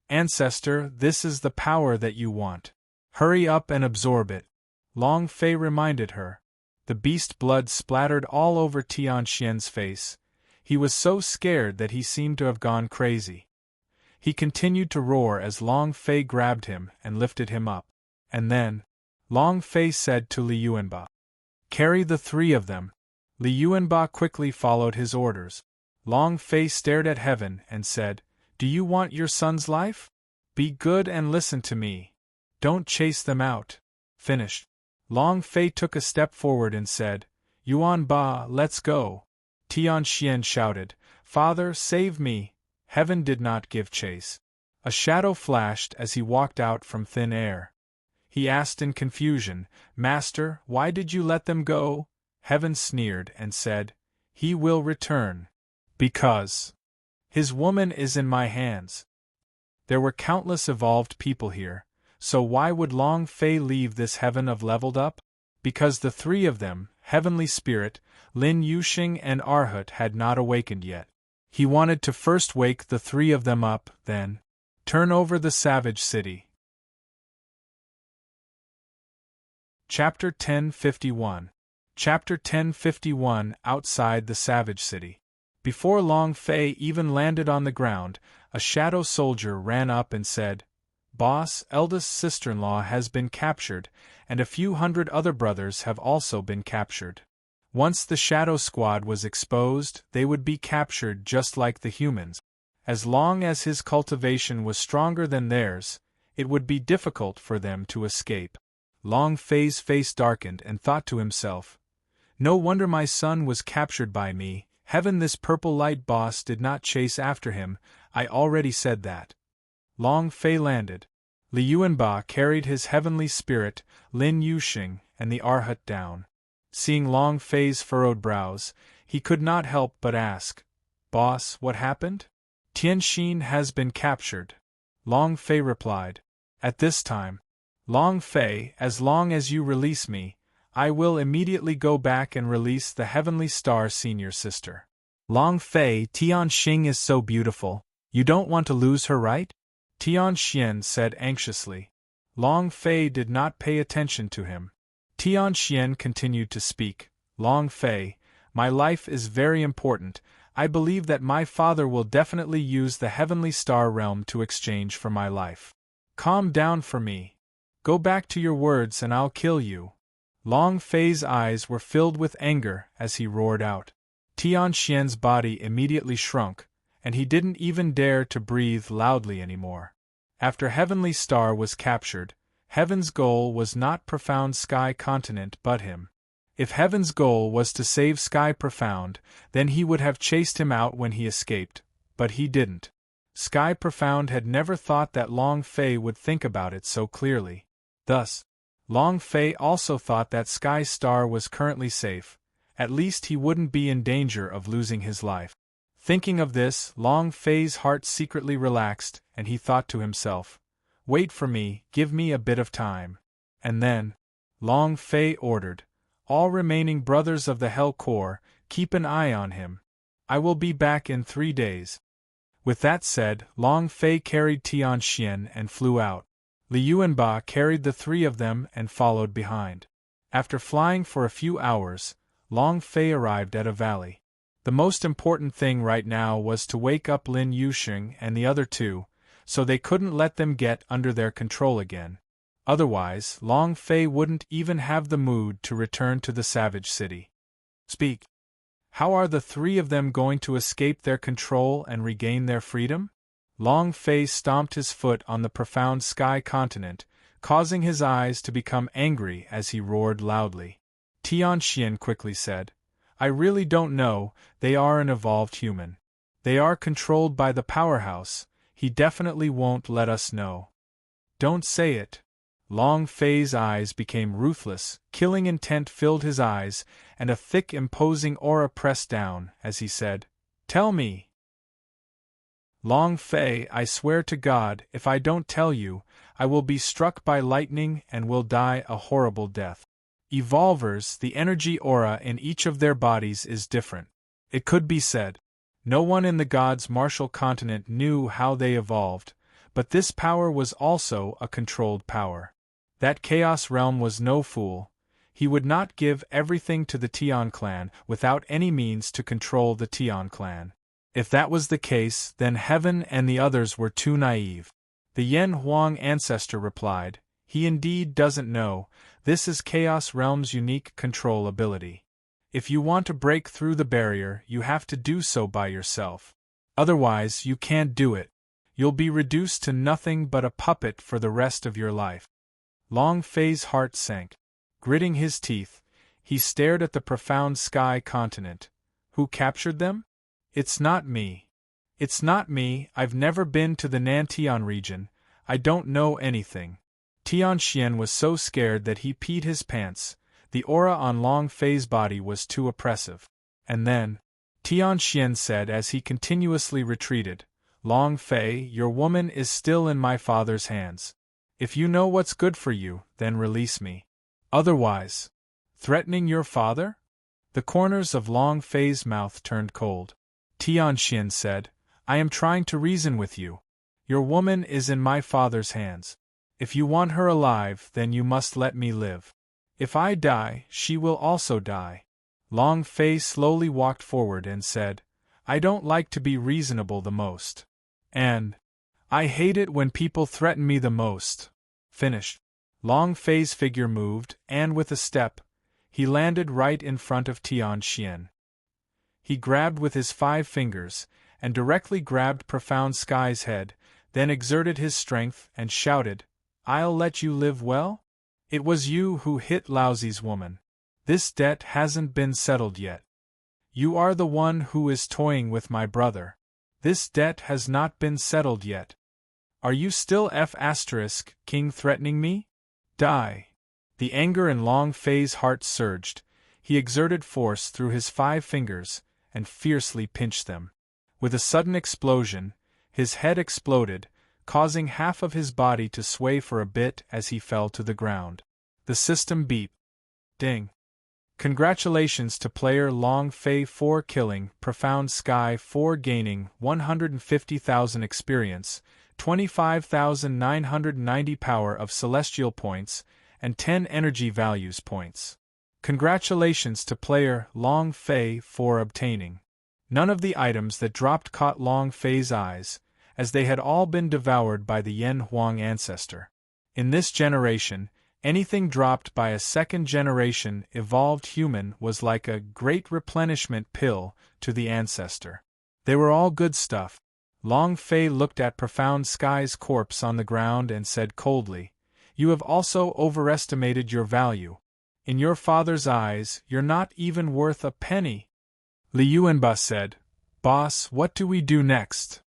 Ancestor, this is the power that you want. Hurry up and absorb it. Long Fei reminded her. The beast blood splattered all over Tian Xian's face. He was so scared that he seemed to have gone crazy. He continued to roar as Long Fei grabbed him and lifted him up. And then, Long Fei said to Li Yuanba, Carry the 3 of them. Li Yuanba quickly followed his orders. Long Fei stared at heaven and said, Do you want your son's life? Be good and listen to me. Don't chase them out. Finished. Long Fei took a step forward and said, Yuanba, let's go. Tian Xian shouted, Father, save me. Heaven did not give chase. A shadow flashed as he walked out from thin air. He asked in confusion, Master, why did you let them go? Heaven sneered and said, He will return. Because his woman is in my hands. There were countless evolved people here, so why would Long Fei leave this heaven of leveled up? Because the 3 of them, Heavenly Spirit, Lin Yuxing and Arhut, had not awakened yet. He wanted to first wake the 3 of them up, then turn over the savage city. Chapter 1051. Chapter 1051. Outside the savage city. Before Long Fei even landed on the ground, a shadow soldier ran up and said, Boss, eldest sister-in-law has been captured, and a few hundred other brothers have also been captured. Once the Shadow Squad was exposed, they would be captured just like the humans. As long as his cultivation was stronger than theirs, it would be difficult for them to escape. Long Fei's face darkened and thought to himself, No wonder my son was captured by me. Heaven, this purple light boss did not chase after him, I already said that. Long Fei landed. Li Yuanba carried his heavenly spirit, Lin Yuxing, and the Arhut down. Seeing Long Fei's furrowed brows, he could not help but ask, Boss, what happened? Tianxin has been captured. Long Fei replied. At this time, Long Fei, as long as you release me, I will immediately go back and release the Heavenly Star senior sister. Long Fei, Tianxing is so beautiful. You don't want to lose her, right? Tianxian said anxiously. Long Fei did not pay attention to him. Tianxian continued to speak. Long Fei, my life is very important. I believe that my father will definitely use the heavenly star realm to exchange for my life. Calm down for me. Go back to your words and I'll kill you. Long Fei's eyes were filled with anger as he roared out. Tianxian's body immediately shrunk, and he didn't even dare to breathe loudly anymore. After Heavenly Star was captured, Heaven's goal was not Profound Sky Continent but him. If Heaven's goal was to save Sky Profound, then he would have chased him out when he escaped, but he didn't. Sky Profound had never thought that Long Fei would think about it so clearly. Thus, Long Fei also thought that Sky Star was currently safe. At least he wouldn't be in danger of losing his life. Thinking of this, Long Fei's heart secretly relaxed, and he thought to himself, "Wait for me, give me a bit of time." And then, Long Fei ordered, "All remaining brothers of the Hell Corps, keep an eye on him. I will be back in 3 days." With that said, Long Fei carried Tianxian and flew out. Liu Yuanba carried the 3 of them and followed behind. After flying for a few hours, Long Fei arrived at a valley. The most important thing right now was to wake up Lin Yusheng and the other 2, so they couldn't let them get under their control again. Otherwise, Long Fei wouldn't even have the mood to return to the Savage City. Speak. How are the 3 of them going to escape their control and regain their freedom? Long Fei stomped his foot on the Profound Sky Continent, causing his eyes to become angry as he roared loudly. Tianxian quickly said, "I really don't know, they are an evolved human. They are controlled by the powerhouse, he definitely won't let us know." "Don't say it." Long Fei's eyes became ruthless, killing intent filled his eyes, and a thick imposing aura pressed down, as he said, "Tell me." "Long Fei, I swear to God, if I don't tell you, I will be struck by lightning and will die a horrible death. Evolvers, the energy aura in each of their bodies is different. It could be said, no one in the gods' martial continent knew how they evolved, but this power was also a controlled power. That Chaos Realm was no fool. He would not give everything to the Tian clan without any means to control the Tian clan. If that was the case, then Heaven and the others were too naive." The Yen Huang ancestor replied, "He indeed doesn't know. This is Chaos Realm's unique control ability. If you want to break through the barrier, you have to do so by yourself. Otherwise, you can't do it. You'll be reduced to nothing but a puppet for the rest of your life." Long Fei's heart sank. Gritting his teeth, he stared at the Profound Sky Continent. "Who captured them? It's not me. It's not me, I've never been to the Nantian region, I don't know anything." Tianxian was so scared that he peed his pants. The aura on Long Fei's body was too oppressive. And then, Tianxian said as he continuously retreated, "Long Fei, your woman is still in my father's hands. If you know what's good for you, then release me. Otherwise, threatening your father?" The corners of Long Fei's mouth turned cold. Tianxian said, "I am trying to reason with you. Your woman is in my father's hands. If you want her alive, then you must let me live. If I die, she will also die." Long Fei slowly walked forward and said, "I don't like to be reasonable the most. And I hate it when people threaten me the most." Finished. Long Fei's figure moved, and with a step, he landed right in front of Tianxian. He grabbed with his 5 fingers, and directly grabbed Profound Sky's head, then exerted his strength and shouted, "I'll let you live well? It was you who hit Laozi's woman. This debt hasn't been settled yet. You are the one who is toying with my brother. This debt has not been settled yet. Are you still King threatening me? Die." The anger in Long Fei's heart surged. He exerted force through his 5 fingers, and fiercely pinched them. With a sudden explosion, his head exploded, causing half of his body to sway for a bit as he fell to the ground. The system beeped. Ding. Congratulations to player Long Fei 4 killing Profound Sky 4 gaining 150,000 experience, 25,990 power of celestial points, and 10 energy values points. Congratulations to player Long Fei for obtaining. None of the items that dropped caught Long Fei's eyes, as they had all been devoured by the Yen Huang ancestor. In this generation, anything dropped by a second-generation evolved human was like a great replenishment pill to the ancestor. They were all good stuff. Long Fei looked at Profound Sky's corpse on the ground and said coldly, "You have also overestimated your value. In your father's eyes, you're not even worth a penny." Li Yuanba said, "Boss, what do we do next?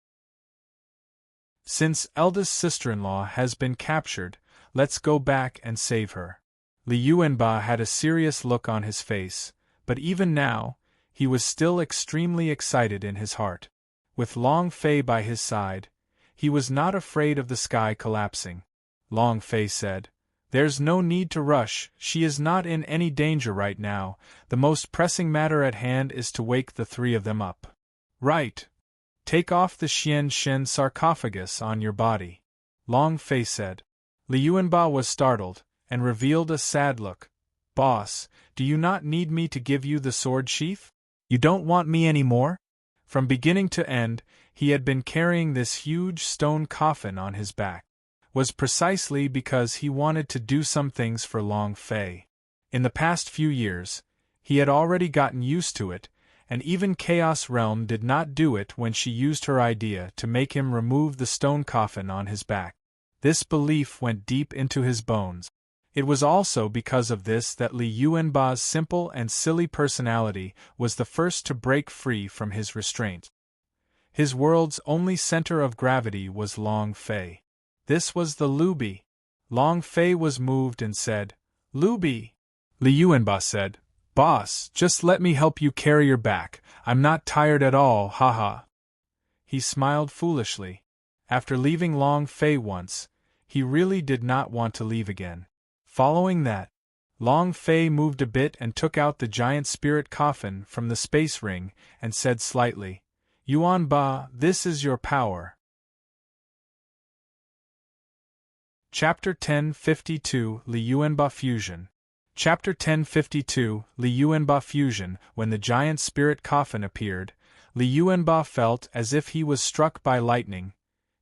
Since eldest sister-in-law has been captured, let's go back and save her." Li Yuanba had a serious look on his face, but even now, he was still extremely excited in his heart. With Long Fei by his side, he was not afraid of the sky collapsing. Long Fei said, "There's no need to rush, she is not in any danger right now, the most pressing matter at hand is to wake the three of them up." "Right. Take off the Xian Shen sarcophagus on your body," Long Fei said. Li Yuanba was startled, and revealed a sad look. "Boss, do you not need me to give you the sword sheath? You don't want me anymore?" From beginning to end, he had been carrying this huge stone coffin on his back. Was precisely because he wanted to do some things for Long Fei. In the past few years, he had already gotten used to it, and even Chaos Realm did not do it when she used her idea to make him remove the stone coffin on his back. This belief went deep into his bones. It was also because of this that Li Yuanba's simple and silly personality was the first to break free from his restraint. His world's only center of gravity was Long Fei. This was the Lubi. Long Fei was moved and said, "Lubi." Li Yuanba said, "Boss, just let me help you carry her back, I'm not tired at all, haha." He smiled foolishly. After leaving Long Fei once, he really did not want to leave again. Following that, Long Fei moved a bit and took out the giant spirit coffin from the space ring and said slightly, "Yuanba, this is your power." Chapter 1052 Li Yuanba Fusion. Chapter 1052 Li Yuanba Fusion. When the giant spirit coffin appeared, Li Yuanba felt as if he was struck by lightning.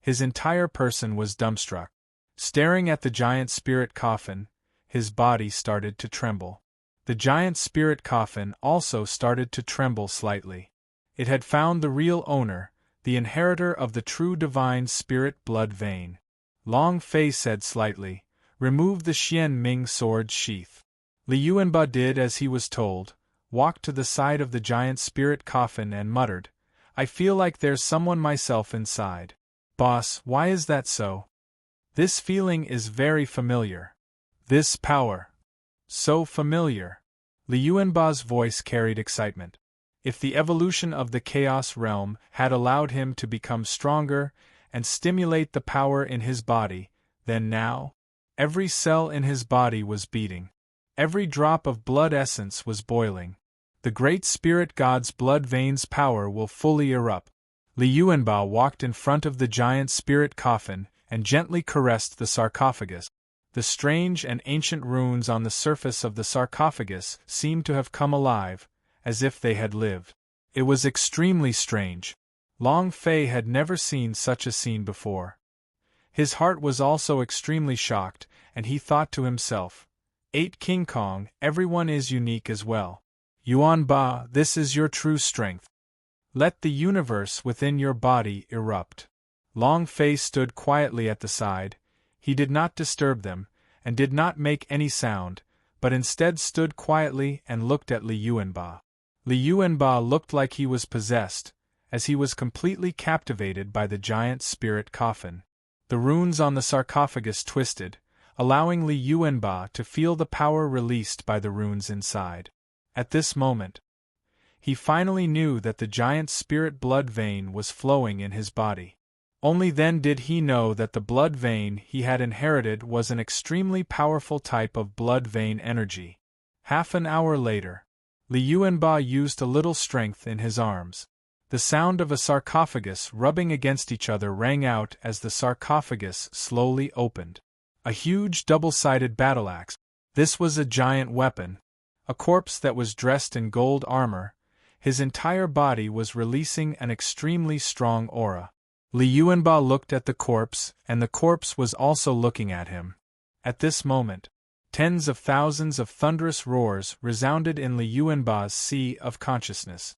His entire person was dumbstruck. Staring at the giant spirit coffin, his body started to tremble. The giant spirit coffin also started to tremble slightly. It had found the real owner, the inheritor of the true divine spirit blood vein. Long Fei said slightly, "Remove the Xian Ming sword sheath." Li Yuanba did as he was told, walked to the side of the giant spirit coffin and muttered, "I feel like there's someone myself inside." "Boss, why is that so?" "This feeling is very familiar. This power. So familiar." Li Yuanba's voice carried excitement. If the evolution of the Chaos Realm had allowed him to become stronger and stimulate the power in his body, then now, every cell in his body was beating. Every drop of blood essence was boiling. The great spirit god's blood veins power will fully erupt. Li Yuanba walked in front of the giant spirit coffin and gently caressed the sarcophagus. The strange and ancient runes on the surface of the sarcophagus seemed to have come alive, as if they had lived. It was extremely strange. Long Fei had never seen such a scene before. His heart was also extremely shocked, and he thought to himself, "8 King Kong, everyone is unique as well. Yuanba, this is your true strength. Let the universe within your body erupt." Long Fei stood quietly at the side. He did not disturb them, and did not make any sound, but instead stood quietly and looked at Li Yuanba. Li Yuanba looked like he was possessed, as he was completely captivated by the giant spirit coffin. The runes on the sarcophagus twisted, allowing Li Yuanba to feel the power released by the runes inside. At this moment, he finally knew that the giant spirit blood vein was flowing in his body. Only then did he know that the blood vein he had inherited was an extremely powerful type of blood vein energy. Half an hour later, Li Yuanba used a little strength in his arms. The sound of a sarcophagus rubbing against each other rang out as the sarcophagus slowly opened. A huge double-sided battle-axe. This was a giant weapon. A corpse that was dressed in gold armor. His entire body was releasing an extremely strong aura. Li Yuanba looked at the corpse, and the corpse was also looking at him. At this moment, tens of thousands of thunderous roars resounded in Li Yuanba's sea of consciousness.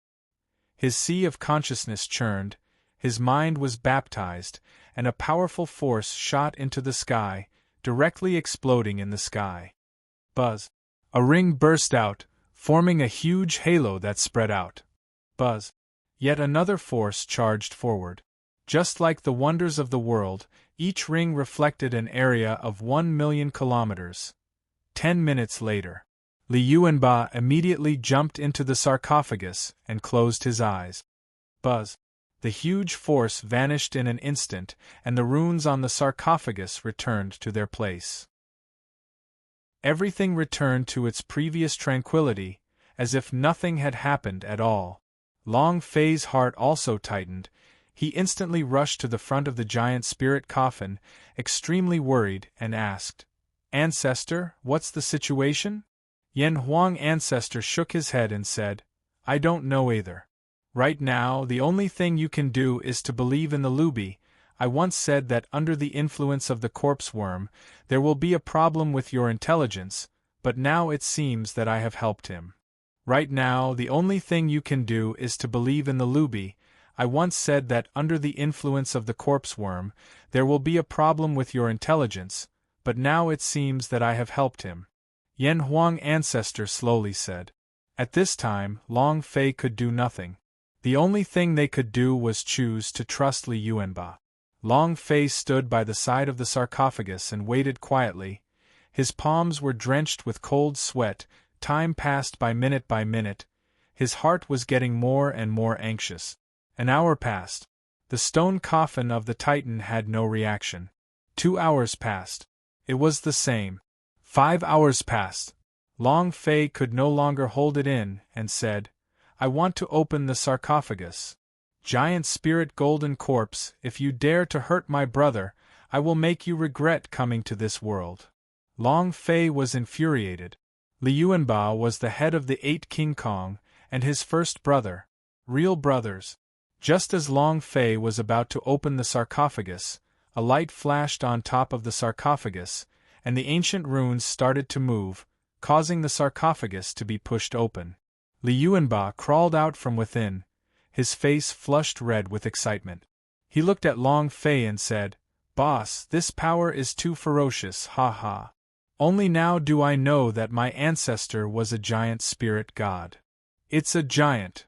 His sea of consciousness churned, his mind was baptized, and a powerful force shot into the sky, directly exploding in the sky. Buzz. A ring burst out, forming a huge halo that spread out. Buzz. Yet another force charged forward. Just like the wonders of the world, each ring reflected an area of 1,000,000 kilometers. 10 minutes later, Li Yuanba immediately jumped into the sarcophagus and closed his eyes. Buzz. The huge force vanished in an instant, and the runes on the sarcophagus returned to their place. Everything returned to its previous tranquility, as if nothing had happened at all. Long Fei's heart also tightened. He instantly rushed to the front of the giant spirit coffin, extremely worried, and asked, "Ancestor, what's the situation?" Yan Huang Ancestor shook his head and said, "I don't know either. Right now, the only thing you can do is to believe in the Lubi. I once said that under the influence of the corpse worm, there will be a problem with your intelligence, but now it seems that I have helped him. Right now, the only thing you can do is to believe in the Lubi. I once said that under the influence of the corpse worm, there will be a problem with your intelligence, but now it seems that I have helped him," Yan Huang Ancestor slowly said. At this time, Long Fei could do nothing. The only thing they could do was choose to trust Li Yuanba. Long Fei stood by the side of the sarcophagus and waited quietly. His palms were drenched with cold sweat. Time passed by minute. His heart was getting more and more anxious. An hour passed. The stone coffin of the Titan had no reaction. 2 hours passed. It was the same. 5 hours passed. Long Fei could no longer hold it in, and said, "I want to open the sarcophagus. Giant spirit golden corpse, if you dare to hurt my brother, I will make you regret coming to this world." Long Fei was infuriated. Li Yuanba was the head of the 8 King Kong, and his first brother. Real brothers. Just as Long Fei was about to open the sarcophagus, a light flashed on top of the sarcophagus, and the ancient runes started to move, causing the sarcophagus to be pushed open. Li Yuanba crawled out from within, his face flushed red with excitement. He looked at Long Fei and said, "Boss, this power is too ferocious, ha ha. Only now do I know that my ancestor was a giant spirit god. It's a giant.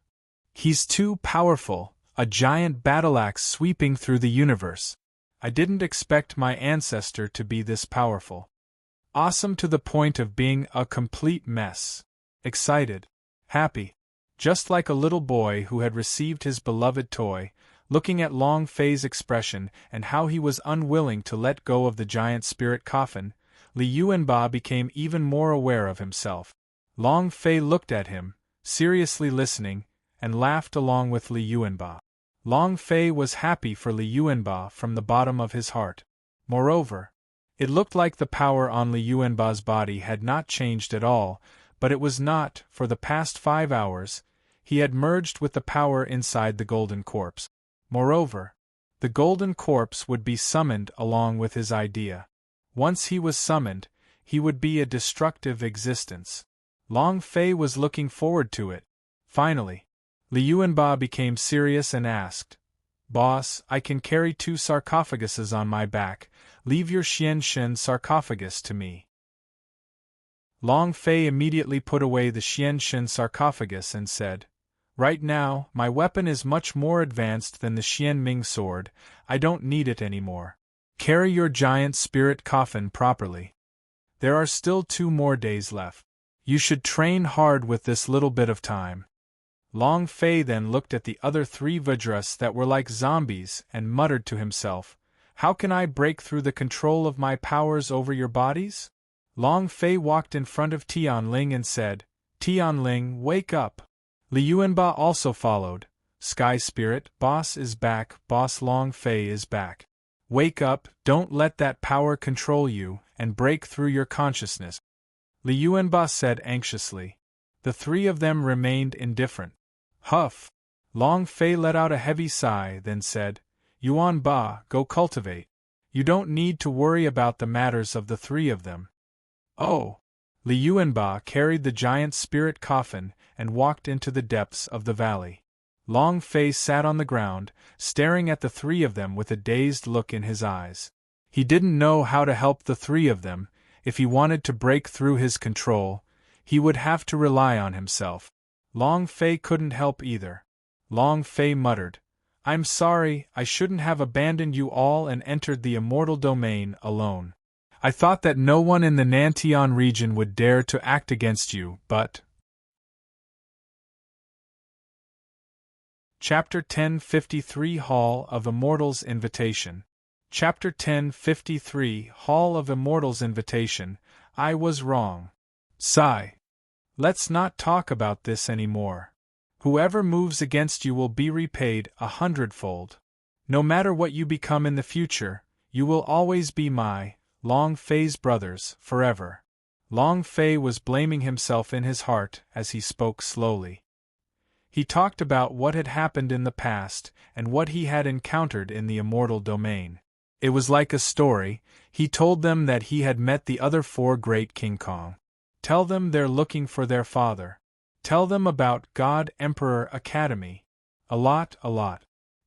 He's too powerful, a giant battle-axe sweeping through the universe. I didn't expect my ancestor to be this powerful. Awesome to the point of being a complete mess. Excited. Happy. Just like a little boy who had received his beloved toy, looking at Long Fei's expression and how he was unwilling to let go of the giant spirit coffin, Li Yuanba became even more aware of himself. Long Fei looked at him, seriously listening, and laughed along with Li Yuanba. Long Fei was happy for Li Yuanba from the bottom of his heart. Moreover, it looked like the power on Li Yuanba's body had not changed at all, but it was not. For the past 5 hours, he had merged with the power inside the golden corpse. Moreover, the golden corpse would be summoned along with his idea. Once he was summoned, he would be a destructive existence. Long Fei was looking forward to it. Finally, Li Yuanba became serious and asked, "Boss, I can carry 2 sarcophaguses on my back. Leave your Xianshen sarcophagus to me." Long Fei immediately put away the Xianshen sarcophagus and said, "Right now, my weapon is much more advanced than the Xianming sword. I don't need it anymore. Carry your giant spirit coffin properly. There are still 2 more days left. You should train hard with this little bit of time." Long Fei then looked at the other 3 Vajras that were like zombies and muttered to himself, "How can I break through the control of my powers over your bodies? Long Fei walked in front of Tianling and said, Tianling, wake up. Liuanba also followed. Sky Spirit, Boss is back, Boss Long Fei is back. Wake up, don't let that power control you, and break through your consciousness. Liuanba said anxiously. The three of them remained indifferent. Huff! Long Fei let out a heavy sigh, then said, Yuan Ba, go cultivate. You don't need to worry about the matters of the three of them. Oh! Liuanba carried the giant spirit coffin and walked into the depths of the valley. Long Fei sat on the ground, staring at the three of them with a dazed look in his eyes. He didn't know how to help the three of them. If he wanted to break through his control, he would have to rely on himself. Long Fei couldn't help either. Long Fei muttered, I'm sorry, I shouldn't have abandoned you all and entered the immortal domain alone. I thought that no one in the Nantian region would dare to act against you, but… Chapter 1053 Hall of Immortals Invitation. Chapter 1053 Hall of Immortals Invitation. I was wrong. Sigh. Let's not talk about this anymore. Whoever moves against you will be repaid 100-fold. No matter what you become in the future, you will always be my, Long Fei's brothers, forever. Long Fei was blaming himself in his heart as he spoke slowly. He talked about what had happened in the past and what he had encountered in the immortal domain. It was like a story. He told them that he had met the other four great King Kong. Tell them they're looking for their father. Tell them about God Emperor Academy. A lot.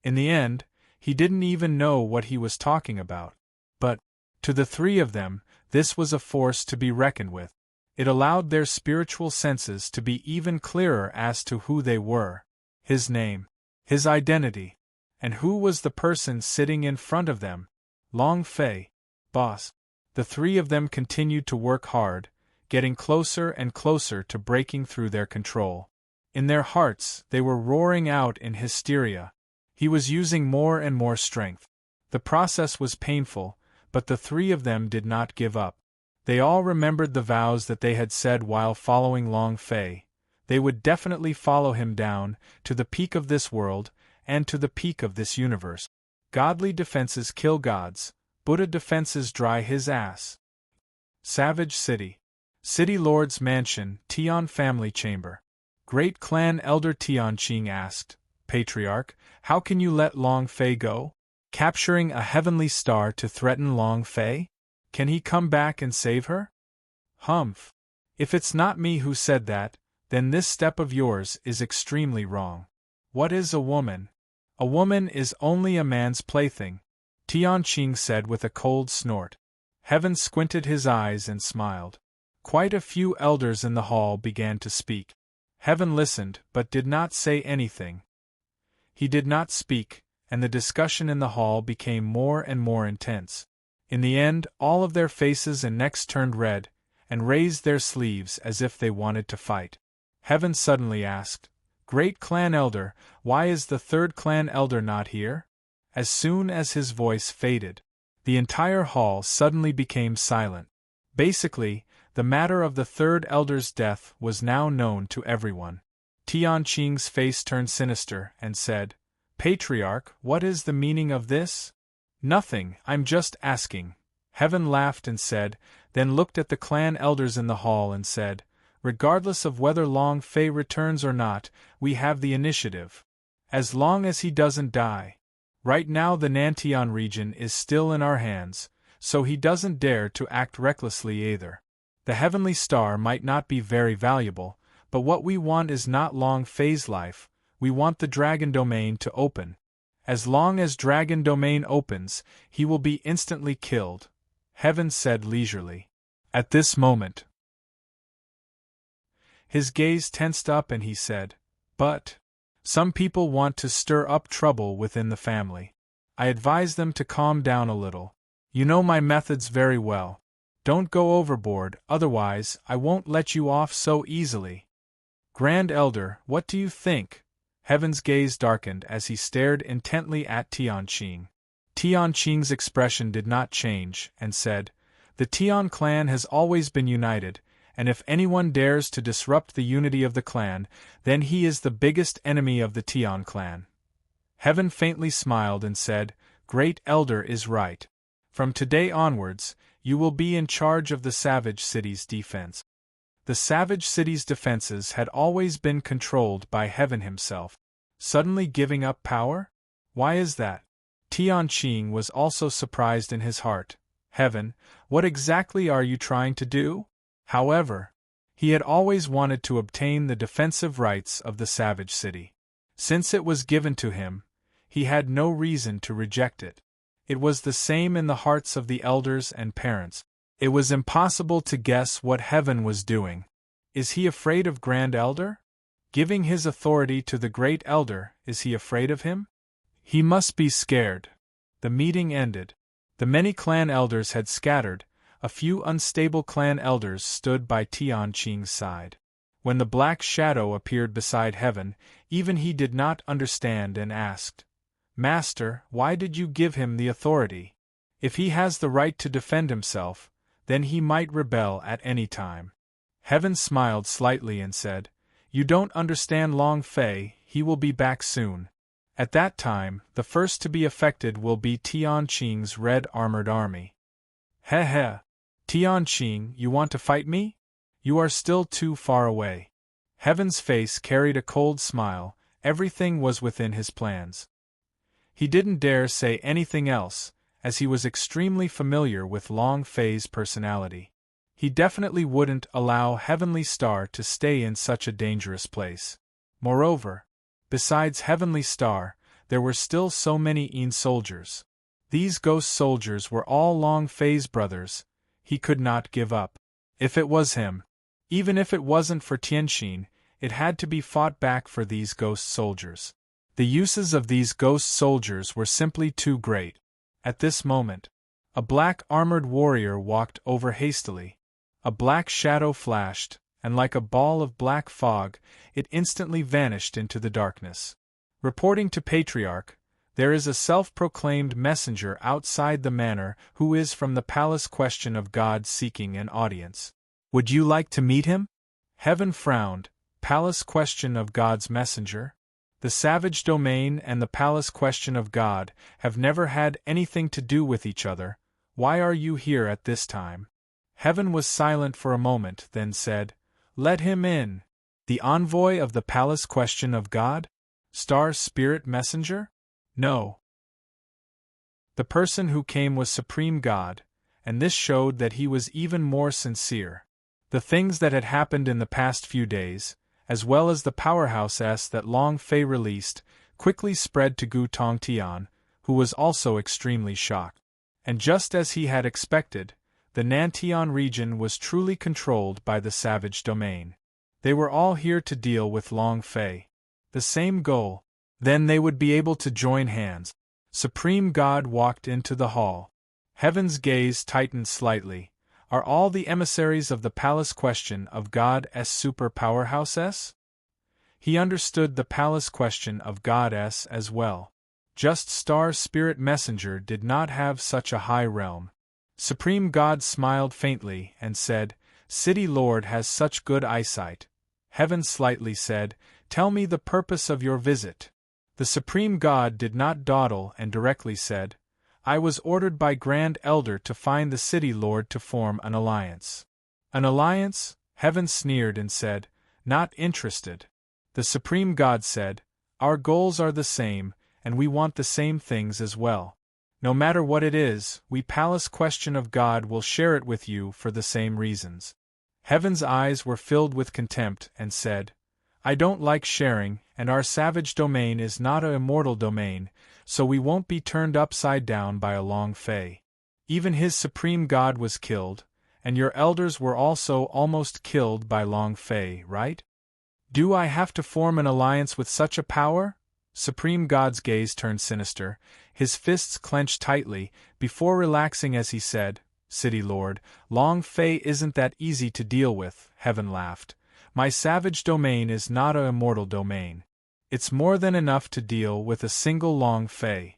In the end, he didn't even know what he was talking about. But, to the three of them, this was a force to be reckoned with. It allowed their spiritual senses to be even clearer as to who they were, his name, his identity, and who was the person sitting in front of them. Long Fei, boss. The three of them continued to work hard, getting closer and closer to breaking through their control. In their hearts, they were roaring out in hysteria. He was using more and more strength. The process was painful, but the three of them did not give up. They all remembered the vows that they had said while following Long Fei. They would definitely follow him down, to the peak of this world, and to the peak of this universe. Godly defenses kill gods, Buddha defenses dry his ass. Savage City. City Lord's Mansion, Tian Family Chamber. Great Clan Elder Tianqing asked, Patriarch, how can you let Long Fei go? Capturing a heavenly star to threaten Long Fei? Can he come back and save her? Humph. If it's not me who said that, then this step of yours is extremely wrong. What is a woman? A woman is only a man's plaything, Tianqing said with a cold snort. Heaven squinted his eyes and smiled. Quite a few elders in the hall began to speak. Heaven listened but did not say anything. He did not speak, and the discussion in the hall became more and more intense. In the end, all of their faces and necks turned red, and raised their sleeves as if they wanted to fight. Heaven suddenly asked, Great Clan Elder, why is the third clan elder not here? As soon as his voice faded, the entire hall suddenly became silent. Basically, the matter of the third elder's death was now known to everyone. Tianqing's face turned sinister and said, Patriarch, what is the meaning of this? Nothing, I'm just asking. Heaven laughed and said, then looked at the clan elders in the hall and said, Regardless of whether Long Fei returns or not, we have the initiative. As long as he doesn't die. Right now the Nantian region is still in our hands, so he doesn't dare to act recklessly either. The heavenly star might not be very valuable, but what we want is not Long Fei's life, we want the Dragon Domain to open. As long as Dragon Domain opens, he will be instantly killed, Heaven said leisurely. At this moment, his gaze tensed up and he said, But some people want to stir up trouble within the family. I advise them to calm down a little. You know my methods very well. Don't go overboard, otherwise I won't let you off so easily. Grand Elder, what do you think? Heaven's gaze darkened as he stared intently at Tianqing. Tianqing's expression did not change, and said, The Tian clan has always been united, and if anyone dares to disrupt the unity of the clan, then he is the biggest enemy of the Tian clan. Heaven faintly smiled and said, Great Elder is right. From today onwards, you will be in charge of the Savage City's defense. The Savage City's defenses had always been controlled by Heaven himself. Suddenly giving up power? Why is that? Tianqing was also surprised in his heart. Heaven, what exactly are you trying to do? However, he had always wanted to obtain the defensive rights of the Savage City. Since it was given to him, he had no reason to reject it. It was the same in the hearts of the elders and parents. It was impossible to guess what Heaven was doing. Is he afraid of Grand Elder? Giving his authority to the Great Elder, is he afraid of him? He must be scared. The meeting ended. The many clan elders had scattered. A few unstable clan elders stood by Tianqing's side. When the black shadow appeared beside Heaven, even he did not understand and asked, Master, why did you give him the authority? If he has the right to defend himself, then he might rebel at any time. Heaven smiled slightly and said, You don't understand Long Fei, he will be back soon. At that time, the first to be affected will be Tianqing's red armored army. He he. Tianqing, you want to fight me? You are still too far away. Heaven's face carried a cold smile, everything was within his plans. He didn't dare say anything else, as he was extremely familiar with Long Fei's personality. He definitely wouldn't allow Heavenly Star to stay in such a dangerous place. Moreover, besides Heavenly Star, there were still so many Yin soldiers. These ghost soldiers were all Long Fei's brothers. He could not give up. If it was him, even if it wasn't for Tianqing, it had to be fought back for these ghost soldiers. The uses of these ghost soldiers were simply too great. At this moment, a black armored warrior walked over hastily. A black shadow flashed, and like a ball of black fog, it instantly vanished into the darkness. Reporting to Patriarch, there is a self-proclaimed messenger outside the manor who is from the palace question of God seeking an audience. Would you like to meet him? Heaven frowned. Palace question of God's messenger? The savage domain and the palace question of God have never had anything to do with each other. Why are you here at this time? Heaven was silent for a moment, then said, Let him in. The envoy of the palace question of God? Star Spirit Messenger? No. The person who came was Supreme God, and this showed that he was even more sincere. The things that had happened in the past few days, as well as the powerhouse S that Long Fei released, quickly spread to Gu Tongtian, who was also extremely shocked. And just as he had expected, the Nantian region was truly controlled by the savage domain. They were all here to deal with Long Fei. The same goal. Then they would be able to join hands. Supreme God walked into the hall. Heaven's gaze tightened slightly. Are all the emissaries of the palace question of God S super powerhouse S? He understood the palace question of God S as well. Just Star Spirit Messenger did not have such a high realm. Supreme God smiled faintly and said, City Lord has such good eyesight. Heaven slightly said, Tell me the purpose of your visit. The Supreme God did not dawdle and directly said, I was ordered by Grand Elder to find the City Lord to form an alliance. An alliance? Heaven sneered and said, Not interested. The Supreme God said, Our goals are the same, and we want the same things as well. No matter what it is, we Palace Question of God will share it with you for the same reasons. Heaven's eyes were filled with contempt and said, I don't like sharing, and our savage domain is not an immortal domain, so we won't be turned upside down by a Long Fei. Even his Supreme God was killed, and your elders were also almost killed by Long Fei, right? Do I have to form an alliance with such a power? Supreme God's gaze turned sinister, his fists clenched tightly, before relaxing as he said, City Lord, Long Fei isn't that easy to deal with. Heaven laughed. My savage domain is not an immortal domain. It's more than enough to deal with a single Long Fei.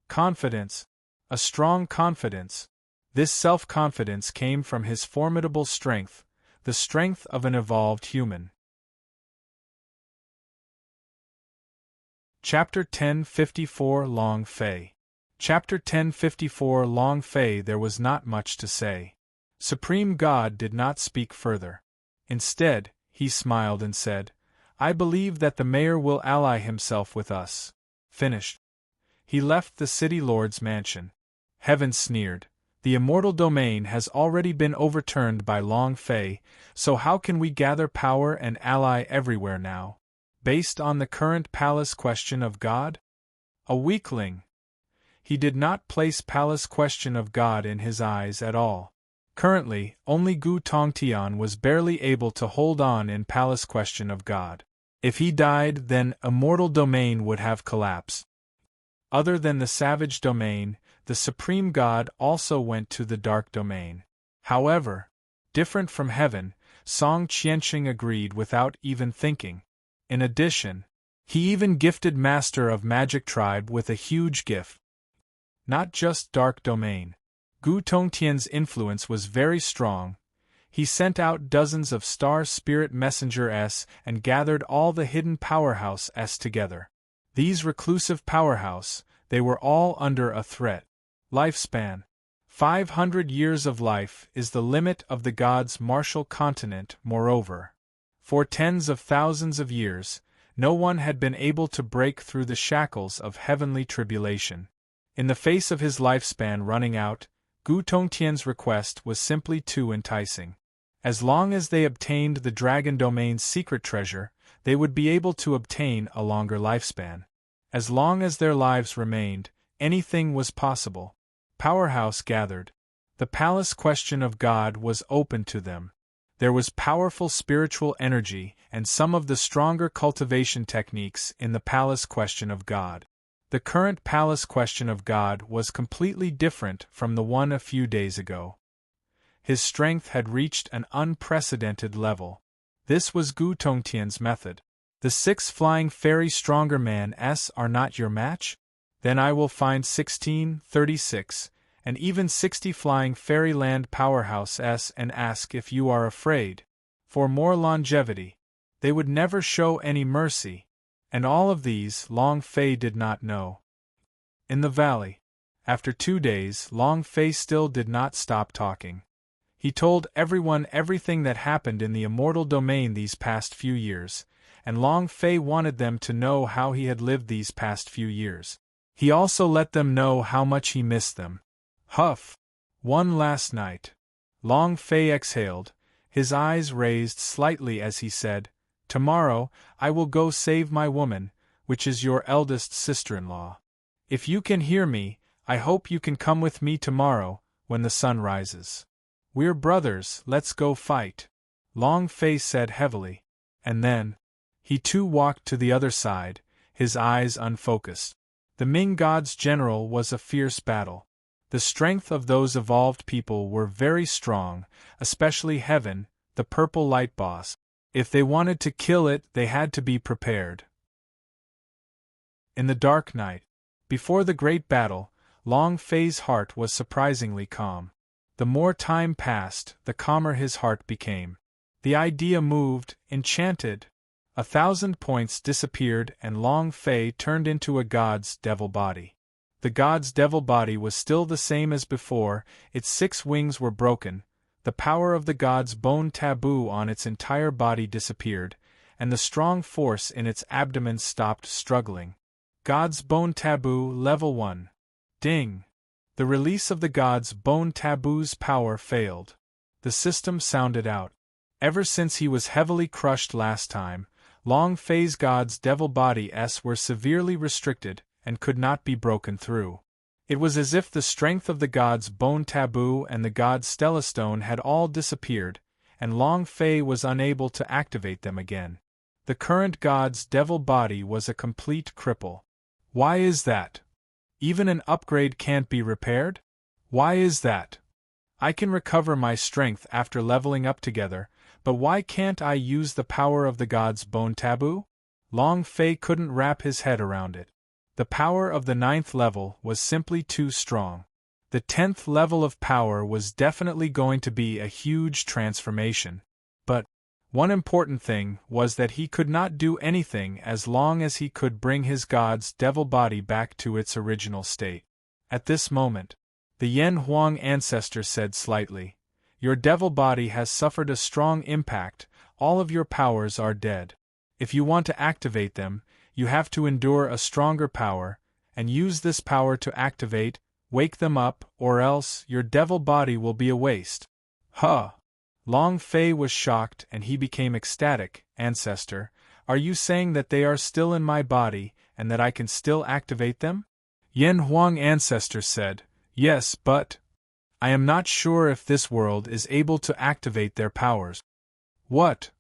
Confidence. A strong confidence. This self-confidence came from his formidable strength, the strength of an evolved human. Chapter 1054 Long Fei. Chapter 1054 Long Fei. There was not much to say. Supreme God did not speak further. Instead, he smiled and said, "I believe that the mayor will ally himself with us." Finished. He left the city lord's mansion. Heaven sneered. The immortal domain has already been overturned by Long Fei, so how can we gather power and ally everywhere now? Based on the current palace question of God? A weakling. He did not place palace question of God in his eyes at all. Currently, only Gu Tongtian was barely able to hold on in palace question of God. If he died, then immortal domain would have collapsed. Other than the savage domain, the supreme God also went to the dark domain. However, different from heaven, Song Qianxing agreed without even thinking. In addition, he even gifted Master of Magic Tribe with a huge gift. Not just dark domain. Gu Tongtian's influence was very strong. He sent out dozens of star spirit messengers and gathered all the hidden powerhouses together. These reclusive powerhouses, they were all under a threat. Lifespan. 500 years of life is the limit of the gods' martial continent. Moreover, for tens of thousands of years, no one had been able to break through the shackles of heavenly tribulation. In the face of his lifespan running out, Gu Tongtian's request was simply too enticing. As long as they obtained the Dragon Domain's secret treasure, they would be able to obtain a longer lifespan. As long as their lives remained, anything was possible. Powerhouse gathered. The palace question of God was open to them. There was powerful spiritual energy and some of the stronger cultivation techniques in the palace question of God. The current palace question of God was completely different from the one a few days ago. His strength had reached an unprecedented level. This was Gu Tongtian's method. The 6 flying fairy stronger man-s are not your match? Then I will find 16, 36, and even 60 flying fairyland powerhouses and ask if you are afraid. For more longevity. They would never show any mercy. And all of these Long Fei did not know. In the valley. After 2 days, Long Fei still did not stop talking. He told everyone everything that happened in the immortal domain these past few years, and Long Fei wanted them to know how he had lived these past few years. He also let them know how much he missed them. Huff! One last night. Long Fei exhaled, his eyes raised slightly as he said, "Tomorrow, I will go save my woman, which is your eldest sister-in-law. If you can hear me, I hope you can come with me tomorrow, when the sun rises. We're brothers, let's go fight," Long Fei said heavily. And then, he too walked to the other side, his eyes unfocused. The Ming God's general was a fierce battle. The strength of those evolved people were very strong, especially Heaven, the purple light boss. If they wanted to kill it, they had to be prepared. In the dark night, before the great battle, Long Fei's heart was surprisingly calm. The more time passed, the calmer his heart became. The idea moved, enchanted. 1,000 points disappeared and Long Fei turned into a god's devil body. The god's devil body was still the same as before, its 6 wings were broken, the power of the god's bone taboo on its entire body disappeared, and the strong force in its abdomen stopped struggling. God's bone taboo level 1. Ding! The release of the god's bone taboo's power failed. The system sounded out. Ever since he was heavily crushed last time, Long Fei's god's devil bodies were severely restricted and could not be broken through. It was as if the strength of the god's bone taboo and the god's stellastone had all disappeared, and Long Fei was unable to activate them again. The current god's devil body was a complete cripple. Why is that? Even an upgrade can't be repaired? Why is that? I can recover my strength after leveling up together, but why can't I use the power of the god's bone taboo? Long Fei couldn't wrap his head around it. The power of the 9th level was simply too strong. The 10th level of power was definitely going to be a huge transformation. But one important thing was that he could not do anything as long as he could bring his god's devil body back to its original state. At this moment, the Yen Huang ancestor said slightly, "Your devil body has suffered a strong impact, all of your powers are dead. If you want to activate them, you have to endure a stronger power, and use this power to activate, wake them up, or else your devil body will be a waste." Huh! Long Fei was shocked and he became ecstatic. "Ancestor, are you saying that they are still in my body, and that I can still activate them?" Yen Huang ancestor said, "Yes, but I am not sure if this world is able to activate their powers." "What?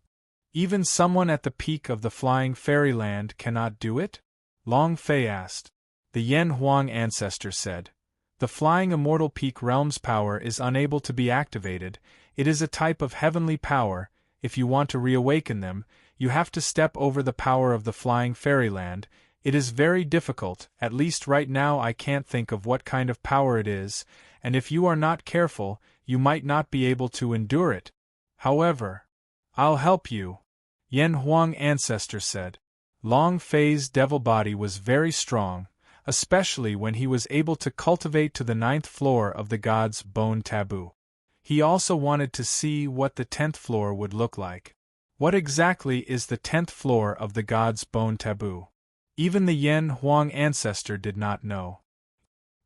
Even someone at the peak of the flying fairyland cannot do it?" Long Fei asked. The Yen Huang ancestor said, "The flying immortal peak realm's power is unable to be activated. It is a type of heavenly power. If you want to reawaken them, you have to step over the power of the flying fairyland. It is very difficult, at least right now I can't think of what kind of power it is, and if you are not careful, you might not be able to endure it. However, I'll help you," Yen Huang ancestor said. Long Fei's devil body was very strong, especially when he was able to cultivate to the 9th floor of the god's bone taboo. He also wanted to see what the 10th floor would look like. What exactly is the 10th floor of the god's bone taboo? Even the Yen Huang ancestor did not know.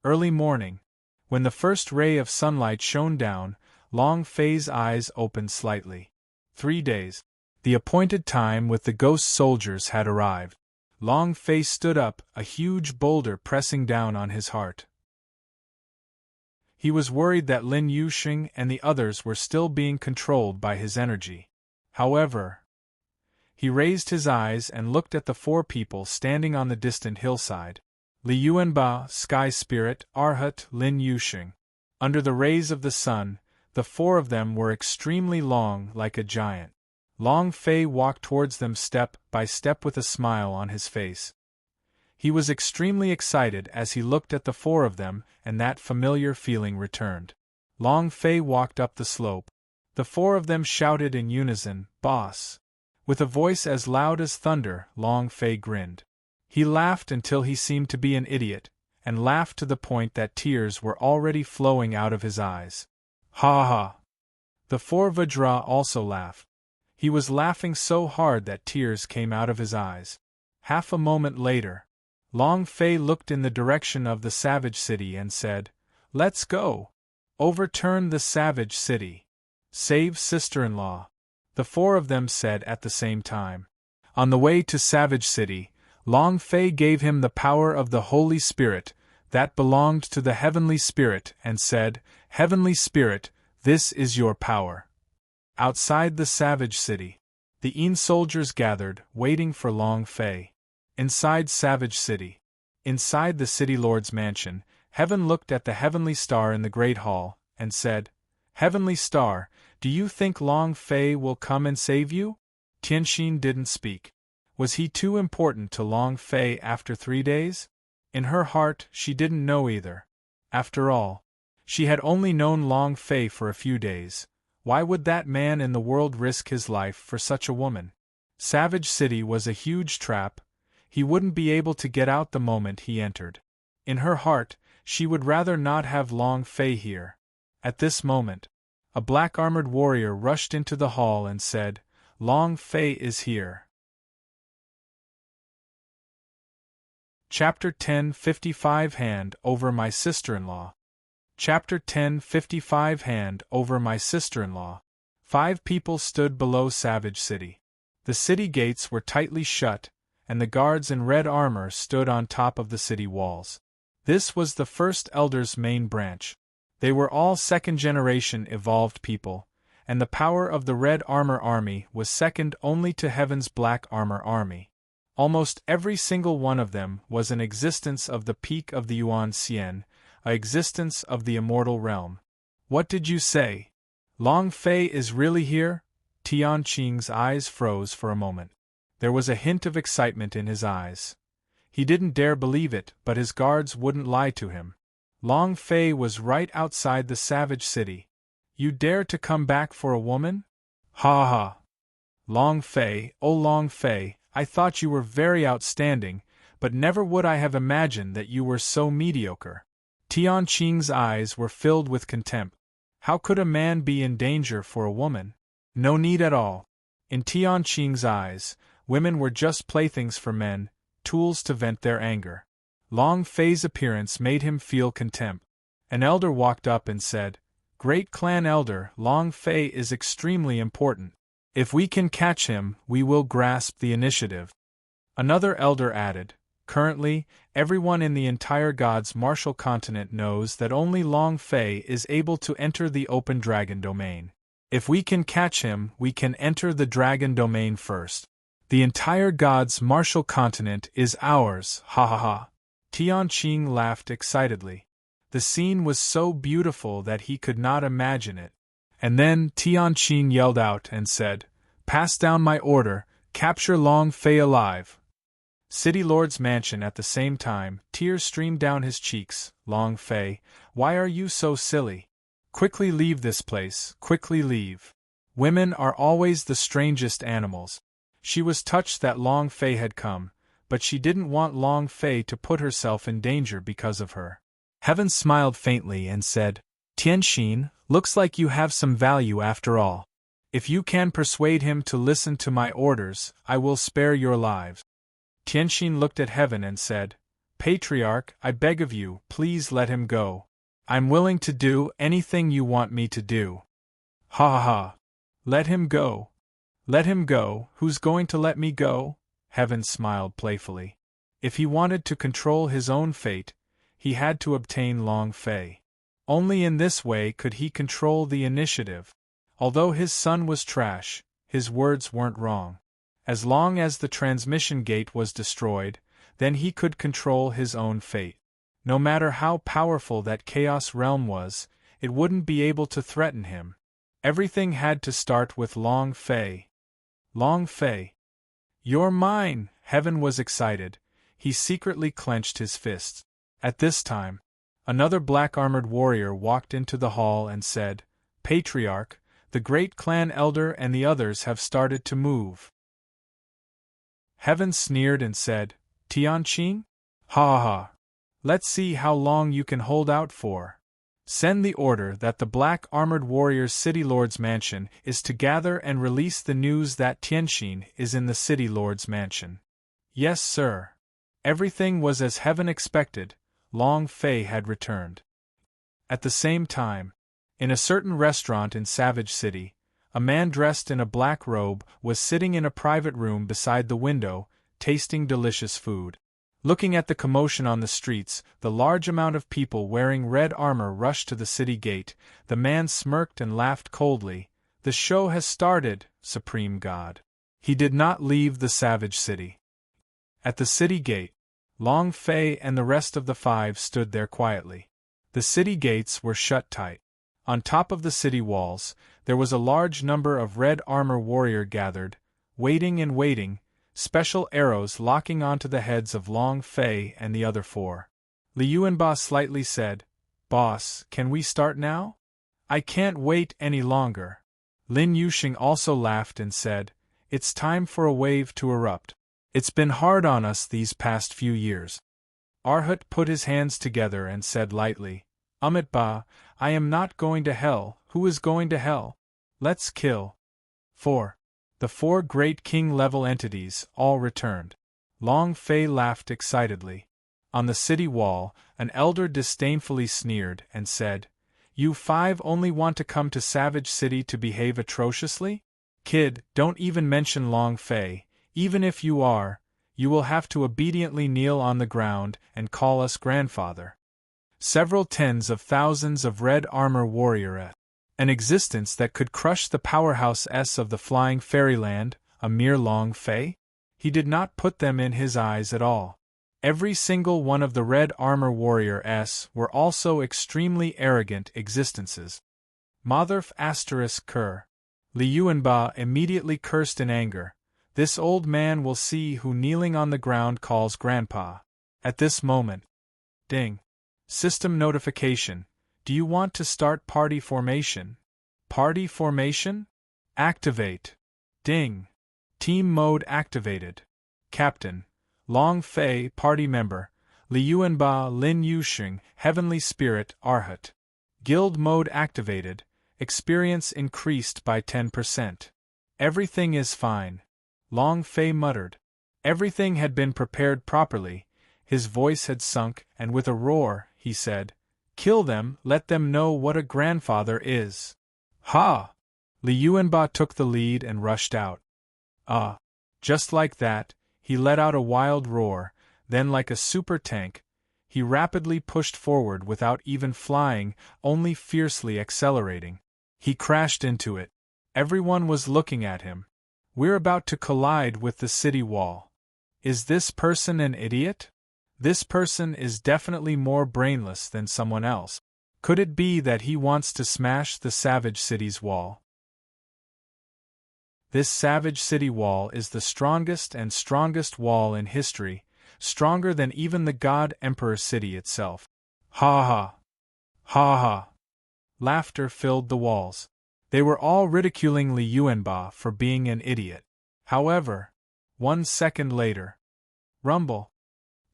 Early morning, when the first ray of sunlight shone down, Long Fei's eyes opened slightly. 3 days. The appointed time with the ghost soldiers had arrived. Long Fei stood up, a huge boulder pressing down on his heart. He was worried that Lin Yuxing and the others were still being controlled by his energy. However, he raised his eyes and looked at the 4 people standing on the distant hillside. Li Yuanba, Sky Spirit, Arhat, Lin Yuxing. Under the rays of the sun, the 4 of them were extremely long, like a giant. Long Fei walked towards them step by step with a smile on his face. He was extremely excited as he looked at the 4 of them, and that familiar feeling returned. Long Fei walked up the slope. The 4 of them shouted in unison, "Boss!" With a voice as loud as thunder, Long Fei grinned. He laughed until he seemed to be an idiot, and laughed to the point that tears were already flowing out of his eyes. Ha ha! The 4 Vajra also laughed. He was laughing so hard that tears came out of his eyes. Half a moment later, Long Fei looked in the direction of the Savage City and said, "Let's go! Overturn the Savage City! Save sister-in-law!" The 4 of them said at the same time. On the way to Savage City, Long Fei gave him the power of the Holy Spirit, that belonged to the Heavenly Spirit, and said, "Heavenly Spirit, this is your power." Outside the Savage City, the Yin soldiers gathered, waiting for Long Fei. Inside Savage City, inside the City Lord's mansion, Heaven looked at the Heavenly Star in the Great Hall, and said, "Heavenly Star, do you think Long Fei will come and save you?" Tianxin didn't speak. Was he too important to Long Fei after 3 days? In her heart, she didn't know either. After all, she had only known Long Fei for a few days. Why would that man in the world risk his life for such a woman? Savage City was a huge trap. He wouldn't be able to get out the moment he entered. In her heart, she would rather not have Long Fei here. At this moment, a black-armored warrior rushed into the hall and said, "Long Fei is here." Chapter 10:55 Hand over my sister-in-law. Chapter 10:55 Hand over my sister-in-law. 5 people stood below Savage City. The city gates were tightly shut, and the guards in red armor stood on top of the city walls. This was the First Elder's main branch. They were all second-generation evolved people, and the power of the Red Armor Army was second only to Heaven's Black Armor Army. Almost every single one of them was an existence of the peak of the Yuan Xian, a existence of the immortal realm. "What did you say? Long Fei is really here?" Tianqing's eyes froze for a moment. There was a hint of excitement in his eyes. He didn't dare believe it, but his guards wouldn't lie to him. Long Fei was right outside the savage city. You dare to come back for a woman? Ha ha! Long Fei, oh Long Fei, I thought you were very outstanding, but never would I have imagined that you were so mediocre. Tianqing's eyes were filled with contempt. How could a man be in danger for a woman? No need at all. In Tianqing's eyes, women were just playthings for men, tools to vent their anger. Long Fei's appearance made him feel contempt. An elder walked up and said, "Great clan elder, Long Fei is extremely important. If we can catch him, we will grasp the initiative." Another elder added, "Currently, everyone in the entire God's martial continent knows that only Long Fei is able to enter the open dragon domain. If we can catch him, we can enter the dragon domain first. The entire God's martial continent is ours, ha ha ha." Tianqing laughed excitedly. The scene was so beautiful that he could not imagine it. And then Tianqing yelled out and said, "Pass down my order, capture Long Fei alive." City Lord's mansion at the same time, tears streamed down his cheeks. "Long Fei, why are you so silly? Quickly leave this place, quickly leave. Women are always the strangest animals." She was touched that Long Fei had come, but she didn't want Long Fei to put herself in danger because of her. Heaven smiled faintly and said, "Tianqing, looks like you have some value after all. If you can persuade him to listen to my orders, I will spare your lives." Tianqing looked at heaven and said, "Patriarch, I beg of you, please let him go. I'm willing to do anything you want me to do." "Ha ha ha! Let him go. Let him go, who's going to let me go?" Heaven smiled playfully. If he wanted to control his own fate, he had to obtain Long Fei. Only in this way could he control the initiative. Although his son was trash, his words weren't wrong. As long as the transmission gate was destroyed, then he could control his own fate. No matter how powerful that chaos realm was, it wouldn't be able to threaten him. Everything had to start with Long Fei. Long Fei. "You're mine!" Heaven was excited. He secretly clenched his fists. At this time, another black-armored warrior walked into the hall and said, "Patriarch, the great clan elder and the others have started to move." Heaven sneered and said, "Tianqing? Ha ha ha! Let's see how long you can hold out for. Send the order that the black-armored warrior's City Lord's mansion is to gather and release the news that Tianqing is in the City Lord's mansion." Yes, sir. Everything was as Heaven expected. Long Fei had returned. At the same time, in a certain restaurant in Savage City, a man dressed in a black robe was sitting in a private room beside the window, tasting delicious food. Looking at the commotion on the streets, the large amount of people wearing red armor rushed to the city gate. The man smirked and laughed coldly. "The show has started, Supreme God." He did not leave the Savage City. At the city gate, Long Fei and the rest of the five stood there quietly. The city gates were shut tight. On top of the city walls, there was a large number of red armor warrior gathered, waiting and waiting, special arrows locking onto the heads of Long Fei and the other four. Liu Yuanba slightly said, "Boss, can we start now? I can't wait any longer." Lin Yuxing also laughed and said, "It's time for a wave to erupt. It's been hard on us these past few years." Arhut put his hands together and said lightly, "Ba, I am not going to hell. Who is going to hell? Let's kill." 4. The four great king-level entities all returned. Long Fei laughed excitedly. On the city wall, an elder disdainfully sneered and said, "You five only want to come to Savage City to behave atrociously? Kid, don't even mention Long Fei. Even if you are, you will have to obediently kneel on the ground and call us grandfather." Several tens of thousands of red armor warrior, an existence that could crush the powerhouse S of the flying fairyland, a mere Long Fei? He did not put them in his eyes at all. Every single one of the red armor warrior S were also extremely arrogant existences. Motherf *****. Liu Yuanba immediately cursed in anger. "This old man will see who kneeling on the ground calls grandpa." At this moment, ding! System notification. Do you want to start party formation? Party formation? Activate. Ding. Team mode activated. Captain. Long Fei, party member. Liuanba Lin Yusheng, Heavenly Spirit, Arhat. Guild mode activated. Experience increased by 10%. Everything is fine. Long Fei muttered. Everything had been prepared properly. His voice had sunk, and with a roar, he said, "Kill them, let them know what a grandfather is." Ha! Liuanba took the lead and rushed out. Just like that, he let out a wild roar, then like a super tank, he rapidly pushed forward without even flying, only fiercely accelerating. He crashed into it. Everyone was looking at him. We're about to collide with the city wall. Is this person an idiot? This person is definitely more brainless than someone else. Could it be that he wants to smash the Savage City's wall? This Savage City wall is the strongest and strongest wall in history, stronger than even the God Emperor City itself. Ha ha! Ha ha! Laughter filled the walls. They were all ridiculing Liuanba for being an idiot. However, 1 second later, rumble!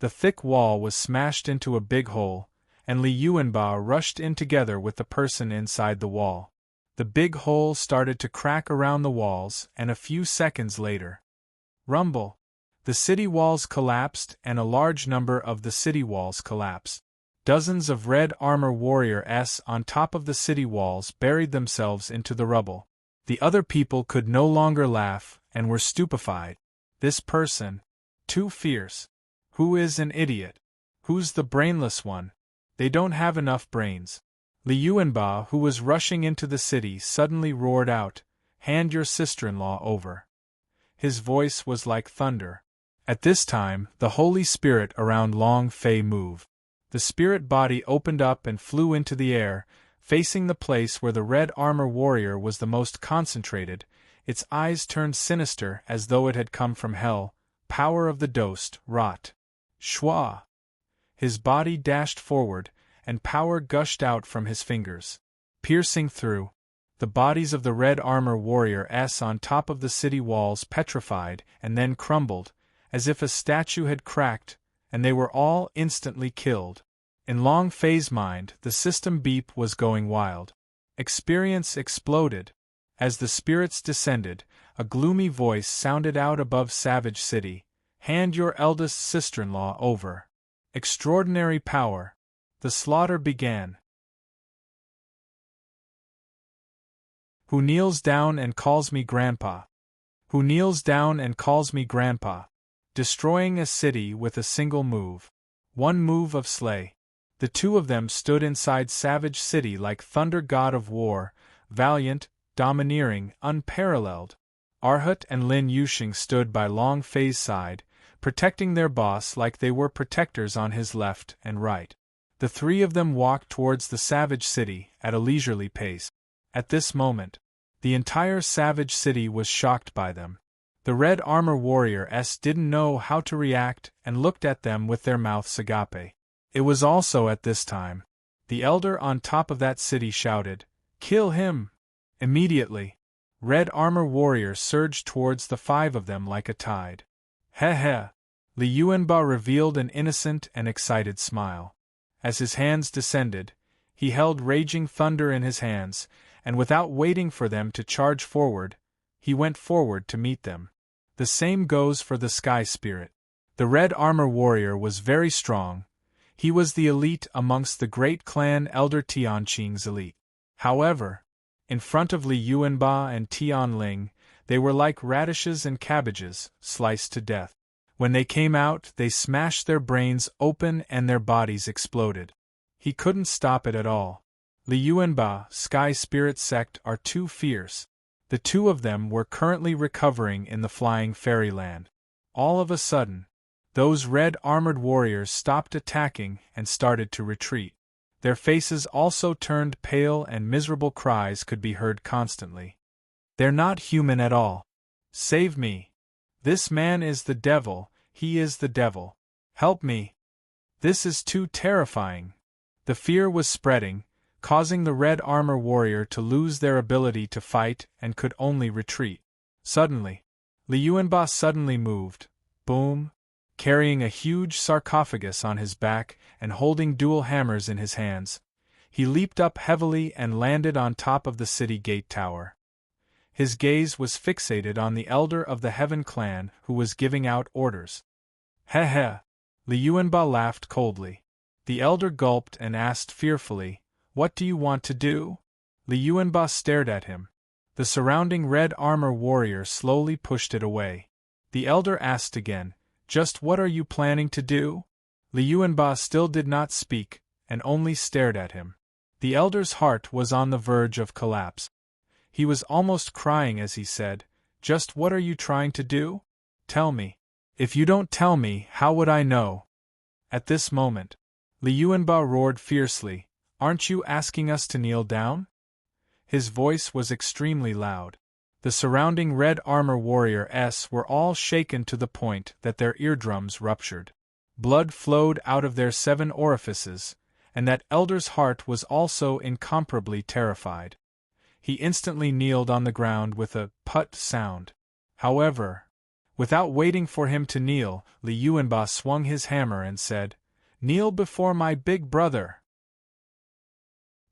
The thick wall was smashed into a big hole, and Liuanba rushed in together with the person inside the wall. The big hole started to crack around the walls, and a few seconds later, rumble! The city walls collapsed, and a large number of the city walls collapsed. Dozens of red armor warriors on top of the city walls buried themselves into the rubble. The other people could no longer laugh, and were stupefied. This person, too fierce. Who is an idiot? Who's the brainless one? They don't have enough brains. Liuanba, who was rushing into the city, suddenly roared out, "Hand your sister-in-law over." His voice was like thunder. At this time, the Holy Spirit around Long Fei moved. The spirit body opened up and flew into the air, facing the place where the red armor warrior was the most concentrated. Its eyes turned sinister as though it had come from hell. Power of the Dost, rot. Shwa! His body dashed forward, and power gushed out from his fingers, piercing through. The bodies of the red armor warriors on top of the city walls petrified and then crumbled, as if a statue had cracked, and they were all instantly killed. In Long Fei's mind, the system beep was going wild. Experience exploded. As the spirits descended, a gloomy voice sounded out above Savage City, "Hand your eldest sister-in-law over." Extraordinary power. The slaughter began. Who kneels down and calls me grandpa? Who kneels down and calls me grandpa? Destroying a city with a single move. One move of slay. The two of them stood inside Savage City like thunder god of war, valiant, domineering, unparalleled. Arhat and Lin Yusheng stood by Long Fei's side, protecting their boss like they were protectors on his left and right. The three of them walked towards the Savage City at a leisurely pace. At this moment, the entire Savage City was shocked by them. The red armor warriors didn't know how to react and looked at them with their mouths agape. It was also at this time. The elder on top of that city shouted, "Kill him!" Immediately, red armor warriors surged towards the five of them like a tide. Heh. Liuanba revealed an innocent and excited smile. As his hands descended, he held raging thunder in his hands, and without waiting for them to charge forward, he went forward to meet them. The same goes for the Sky Spirit. The red armor warrior was very strong. He was the elite amongst the great clan Elder Tianqing's elite. However, in front of Liuanba and Tianling, they were like radishes and cabbages, sliced to death. When they came out, they smashed their brains open and their bodies exploded. He couldn't stop it at all. Liuanba, Sky Spirit sect are too fierce. The two of them were currently recovering in the flying fairyland. All of a sudden, those red armored warriors stopped attacking and started to retreat. Their faces also turned pale and miserable cries could be heard constantly. "They're not human at all. Save me. This man is the devil, he is the devil. Help me. This is too terrifying." The fear was spreading, causing the red armor warrior to lose their ability to fight and could only retreat. Suddenly, Li Yuanba suddenly moved, boom, carrying a huge sarcophagus on his back and holding dual hammers in his hands. He leaped up heavily and landed on top of the city gate tower. His gaze was fixated on the elder of the Heaven clan who was giving out orders. Heh heh. Li Yuanba laughed coldly. The elder gulped and asked fearfully, "What do you want to do?" Li Yuanba stared at him. The surrounding red armor warrior slowly pushed it away. The elder asked again, "Just what are you planning to do?" Li Yuanba still did not speak, and only stared at him. The elder's heart was on the verge of collapse. He was almost crying as he said, "Just what are you trying to do? Tell me. If you don't tell me, how would I know?" At this moment, Li Yuanba roared fiercely, "Aren't you asking us to kneel down?" His voice was extremely loud. The surrounding red armor warriors were all shaken to the point that their eardrums ruptured. Blood flowed out of their 7 orifices, and that elder's heart was also incomparably terrified. He instantly kneeled on the ground with a put sound. However, without waiting for him to kneel, Li Yuanba swung his hammer and said, "Kneel before my big brother!"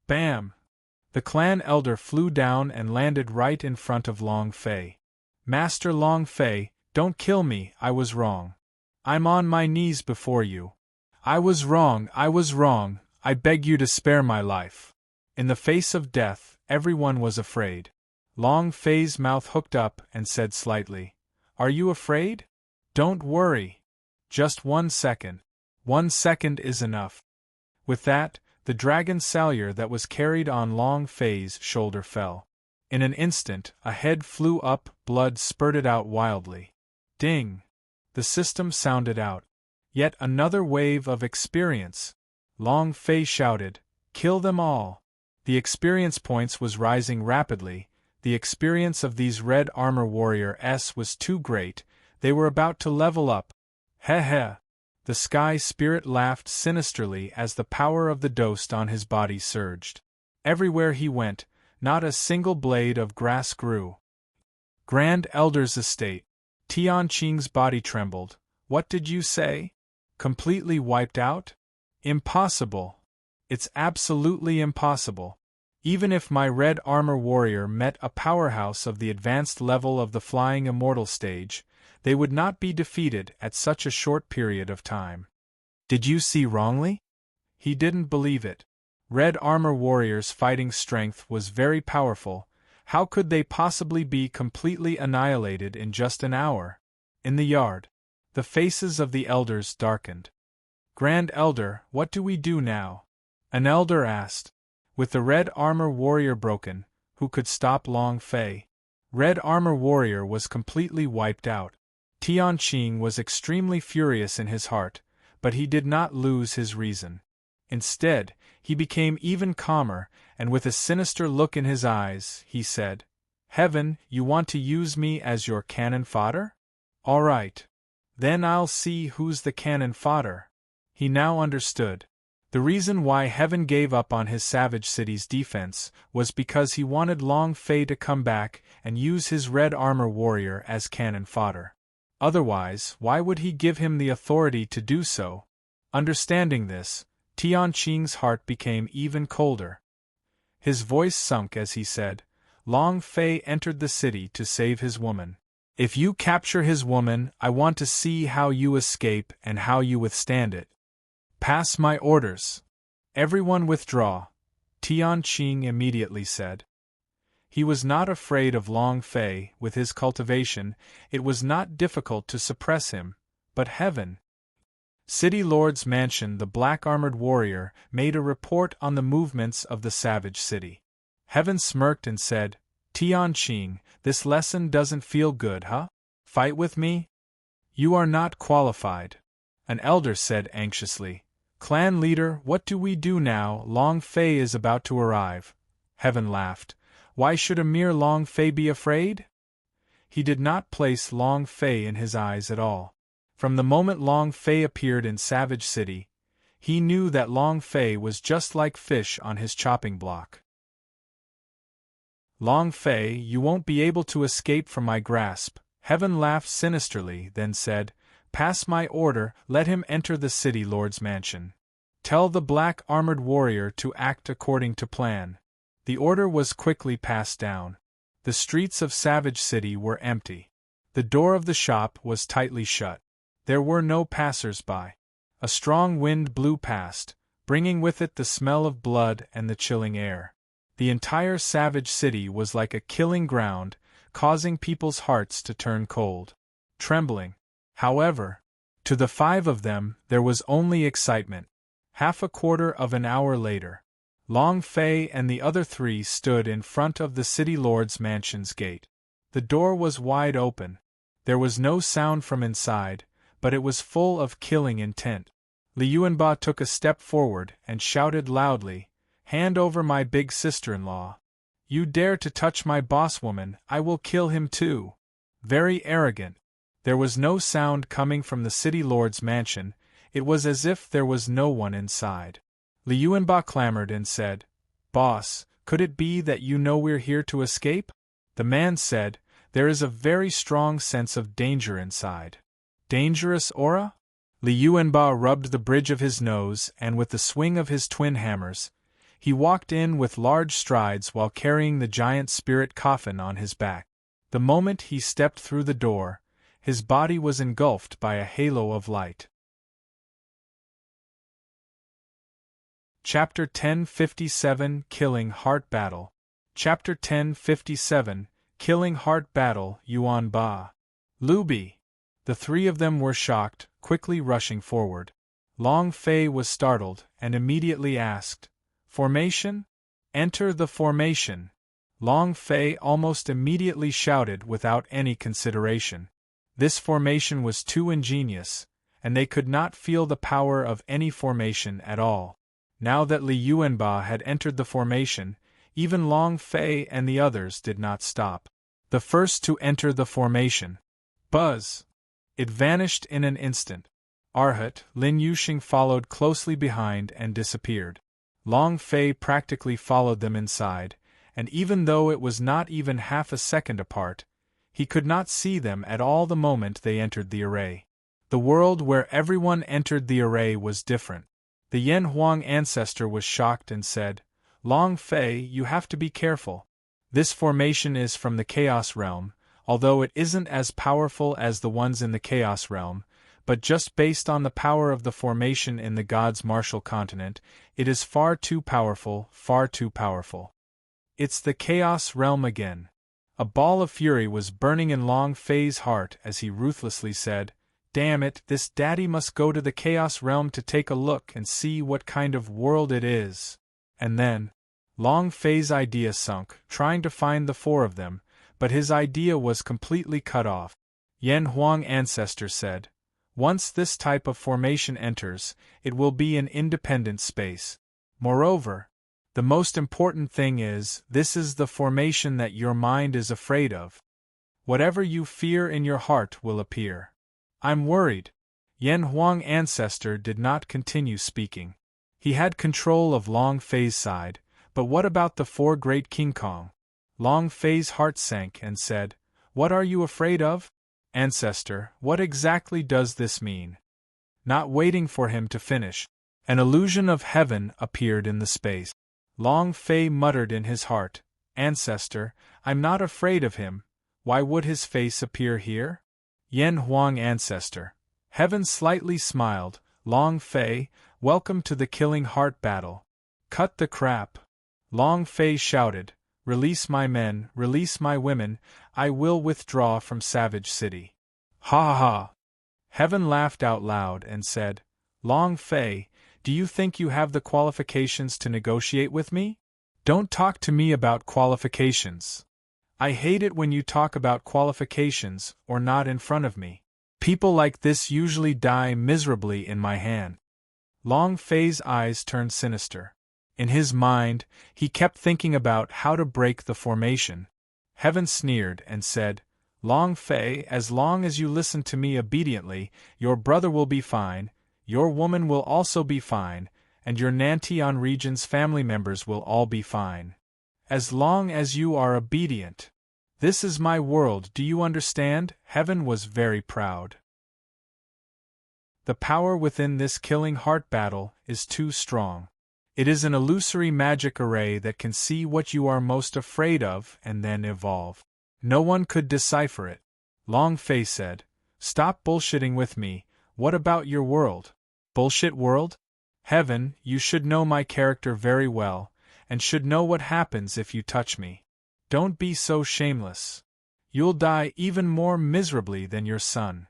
Bam! The clan elder flew down and landed right in front of Long Fei. "Master Long Fei, don't kill me, I was wrong. I'm on my knees before you. I was wrong, I beg you to spare my life." In the face of death, everyone was afraid. Long Fei's mouth hooked up and said slightly, "Are you afraid? Don't worry. Just 1 second. 1 second is enough." With that, the dragon salure that was carried on Long Fei's shoulder fell. In an instant, a head flew up, blood spurted out wildly. Ding! The system sounded out. Yet another wave of experience. Long Fei shouted, "Kill them all!" The experience points was rising rapidly. The experience of these red armor warriors was too great. They were about to level up. Heh heh! The sky spirit laughed sinisterly as the power of the dosed on his body surged. Everywhere he went, not a single blade of grass grew. Grand Elder's estate. Tian Qing's body trembled. "What did you say? Completely wiped out? Impossible. It's absolutely impossible. Even if my red armor warrior met a powerhouse of the advanced level of the flying immortal stage, they would not be defeated at such a short period of time." Did you see wrongly? He didn't believe it. Red armor warriors' fighting strength was very powerful. How could they possibly be completely annihilated in just an hour? In the yard, the faces of the elders darkened. "Grand Elder, what do we do now?" An elder asked. With the red armor warrior broken, who could stop Long Fei? Red armor warrior was completely wiped out. Tian Qing was extremely furious in his heart, but he did not lose his reason. Instead, he became even calmer, and with a sinister look in his eyes, he said, "Heaven, you want to use me as your cannon fodder? All right. Then I'll see who's the cannon fodder." He now understood. The reason why Heaven gave up on his savage city's defense was because he wanted Long Fei to come back and use his red armor warrior as cannon fodder. Otherwise, why would he give him the authority to do so? Understanding this, Tian Qing's heart became even colder. His voice sunk as he said, "Long Fei entered the city to save his woman. If you capture his woman, I want to see how you escape and how you withstand it. Pass my orders. Everyone withdraw," Tian Qing immediately said. He was not afraid of Long Fei. With his cultivation, it was not difficult to suppress him, but Heaven. City Lord's mansion. The black-armored warrior made a report on the movements of the savage city. Heaven smirked and said, "Tian Qing, this lesson doesn't feel good, huh? Fight with me? You are not qualified." An elder said anxiously, "Clan leader, what do we do now? Long Fei is about to arrive." Heaven laughed. "Why should a mere Long Fei be afraid?" He did not place Long Fei in his eyes at all. From the moment Long Fei appeared in Savage City, He knew that Long Fei was just like fish on his chopping block. Long Fei, you won't be able to escape from my grasp. Heaven laughed sinisterly, then said, Pass my order, let him enter the city lord's mansion. Tell the black-armored warrior to act according to plan. The order was quickly passed down. The streets of Savage City were empty. The door of the shop was tightly shut. There were no passers-by. A strong wind blew past, bringing with it the smell of blood and the chilling air. The entire Savage City was like a killing ground, causing people's hearts to turn cold. Trembling. However, to the 5 of them, there was only excitement. Half a quarter of an hour later, Long Fei and the other 3 stood in front of the city lord's mansion's gate. The door was wide open. There was no sound from inside, but it was full of killing intent. Li Yuanba took a step forward and shouted loudly, Hand over my big sister-in-law. You dare to touch my boss-woman, I will kill him too. Very arrogant. There was no sound coming from the city lord's mansion. It was as if there was no one inside. Li Yuanba clamored and said, Boss, could it be that you know we're here to escape? The man said, There is a very strong sense of danger inside. Dangerous aura? Li Yuanba rubbed the bridge of his nose and with the swing of his twin hammers, he walked in with large strides while carrying the giant spirit coffin on his back. The moment he stepped through the door, his body was engulfed by a halo of light. Chapter 1057 Killing Heart Battle. Chapter 1057 Killing Heart Battle Yuan Ba. Lubi. The 3 of them were shocked, quickly rushing forward. Long Fei was startled and immediately asked, Formation? Enter the formation. Long Fei almost immediately shouted without any consideration. This formation was too ingenious, and they could not feel the power of any formation at all. Now that Li Yuanba had entered the formation, even Long Fei and the others did not stop. The first to enter the formation. Buzz! It vanished in an instant. Arhat, Lin Yuxing followed closely behind and disappeared. Long Fei practically followed them inside, and even though it was not even half a second apart, he could not see them at all the moment they entered the array. The world where everyone entered the array was different. The Yan Huang ancestor was shocked and said, Long Fei, you have to be careful. This formation is from the Chaos Realm, although it isn't as powerful as the ones in the Chaos Realm, but just based on the power of the formation in the God's Martial Continent, it is far too powerful, far too powerful. It's the Chaos Realm again. A ball of fury was burning in Long Fei's heart as he ruthlessly said, Damn it, this daddy must go to the Chaos Realm to take a look and see what kind of world it is. And then, Long Fei's idea sunk, trying to find the 4 of them, but his idea was completely cut off. Yan Huang ancestor said, Once this type of formation enters, it will be an independent space. Moreover, the most important thing is, this is the formation that your mind is afraid of. Whatever you fear in your heart will appear. I'm worried. Yan Huang ancestor did not continue speaking. He had control of Long Fei's side, but what about the 4 great King Kong? Long Fei's heart sank and said, What are you afraid of? Ancestor, what exactly does this mean? Not waiting for him to finish, an illusion of heaven appeared in the space. Long Fei muttered in his heart, Ancestor, I'm not afraid of him. Why would his face appear here? Yan Huang ancestor. Heaven slightly smiled, Long Fei, welcome to the Killing Heart battle. Cut the crap. Long Fei shouted, Release my men, release my women, I will withdraw from Savage City. Ha ha ha. Heaven laughed out loud and said, Long Fei, do you think you have the qualifications to negotiate with me? Don't talk to me about qualifications. I hate it when you talk about qualifications or not in front of me. People like this usually die miserably in my hand. Long Fei's eyes turned sinister. In his mind, he kept thinking about how to break the formation. Heaven sneered and said, Long Fei, as long as you listen to me obediently, your brother will be fine. Your woman will also be fine, and your Nantion region's family members will all be fine. As long as you are obedient. This is my world, do you understand? Heaven was very proud. The power within this killing heart battle is too strong. It is an illusory magic array that can see what you are most afraid of and then evolve. No one could decipher it. Long Fei said, "Stop bullshitting with me, what about your world?" Bullshit world? Heaven, you should know my character very well, and should know what happens if you touch me. Don't be so shameless. You'll die even more miserably than your son.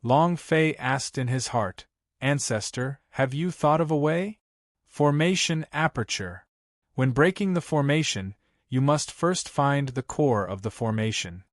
Long Fei asked in his heart, "Ancestor, have you thought of a way?" Formation aperture. When breaking the formation, you must first find the core of the formation.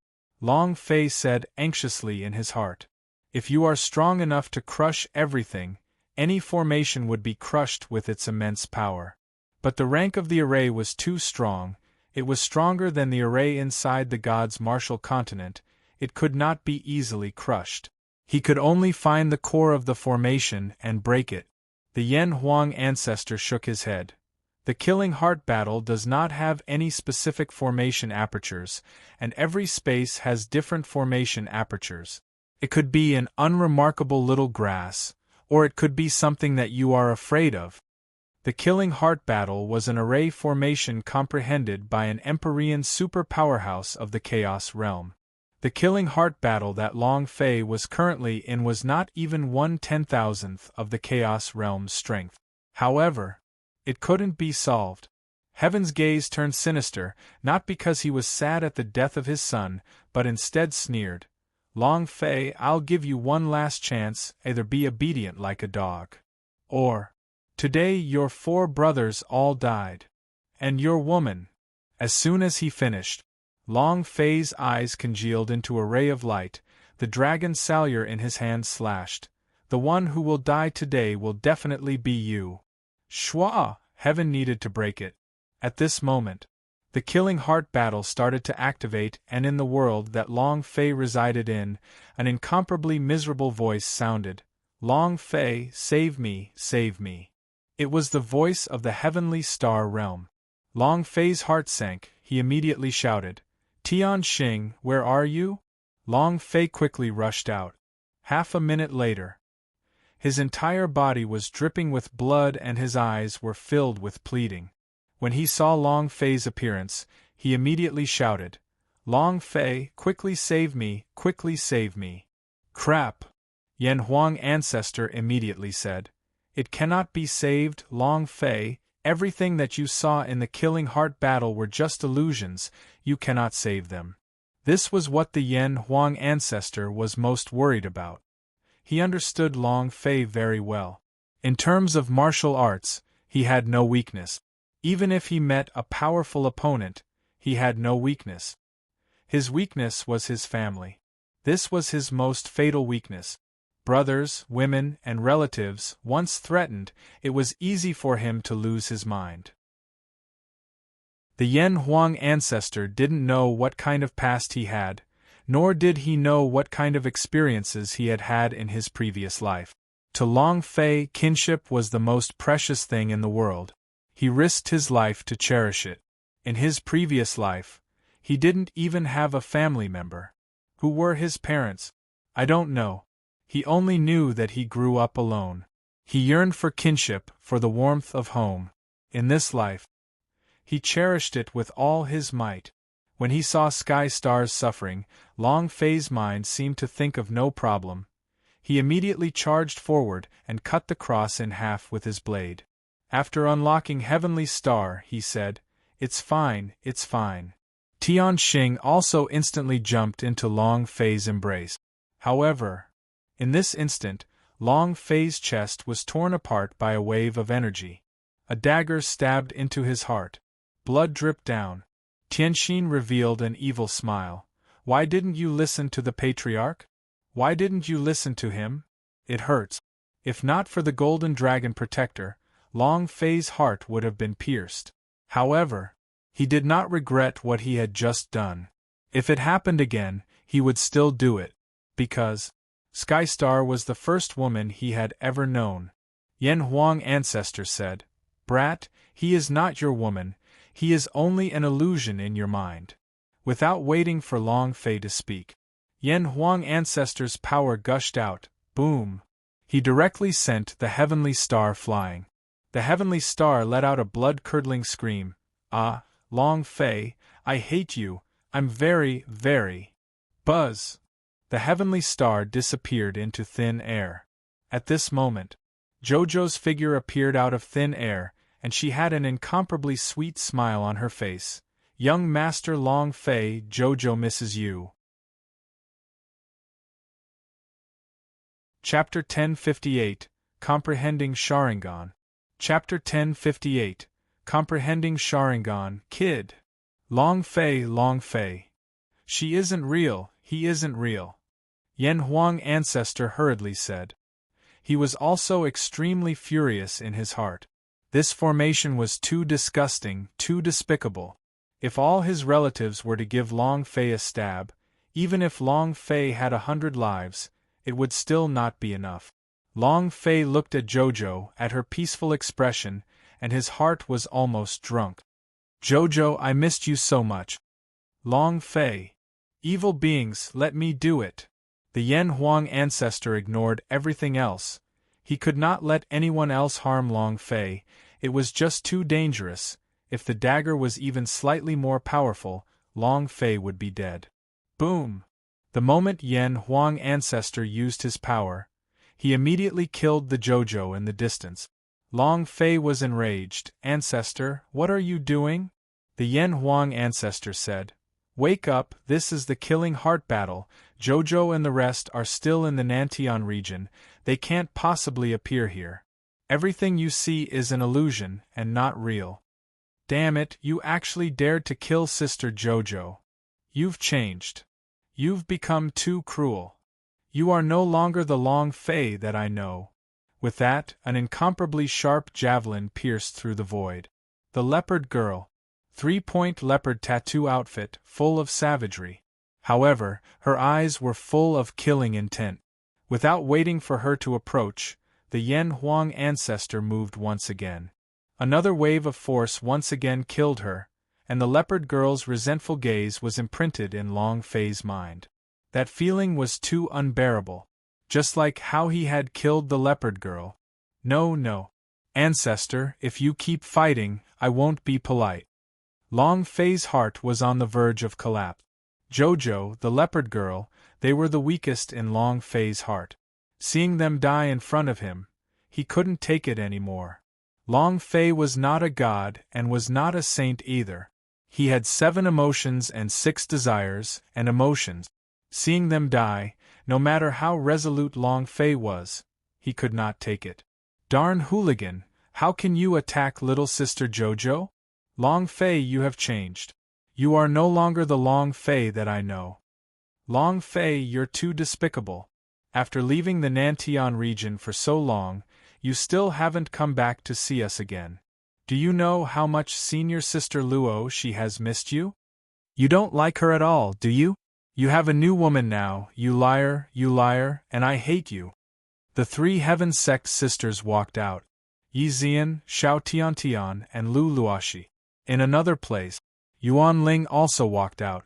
Long Fei said anxiously in his heart, "If you are strong enough to crush everything, any formation would be crushed with its immense power." But the rank of the array was too strong, it was stronger than the array inside the god's martial continent, it could not be easily crushed. He could only find the core of the formation and break it. The Yen Huang ancestor shook his head. The killing heart battle does not have any specific formation apertures, and every space has different formation apertures. It could be an unremarkable little grass, or it could be something that you are afraid of. The killing heart battle was an array formation comprehended by an Empyrean super powerhouse of the Chaos realm. The killing heart battle that Long Fei was currently in was not even 1/10,000th of the Chaos realm's strength. However, it couldn't be solved. Heaven's gaze turned sinister, not because he was sad at the death of his son, but instead sneered. "Long Fei, I'll give you one last chance, either be obedient like a dog. Or, today your 4 brothers all died. And your woman." As soon as he finished, Long Fei's eyes congealed into a ray of light, the dragon salure in his hand slashed. "The one who will die today will definitely be you." Shwa! Heaven needed to break it. At this moment, the killing heart battle started to activate, and in the world that Long Fei resided in, an incomparably miserable voice sounded. "Long Fei, save me, save me." It was the voice of the heavenly star realm. Long Fei's heart sank, he immediately shouted, "Tian Xing, where are you?" Long Fei quickly rushed out. Half a minute later, his entire body was dripping with blood and his eyes were filled with pleading. When he saw Long Fei's appearance, he immediately shouted, "Long Fei, quickly save me, quickly save me." "Crap!" Yen Huang ancestor immediately said. "It cannot be saved, Long Fei. Everything that you saw in the killing heart battle were just illusions, you cannot save them." This was what the Yen Huang ancestor was most worried about. He understood Long Fei very well. In terms of martial arts, he had no weakness. Even if he met a powerful opponent, he had no weakness. His weakness was his family. This was his most fatal weakness. Brothers, women, and relatives, once threatened, it was easy for him to lose his mind. The Yen Huang ancestor didn't know what kind of past he had, nor did he know what kind of experiences he had had in his previous life. To Long Fei, kinship was the most precious thing in the world. He risked his life to cherish it. In his previous life, he didn't even have a family member. Who were his parents? I don't know. He only knew that he grew up alone. He yearned for kinship, for the warmth of home. In this life, he cherished it with all his might. When he saw Sky Star's suffering, Long Fei's mind seemed to think of no problem. He immediately charged forward and cut the cross in half with his blade. After unlocking Heavenly Star, he said, "It's fine, it's fine." Tian Xing also instantly jumped into Long Fei's embrace. However, in this instant, Long Fei's chest was torn apart by a wave of energy. A dagger stabbed into his heart. Blood dripped down. Tianxin revealed an evil smile. "Why didn't you listen to the patriarch? Why didn't you listen to him? It hurts." If not for the Golden Dragon Protector, Long Fei's heart would have been pierced. However, he did not regret what he had just done. If it happened again, he would still do it. Because Skystar was the first woman he had ever known. Yen Huang ancestor said, "Brat, he is not your woman, he is only an illusion in your mind." Without waiting for Long Fei to speak, Yen Huang ancestor's power gushed out, boom. He directly sent the heavenly star flying. The heavenly star let out a blood-curdling scream. "Ah, Long Fei, I hate you, I'm very, very..." Buzz! The heavenly star disappeared into thin air. At this moment, Jojo's figure appeared out of thin air, and she had an incomparably sweet smile on her face. "Young Master Long Fei, Jojo misses you." Chapter 1058, Comprehending Sharingan. Chapter 1058, Comprehending Sharingan, Kid. Long Fei, Long Fei. She isn't real, he isn't real. Yen Huang ancestor hurriedly said. He was also extremely furious in his heart. This formation was too disgusting, too despicable. If all his relatives were to give Long Fei a stab, even if Long Fei had 100 lives, it would still not be enough. Long Fei looked at Jojo, at her peaceful expression, and his heart was almost drunk. "Jojo, I missed you so much." "Long Fei. Evil beings, let me do it." The Yen Huang ancestor ignored everything else. He could not let anyone else harm Long Fei, it was just too dangerous. If the dagger was even slightly more powerful, Long Fei would be dead. Boom! The moment Yen Huang ancestor used his power, he immediately killed the Jojo in the distance. Long Fei was enraged. "Ancestor, what are you doing?" The Yen Huang ancestor said. "Wake up, this is the killing heart battle. Jojo and the rest are still in the Nantian region, they can't possibly appear here. Everything you see is an illusion, and not real." "Damn it, you actually dared to kill Sister Jojo. You've changed. You've become too cruel. You are no longer the Long Fei that I know." With that, an incomparably sharp javelin pierced through the void. The leopard girl. 3-point leopard tattoo outfit, full of savagery. However, her eyes were full of killing intent. Without waiting for her to approach, the Yen Huang ancestor moved once again. Another wave of force once again killed her, and the leopard girl's resentful gaze was imprinted in Long Fei's mind. That feeling was too unbearable. Just like how he had killed the leopard girl. "No, no. Ancestor, if you keep fighting, I won't be polite." Long Fei's heart was on the verge of collapse. Jojo, the leopard girl, they were the weakest in Long Fei's heart. Seeing them die in front of him, he couldn't take it anymore. Long Fei was not a god and was not a saint either. He had 7 emotions and 6 desires and emotions. Seeing them die, no matter how resolute Long Fei was, he could not take it. "Darn hooligan, how can you attack little sister Jojo? Long Fei, you have changed. You are no longer the Long Fei that I know. Long Fei, you're too despicable. After leaving the Nantian region for so long, you still haven't come back to see us again. Do you know how much senior sister Luo she has missed you? You don't like her at all, do you? You have a new woman now, you liar, and I hate you." The 3 Heaven Sect sisters walked out. Yi Zian, Xiao Tiantian, and Lu Luoxi. In another place, Yuan Ling also walked out.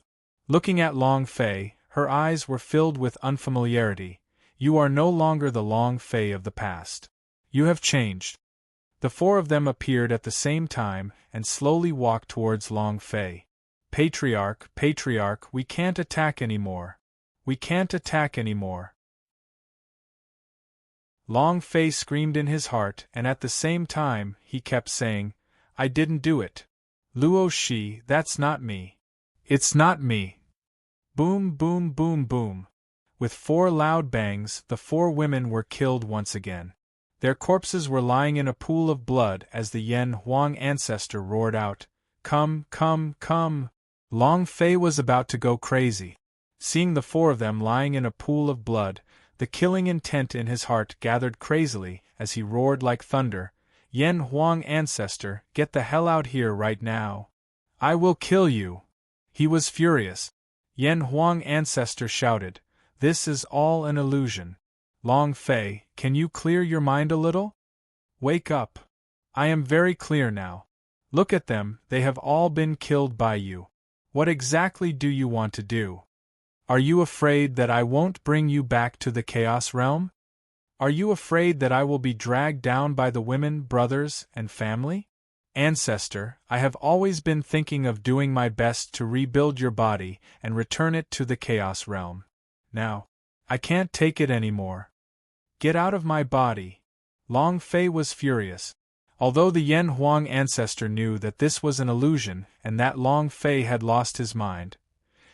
Looking at Long Fei, her eyes were filled with unfamiliarity. "You are no longer the Long Fei of the past. You have changed." The 4 of them appeared at the same time and slowly walked towards Long Fei. Patriarch, Patriarch, we can't attack anymore. We can't attack anymore." Long Fei screamed in his heart, and at the same time, he kept saying, "I didn't do it. Luo Shi, that's not me. It's not me." Boom, boom, boom, boom. With 4 loud bangs, the 4 women were killed once again. Their corpses were lying in a pool of blood as the Yen Huang ancestor roared out, "Come, come, come!" Long Fei was about to go crazy. Seeing the 4 of them lying in a pool of blood, the killing intent in his heart gathered crazily as he roared like thunder, "Yen Huang ancestor, get the hell out here right now. I will kill you." He was furious. Yen Huang ancestor shouted, This is all an illusion. Long Fei, can you clear your mind a little? Wake up. I am very clear now. Look at them, they have all been killed by you. What exactly do you want to do? Are you afraid that I won't bring you back to the Chaos Realm? Are you afraid that I will be dragged down by the women, brothers, and family? Ancestor, I have always been thinking of doing my best to rebuild your body and return it to the Chaos Realm. Now, I can't take it anymore. Get out of my body. Long Fei was furious. Although the Yen Huang ancestor knew that this was an illusion and that Long Fei had lost his mind,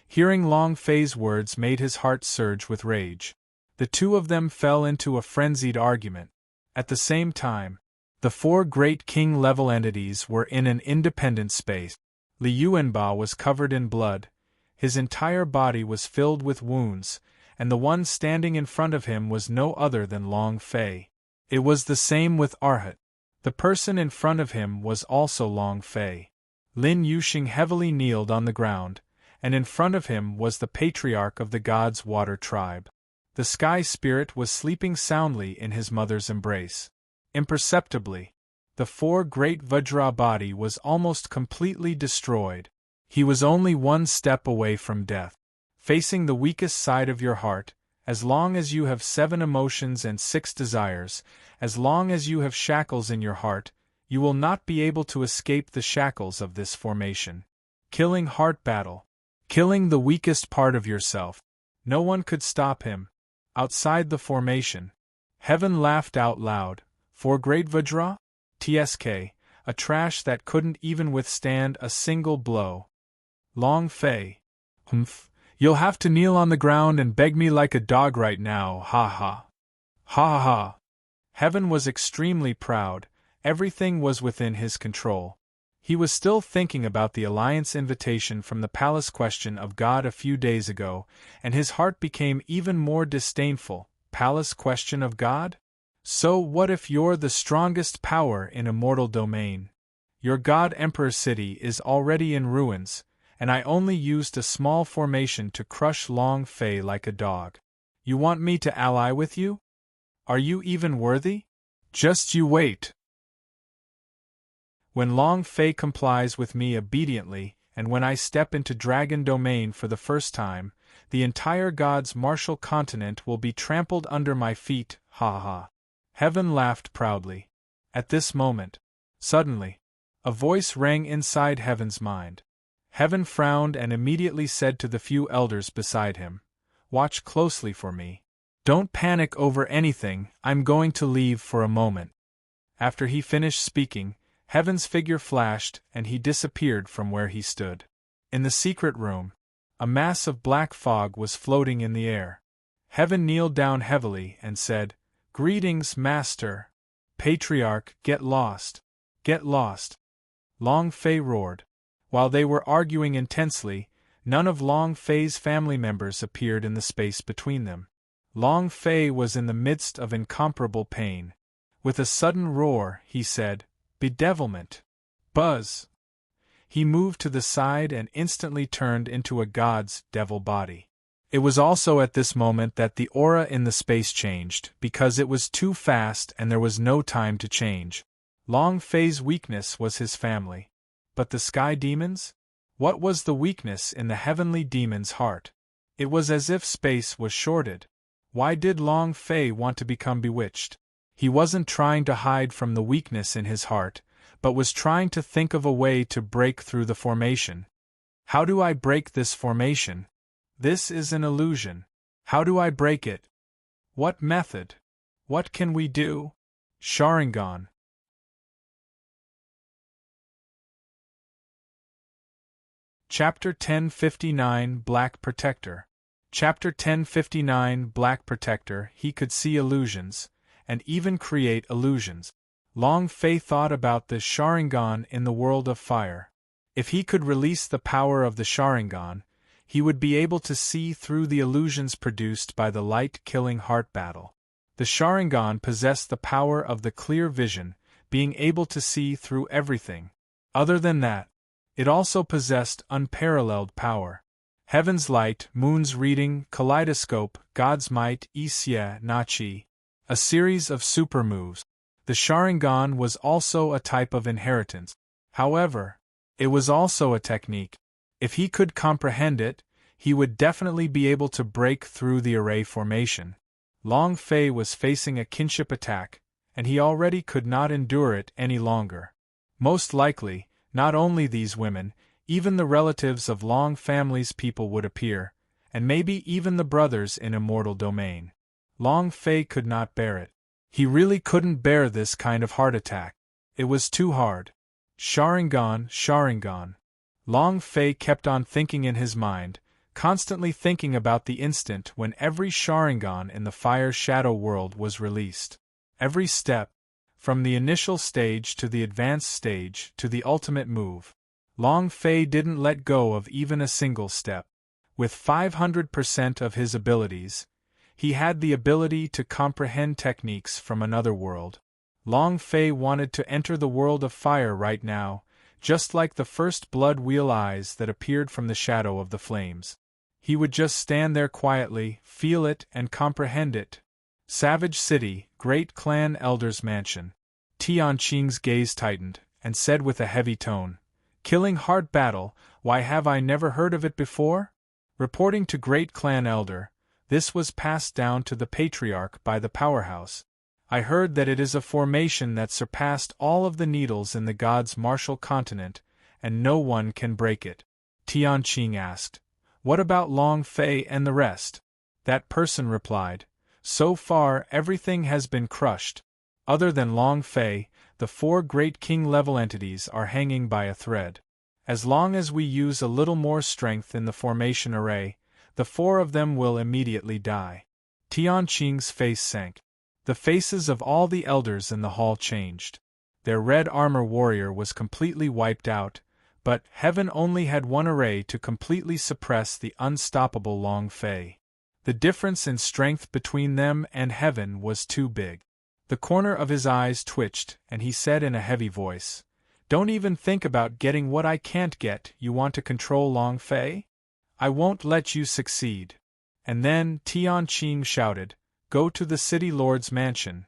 hearing Long Fei's words made his heart surge with rage. The two of them fell into a frenzied argument. At the same time, the four great king-level entities were in an independent space. Li Yuanbao was covered in blood, his entire body was filled with wounds, and the one standing in front of him was no other than Long Fei. It was the same with Arhat. The person in front of him was also Long Fei. Lin Yuxing heavily kneeled on the ground, and in front of him was the patriarch of the God's Water tribe. The Sky Spirit was sleeping soundly in his mother's embrace. Imperceptibly, the four great Vajra body was almost completely destroyed. He was only one step away from death. Facing the weakest side of your heart, as long as you have 7 emotions and 6 desires, as long as you have shackles in your heart, you will not be able to escape the shackles of this formation. Killing heart battle. Killing the weakest part of yourself. No one could stop him. Outside the formation. Heaven laughed out loud. For great Vajra? TSK, a trash that couldn't even withstand a single blow. Long Fei. Humph. You'll have to kneel on the ground and beg me like a dog right now, ha ha. Ha ha. Heaven was extremely proud, everything was within his control. He was still thinking about the alliance invitation from the palace question of God a few days ago, and his heart became even more disdainful. Palace question of God? So what if you're the strongest power in a mortal domain? Your God Emperor city is already in ruins, and I only used a small formation to crush Long Fei like a dog. You want me to ally with you? Are you even worthy? Just you wait. When Long Fei complies with me obediently, and when I step into Dragon Domain for the first time, the entire God's martial continent will be trampled under my feet, ha ha. Heaven laughed proudly. At this moment, suddenly, a voice rang inside Heaven's mind. Heaven frowned and immediately said to the few elders beside him, "Watch closely for me. Don't panic over anything, I'm going to leave for a moment." After he finished speaking, Heaven's figure flashed and he disappeared from where he stood. In the secret room, a mass of black fog was floating in the air. Heaven kneeled down heavily and said, "Greetings, Master." "Patriarch, get lost. Get lost." Long Fei roared. While they were arguing intensely, none of Long Fei's family members appeared in the space between them. Long Fei was in the midst of incomparable pain. With a sudden roar, he said, "Bedevilment! Buzz!" He moved to the side and instantly turned into a god's devil body. It was also at this moment that the aura in the space changed, because it was too fast and there was no time to change. Long Fei's weakness was his family. But the sky demons? What was the weakness in the heavenly demon's heart? It was as if space was shorted. Why did Long Fei want to become bewitched? He wasn't trying to hide from the weakness in his heart, but was trying to think of a way to break through the formation. How do I break this formation? This is an illusion. How do I break it? What method? What can we do? Sharingan. Chapter 1059 Black Protector. Chapter 1059 Black Protector. He could see illusions, and even create illusions. Long Fei thought about the Sharingan in the world of fire. If he could release the power of the Sharingan, he would be able to see through the illusions produced by the light-killing heart battle. The Sharingan possessed the power of the clear vision, being able to see through everything. Other than that, it also possessed unparalleled power. Heaven's light, moon's reading, kaleidoscope, God's might, Isya, Nachi. A series of super moves. The Sharingan was also a type of inheritance. However, it was also a technique. If he could comprehend it, he would definitely be able to break through the array formation. Long Fei was facing a kinship attack, and he already could not endure it any longer. Most likely, not only these women, even the relatives of Long Family's people would appear, and maybe even the brothers in Immortal Domain. Long Fei could not bear it. He really couldn't bear this kind of heart attack. It was too hard. Sharingan, Sharingan. Long Fei kept on thinking in his mind, constantly thinking about the instant when every Sharingan in the Fire Shadow world was released. Every step, from the initial stage to the advanced stage to the ultimate move. Long Fei didn't let go of even a single step. With 500% of his abilities, he had the ability to comprehend techniques from another world. Long Fei wanted to enter the world of fire right now, just like the first blood wheel eyes that appeared from the shadow of the flames. He would just stand there quietly, feel it and comprehend it. Savage City, Great Clan Elder's Mansion. Tianqing's gaze tightened, and said with a heavy tone, "Killing Heart Battle, why have I never heard of it before?" Reporting to Great Clan Elder, this was passed down to the Patriarch by the Powerhouse. I heard that it is a formation that surpassed all of the needles in the God's martial continent, and no one can break it. Tianqing asked, "What about Long Fei and the rest?" That person replied, "So far everything has been crushed. Other than Long Fei, the 4 great king-level entities are hanging by a thread. As long as we use a little more strength in the formation array, the 4 of them will immediately die." Tianqing's face sank. The faces of all the elders in the hall changed. Their red armor warrior was completely wiped out, but Heaven only had one array to completely suppress the unstoppable Long Fei. The difference in strength between them and Heaven was too big. The corner of his eyes twitched, and he said in a heavy voice, "Don't even think about getting what I can't get. You want to control Long Fei? I won't let you succeed." And then Tianqing shouted, "Go to the City Lord's mansion."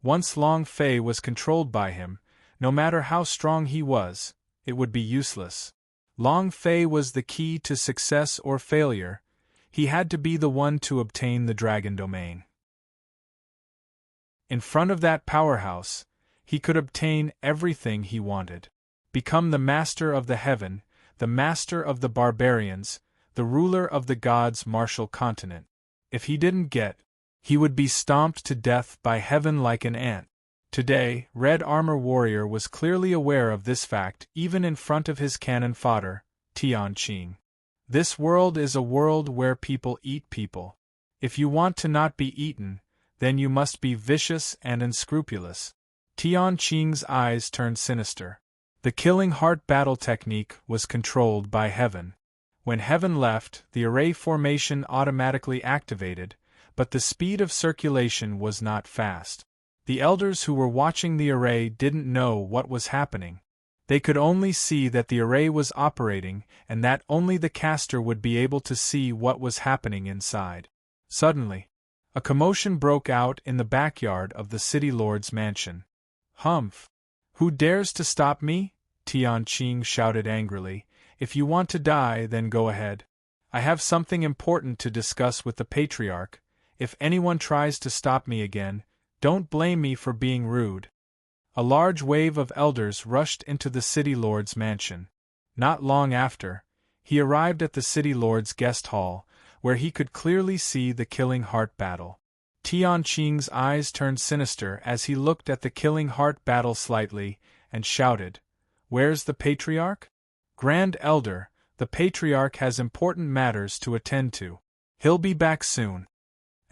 Once Long Fei was controlled by him, no matter how strong he was, it would be useless. Long Fei was the key to success or failure. He had to be the one to obtain the Dragon Domain. In front of that powerhouse, he could obtain everything he wanted. Become the master of the heaven, the master of the barbarians, the ruler of the gods' martial continent. If he didn't get, he would be stomped to death by Heaven like an ant. Today, Red Armor Warrior was clearly aware of this fact even in front of his cannon fodder, Tianqing. This world is a world where people eat people. If you want to not be eaten, then you must be vicious and unscrupulous. Tianqing's eyes turned sinister. The Killing Heart battle technique was controlled by Heaven. When Heaven left, the array formation automatically activated, but the speed of circulation was not fast. The elders who were watching the array didn't know what was happening. They could only see that the array was operating and that only the caster would be able to see what was happening inside. Suddenly, a commotion broke out in the backyard of the City Lord's mansion. "Humph! Who dares to stop me?" Tianqing shouted angrily. "If you want to die, then go ahead. I have something important to discuss with the Patriarch. If anyone tries to stop me again, don't blame me for being rude." A large wave of elders rushed into the City Lord's mansion. Not long after, he arrived at the City Lord's guest hall, where he could clearly see the Killing Heart battle. Tianqing's eyes turned sinister as he looked at the Killing Heart battle slightly, and shouted, "Where's the Patriarch?" "Grand Elder, the Patriarch has important matters to attend to. He'll be back soon."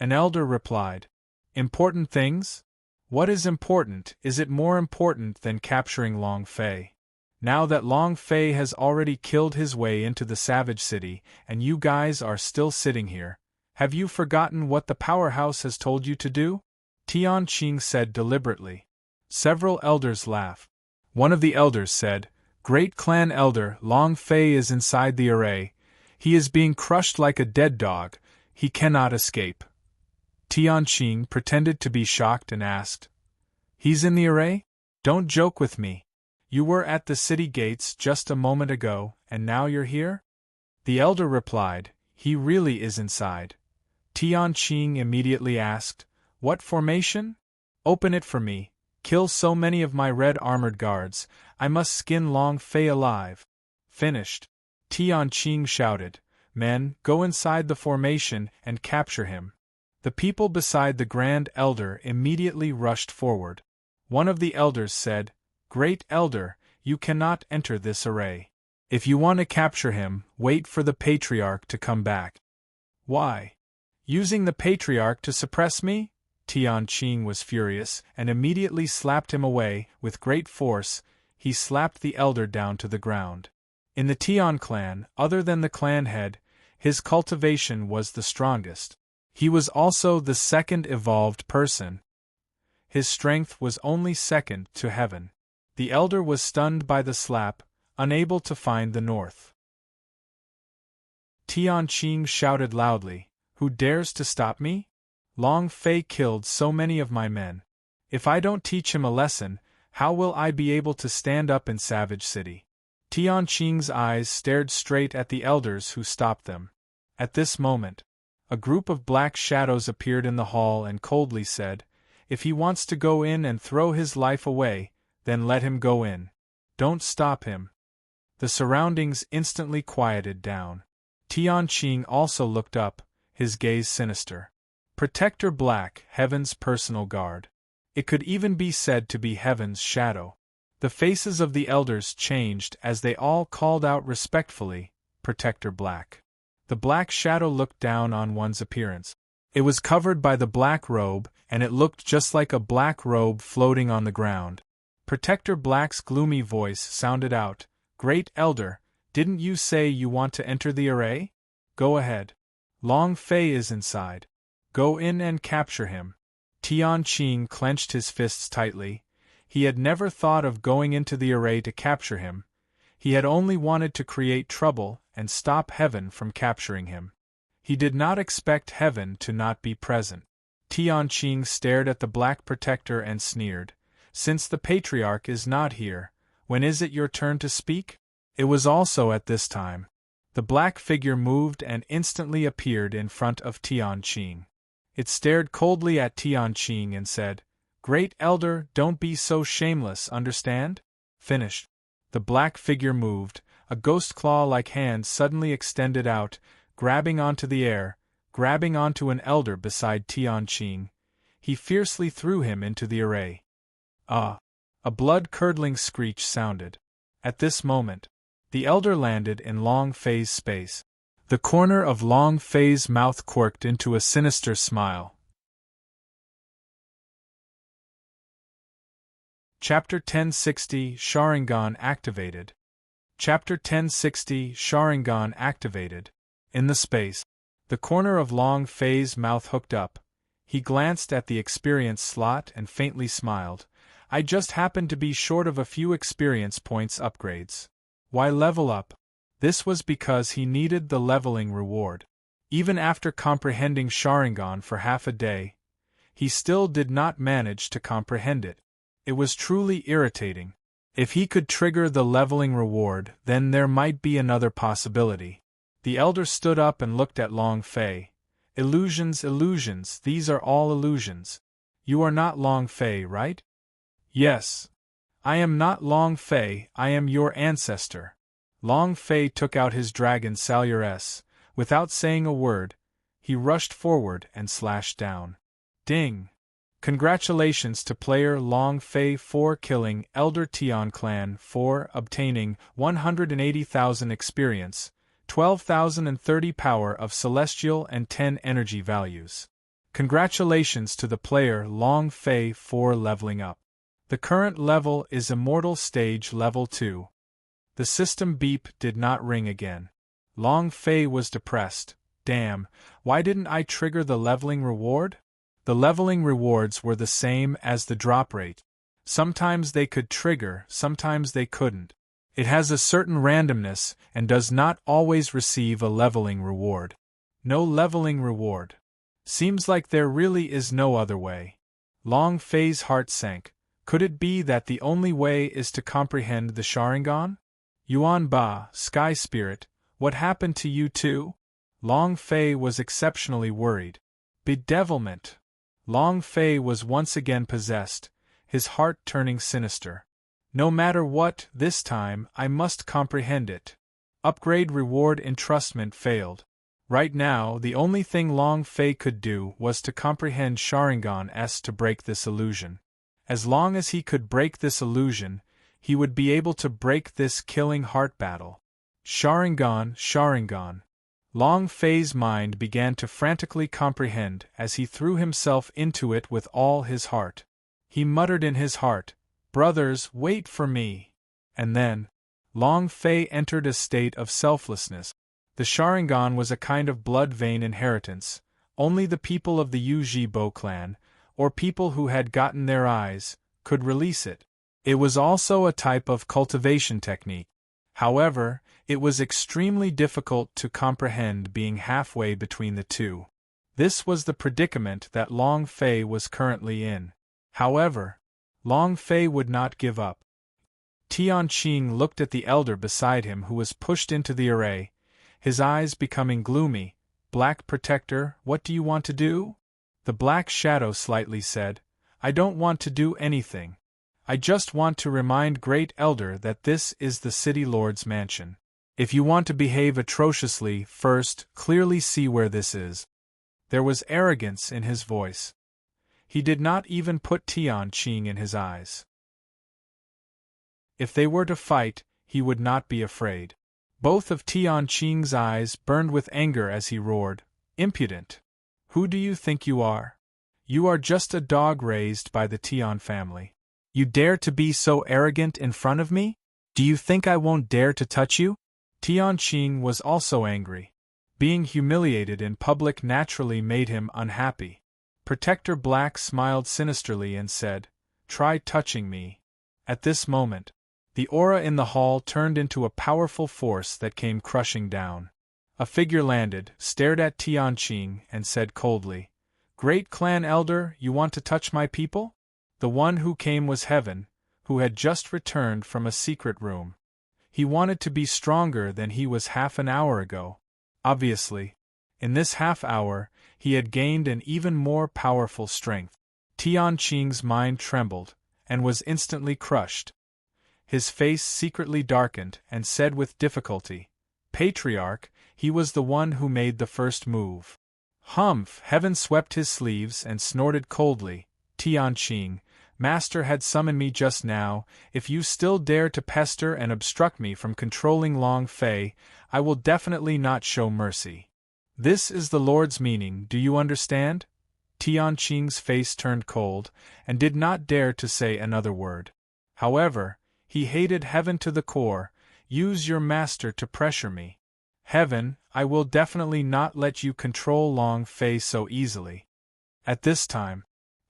An elder replied, "Important things? What is important? Is it more important than capturing Long Fei? Now that Long Fei has already killed his way into the Savage City, and you guys are still sitting here, have you forgotten what the Powerhouse has told you to do?" Tianqing said deliberately. Several elders laughed. One of the elders said, "Great Clan Elder, Long Fei is inside the array. He is being crushed like a dead dog, he cannot escape. Tianqing pretended to be shocked and asked, "He's in the array? Don't joke with me. You were at the city gates just a moment ago, and now you're here?" The elder replied, "He really is inside." Tianqing immediately asked, "What formation? Open it for me. Kill so many of my red-armored guards, I must skin Long Fei alive." Finished. Tianqing shouted, "Men, go inside the formation and capture him." The people beside the Grand Elder immediately rushed forward. One of the elders said, "Great Elder, you cannot enter this array. If you want to capture him, wait for the Patriarch to come back." "Why? Using the Patriarch to suppress me?" Tianqing was furious and immediately slapped him away. With great force, he slapped the elder down to the ground. In the Tian clan, other than the clan head, his cultivation was the strongest. He was also the second evolved person. His strength was only second to heaven. The elder was stunned by the slap, unable to find the north. Tianqing shouted loudly, "Who dares to stop me? Long Fei killed so many of my men. If I don't teach him a lesson, how will I be able to stand up in Savage City?" Tianqing's eyes stared straight at the elders who stopped them. At this moment, a group of black shadows appeared in the hall and coldly said, "If he wants to go in and throw his life away, then let him go in. Don't stop him." The surroundings instantly quieted down. Tianqing also looked up, his gaze sinister. Protector Black, Heaven's personal guard. It could even be said to be Heaven's shadow. The faces of the elders changed as they all called out respectfully, "Protector Black." The black shadow looked down on one's appearance. It was covered by the black robe, and it looked just like a black robe floating on the ground. Protector Black's gloomy voice sounded out, "Great Elder, didn't you say you want to enter the array? Go ahead. Long Fei is inside. Go in and capture him." Tianqing clenched his fists tightly. He had never thought of going into the array to capture him. He had only wanted to create trouble and stop Heaven from capturing him. He did not expect Heaven to not be present. Tianqing stared at the Black Protector and sneered, "Since the Patriarch is not here, when is it your turn to speak?" It was also at this time. The black figure moved and instantly appeared in front of Tianqing. It stared coldly at Tianqing and said, "Great Elder, don't be so shameless, understand?" Finished. The black figure moved, a ghost claw-like hand suddenly extended out, grabbing onto the air, grabbing onto an elder beside Tianqing. He fiercely threw him into the array. Ah! A blood-curdling screech sounded. At this moment, the elder landed in Long Fei's space. The corner of Long Fei's mouth quirked into a sinister smile. Chapter 1060 Sharingan Activated. Chapter 1060 Sharingan Activated. In the space, the corner of Long Fei's mouth hooked up. He glanced at the experience slot and faintly smiled. "I just happened to be short of a few experience points upgrades. Why level up?" This was because he needed the leveling reward. Even after comprehending Sharingan for half a day, he still did not manage to comprehend it. It was truly irritating. If he could trigger the leveling reward, then there might be another possibility. The elder stood up and looked at Long Fei. "Illusions, illusions, these are all illusions. You are not Long Fei, right?" "Yes. I am not Long Fei, I am your ancestor." Long Fei took out his dragon Salures. Without saying a word, he rushed forward and slashed down. Ding! Congratulations to player Long Fei for killing Elder Tian Clan for obtaining 180,000 experience, 12,030 power of celestial and 10 energy values. Congratulations to the player Long Fei for leveling up. The current level is Immortal Stage Level 2. The system beep did not ring again. Long Fei was depressed. Damn, why didn't I trigger the leveling reward? The leveling rewards were the same as the drop rate. Sometimes they could trigger, sometimes they couldn't. It has a certain randomness and does not always receive a leveling reward. No leveling reward. Seems like there really is no other way. Long Fei's heart sank. Could it be that the only way is to comprehend the Sharingan? Yuan Ba, Sky Spirit, what happened to you too? Long Fei was exceptionally worried. Bedevilment! Long Fei was once again possessed, his heart turning sinister. No matter what, this time, I must comprehend it. Upgrade reward entrustment failed. Right now, the only thing Long Fei could do was to comprehend Sharingan to break this illusion. As long as he could break this illusion, he would be able to break this killing heart battle. Sharingan, Sharingan. Long Fei's mind began to frantically comprehend as he threw himself into it with all his heart. He muttered in his heart, "Brothers, wait for me." And then, Long Fei entered a state of selflessness. The Sharingan was a kind of blood vein inheritance. Only the people of the Ujibo clan, or people who had gotten their eyes, could release it. It was also a type of cultivation technique. However, it was extremely difficult to comprehend being halfway between the two. This was the predicament that Long Fei was currently in. However, Long Fei would not give up. Tianqing looked at the elder beside him who was pushed into the array, his eyes becoming gloomy. "Black Protector, what do you want to do?" The Black Shadow slightly said, "I don't want to do anything. I just want to remind Great Elder that this is the City Lord's mansion. If you want to behave atrociously, first, clearly see where this is." There was arrogance in his voice. He did not even put Tianqing in his eyes. If they were to fight, he would not be afraid. Both of Tianqing's eyes burned with anger as he roared, "Impudent! Who do you think you are? You are just a dog raised by the Tian family. You dare to be so arrogant in front of me? Do you think I won't dare to touch you?" Tianqing was also angry. Being humiliated in public naturally made him unhappy. Protector Black smiled sinisterly and said, "Try touching me." At this moment, the aura in the hall turned into a powerful force that came crushing down. A figure landed, stared at Tianqing, and said coldly, "Great Clan Elder, you want to touch my people?" The one who came was Heaven, who had just returned from a secret room. He wanted to be stronger than he was half an hour ago. Obviously, in this half hour, he had gained an even more powerful strength. Tianqing's mind trembled, and was instantly crushed. His face secretly darkened, and said with difficulty, "Patriarch, he was the one who made the first move." Humph! Heaven swept his sleeves and snorted coldly, "Tianqing, Master had summoned me just now. If you still dare to pester and obstruct me from controlling Long Fei, I will definitely not show mercy. This is the Lord's meaning, do you understand?" Tianqing's face turned cold, and did not dare to say another word. However, he hated Heaven to the core. "Use your master to pressure me. Heaven, I will definitely not let you control Long Fei so easily." At this time,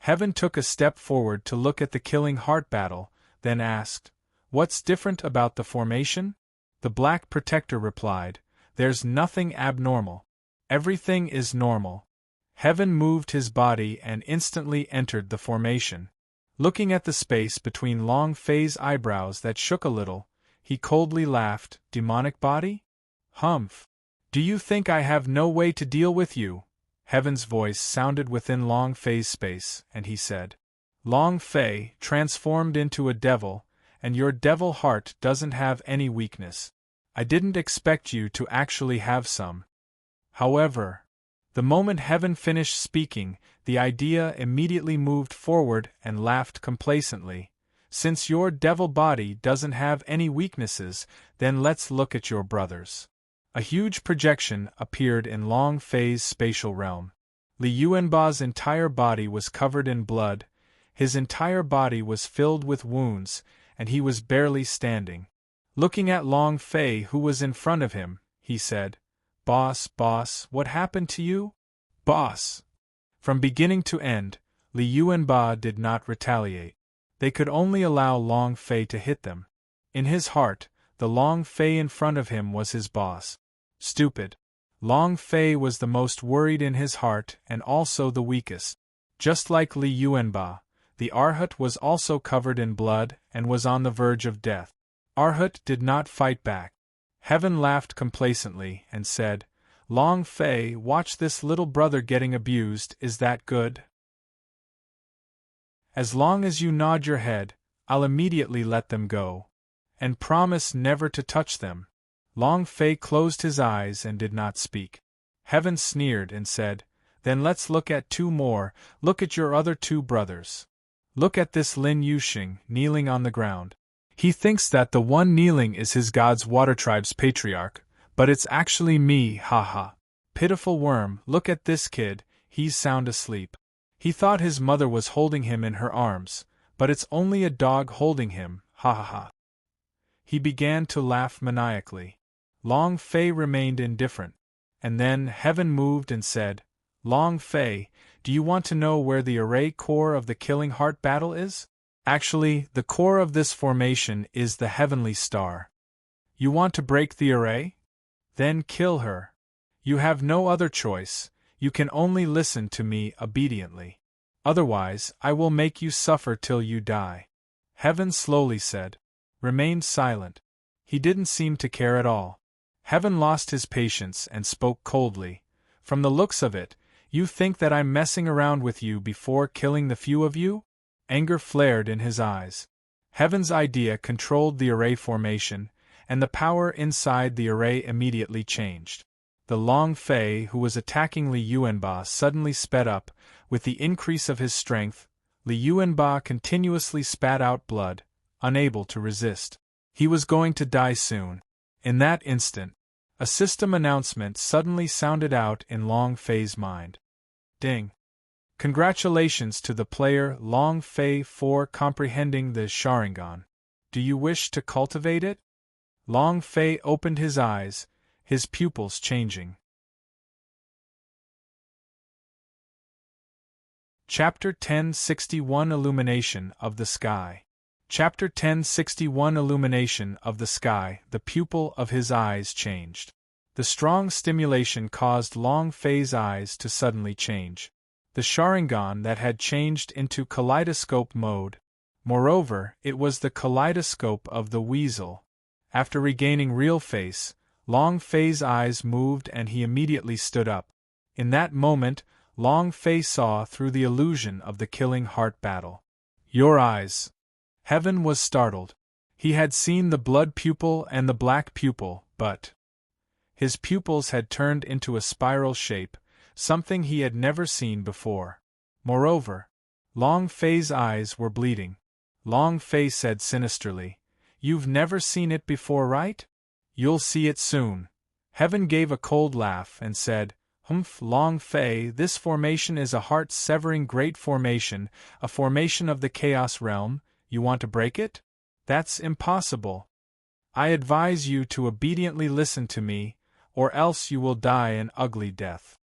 Heaven took a step forward to look at the killing heart battle, then asked, "What's different about the formation?" The Black Protector replied, "There's nothing abnormal. Everything is normal." Heaven moved his body and instantly entered the formation. Looking at the space between Long Fei's eyebrows that shook a little, he coldly laughed, "Demonic body? Humph! Do you think I have no way to deal with you?" Heaven's voice sounded within Long Fei's space, and he said, "Long Fei, transformed into a devil, and your devil heart doesn't have any weakness. I didn't expect you to actually have some." However, the moment Heaven finished speaking, the idea immediately moved forward and laughed complacently. "Since your devil body doesn't have any weaknesses, then let's look at your brothers." A huge projection appeared in Long Fei's spatial realm. Li Yuanba's entire body was covered in blood, his entire body was filled with wounds, and he was barely standing. Looking at Long Fei who was in front of him, he said, Boss, what happened to you?" "Boss!" From beginning to end, Li Yuanba did not retaliate. They could only allow Long Fei to hit them. In his heart, The Long Fei in front of him was his boss. Stupid. Long Fei was the most worried in his heart and also the weakest. Just like Li Yuanba, the Arhat was also covered in blood and was on the verge of death. Arhat did not fight back. Heaven laughed complacently and said, "Long Fei, watch this little brother getting abused, is that good? As long as you nod your head, I'll immediately let them go. And promise never to touch them." Long Fei closed his eyes and did not speak. Heaven sneered and said, "Then let's look at two more. Look at your other two brothers. Look at this Lin Yuxing, kneeling on the ground. He thinks that the one kneeling is his god's water tribe's patriarch, but it's actually me, haha. Pitiful worm, look at this kid, he's sound asleep. He thought his mother was holding him in her arms, but it's only a dog holding him, ha ha ha." He began to laugh maniacally. Long Fei remained indifferent, and then Heaven moved and said, "Long Fei, do you want to know where the array core of the Killing Heart battle is? Actually, the core of this formation is the heavenly star. You want to break the array? Then kill her. You have no other choice, you can only listen to me obediently. Otherwise, I will make you suffer till you die." Heaven slowly said. Remained silent. He didn't seem to care at all. Heaven lost his patience and spoke coldly. "From the looks of it, you think that I'm messing around with you before killing the few of you?" Anger flared in his eyes. Heaven's idea controlled the array formation, and the power inside the array immediately changed. The Long Fei who was attacking Li Yuanba suddenly sped up. With the increase of his strength, Li Yuanba continuously spat out blood, unable to resist. He was going to die soon. In that instant, a system announcement suddenly sounded out in Long Fei's mind. Ding! Congratulations to the player Long Fei for comprehending the Sharingan. Do you wish to cultivate it? Long Fei opened his eyes, his pupils changing. Chapter 1061 Illumination of the Sky. Chapter 1061 Illumination of the Sky. The pupil of his eyes changed. The strong stimulation caused Long Fei's eyes to suddenly change. The Sharingan that had changed into kaleidoscope mode. Moreover, it was the kaleidoscope of the weasel. After regaining real face, Long Fei's eyes moved and he immediately stood up. In that moment, Long Fei saw through the illusion of the Killing Heart battle. "Your eyes." Heaven was startled. He had seen the blood pupil and the black pupil, but his pupils had turned into a spiral shape, something he had never seen before. Moreover, Long Fei's eyes were bleeding. Long Fei said sinisterly, "You've never seen it before, right? You'll see it soon." Heaven gave a cold laugh and said, "Humph, Long Fei, this formation is a heart-severing great formation, a formation of the Chaos Realm. You want to break it? That's impossible. I advise you to obediently listen to me, or else you will die an ugly death."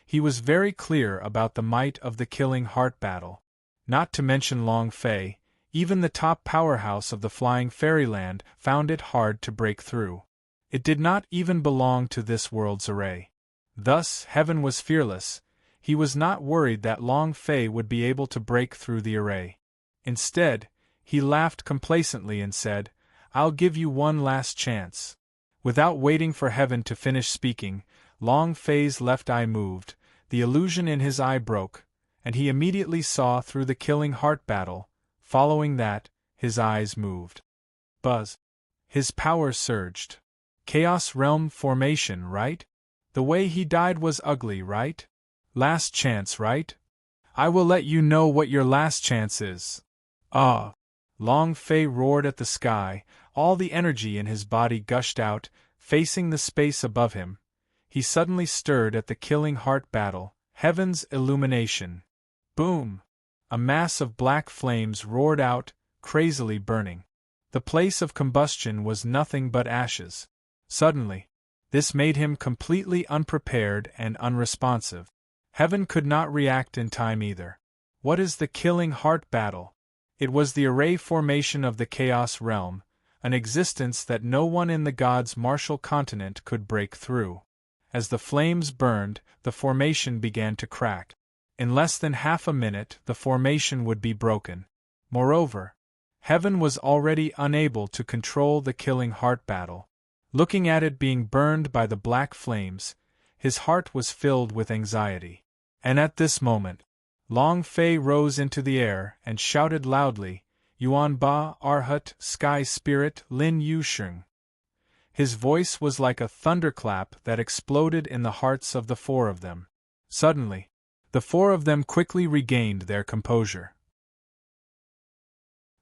He was very clear about the might of the Killing Heart battle. Not to mention Long Fei, even the top powerhouse of the Flying Fairyland found it hard to break through. It did not even belong to this world's array. Thus, Heaven was fearless. He was not worried that Long Fei would be able to break through the array. Instead, he laughed complacently and said, "I'll give you one last chance." Without waiting for Heaven to finish speaking, Long Fei's left eye moved, the illusion in his eye broke, and he immediately saw through the Killing Heart battle. Following that, his eyes moved. Buzz. His power surged. Chaos Realm formation, right? The way he died was ugly, right? Last chance, right? I will let you know what your last chance is. Ah! Long Fei roared at the sky, all the energy in his body gushed out, facing the space above him. He suddenly stirred at the Killing Heart battle, Heaven's illumination. Boom! A mass of black flames roared out, crazily burning. The place of combustion was nothing but ashes. Suddenly, this made him completely unprepared and unresponsive. Heaven could not react in time either. What is the Killing Heart battle? It was the array formation of the Chaos Realm, an existence that no one in the gods' martial continent could break through. As the flames burned, the formation began to crack. In less than half a minute, the formation would be broken. Moreover, heaven was already unable to control the killing heart battle. Looking at it being burned by the black flames, his heart was filled with anxiety. And at this moment, Long Fei rose into the air and shouted loudly, Yuan Ba, Arhat, Sky Spirit, Lin Yu Sheng. His voice was like a thunderclap that exploded in the hearts of the four of them. Suddenly, the four of them quickly regained their composure.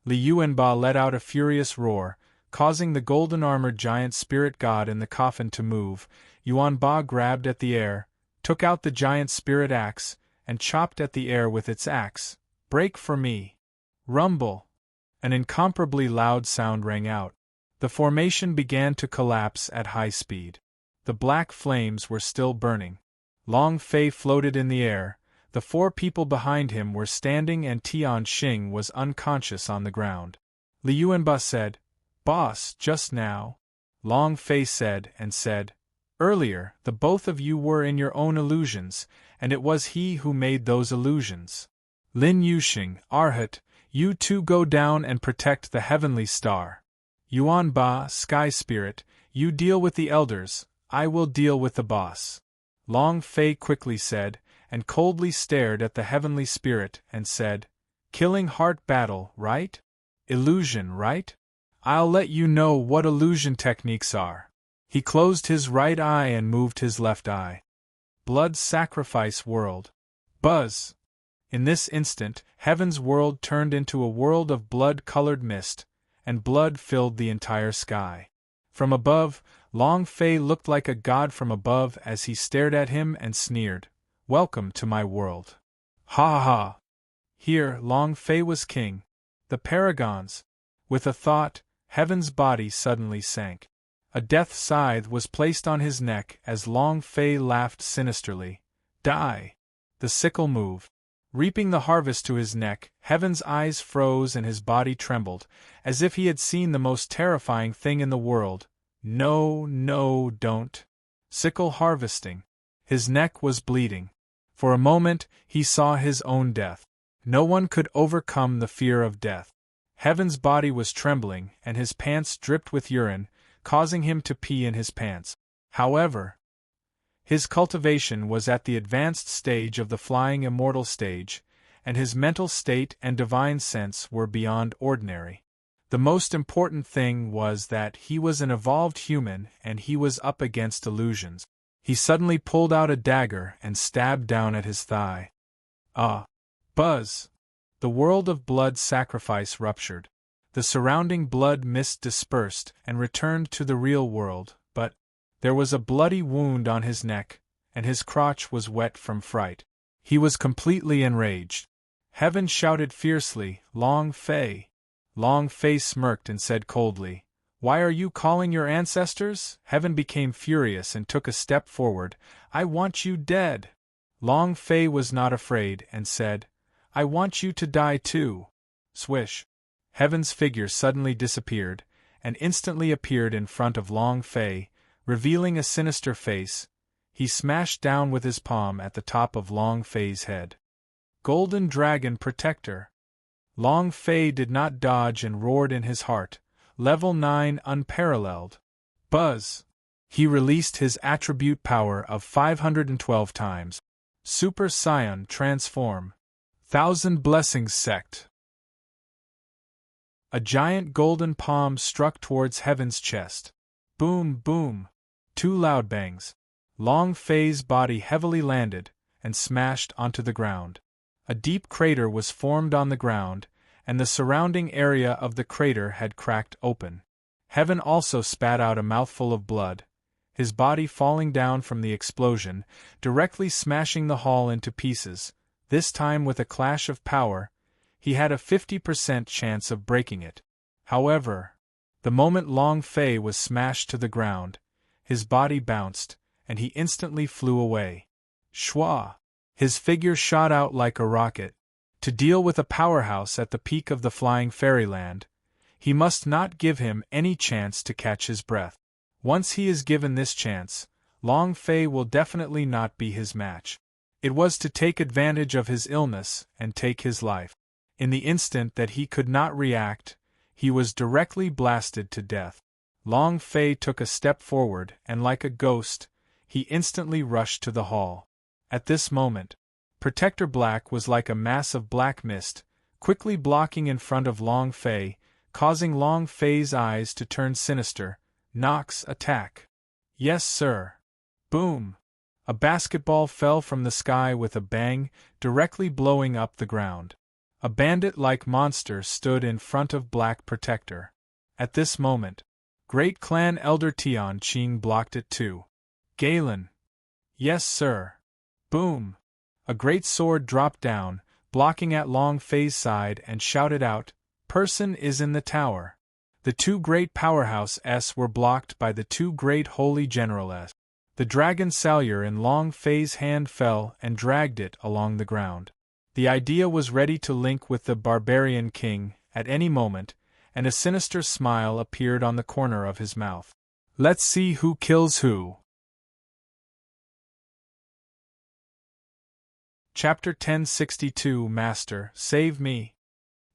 Li Yuanba let out a furious roar, causing the golden-armored giant spirit god in the coffin to move. Yuanba grabbed at the air, took out the giant spirit axe, and chopped at the air with its axe. Break for me! Rumble! An incomparably loud sound rang out. The formation began to collapse at high speed. The black flames were still burning. Long Fei floated in the air. The four people behind him were standing and Tian Xing was unconscious on the ground. Li Yuanba said, Boss, just now. Long Fei said, Earlier, the both of you were in your own illusions, and it was he who made those illusions. Lin Yuxing, Arhat, you two go down and protect the heavenly star. Yuan Ba, Sky Spirit, you deal with the elders, I will deal with the boss. Long Fei quickly said, and coldly stared at the heavenly spirit and said, Killing heart battle, right? Illusion, right? I'll let you know what illusion techniques are. He closed his right eye and moved his left eye. Blood sacrifice world. Buzz! In this instant, heaven's world turned into a world of blood-colored mist, and blood filled the entire sky. From above, Long Fei looked like a god from above as he stared at him and sneered, Welcome to my world. Ha ha ha! Here, Long Fei was king. The paragons. With a thought, heaven's body suddenly sank. A death scythe was placed on his neck as Long Fei laughed sinisterly. Die! The sickle moved. Reaping the harvest to his neck, heaven's eyes froze and his body trembled, as if he had seen the most terrifying thing in the world. No, no, don't. Sickle harvesting. His neck was bleeding. For a moment, he saw his own death. No one could overcome the fear of death. Heaven's body was trembling, and his pants dripped with urine, causing him to pee in his pants. However, his cultivation was at the advanced stage of the flying immortal stage, and his mental state and divine sense were beyond ordinary. The most important thing was that he was an evolved human and he was up against illusions. He suddenly pulled out a dagger and stabbed down at his thigh. Buzz! The world of blood sacrifice ruptured. The surrounding blood mist dispersed and returned to the real world, but there was a bloody wound on his neck, and his crotch was wet from fright. He was completely enraged. Heaven shouted fiercely, Long Fei! Long Fei smirked and said coldly, Why are you calling your ancestors? Heaven became furious and took a step forward. I want you dead. Long Fei was not afraid and said, I want you to die too. Swish. Heaven's figure suddenly disappeared, and instantly appeared in front of Long Fei, revealing a sinister face. He smashed down with his palm at the top of Long Fei's head. Golden Dragon Protector. Long Fei did not dodge and roared in his heart. Level 9 unparalleled. Buzz! He released his attribute power of 512 times. Super Saiyan Transform. Thousand Blessings Sect. A giant golden palm struck towards Heaven's chest. Boom, boom. 2 loud bangs. Long Fei's body heavily landed and smashed onto the ground. A deep crater was formed on the ground, and the surrounding area of the crater had cracked open. Heaven also spat out a mouthful of blood, his body falling down from the explosion, directly smashing the hall into pieces. This time with a clash of power, he had a 50% chance of breaking it. However, the moment Long Fei was smashed to the ground, his body bounced, and he instantly flew away. Shwa! His figure shot out like a rocket. To deal with a powerhouse at the peak of the flying fairyland, He must not give him any chance to catch his breath. Once he is given this chance, Long Fei will definitely not be his match. It was to take advantage of his illness and take his life. In the instant that he could not react, he was directly blasted to death. Long Fei took a step forward and like a ghost, he instantly rushed to the hall. At this moment, Protector Black was like a mass of black mist, quickly blocking in front of Long Fei, causing Long Fei's eyes to turn sinister. Nox, attack. Yes, sir. Boom! A basketball fell from the sky with a bang, directly blowing up the ground. A bandit-like monster stood in front of Black Protector. At this moment, Great Clan Elder Tian Qing blocked it too. Galen. Yes, sir. Boom! A great sword dropped down, blocking at Long Fei's side and shouted out, "Person is in the tower." The two great powerhouses were blocked by the two great holy generals. The dragon salure in Long Fei's hand fell and dragged it along the ground. The idea was ready to link with the barbarian king at any moment, and a sinister smile appeared on the corner of his mouth. Let's see who kills who. Chapter 1062 Master, save me.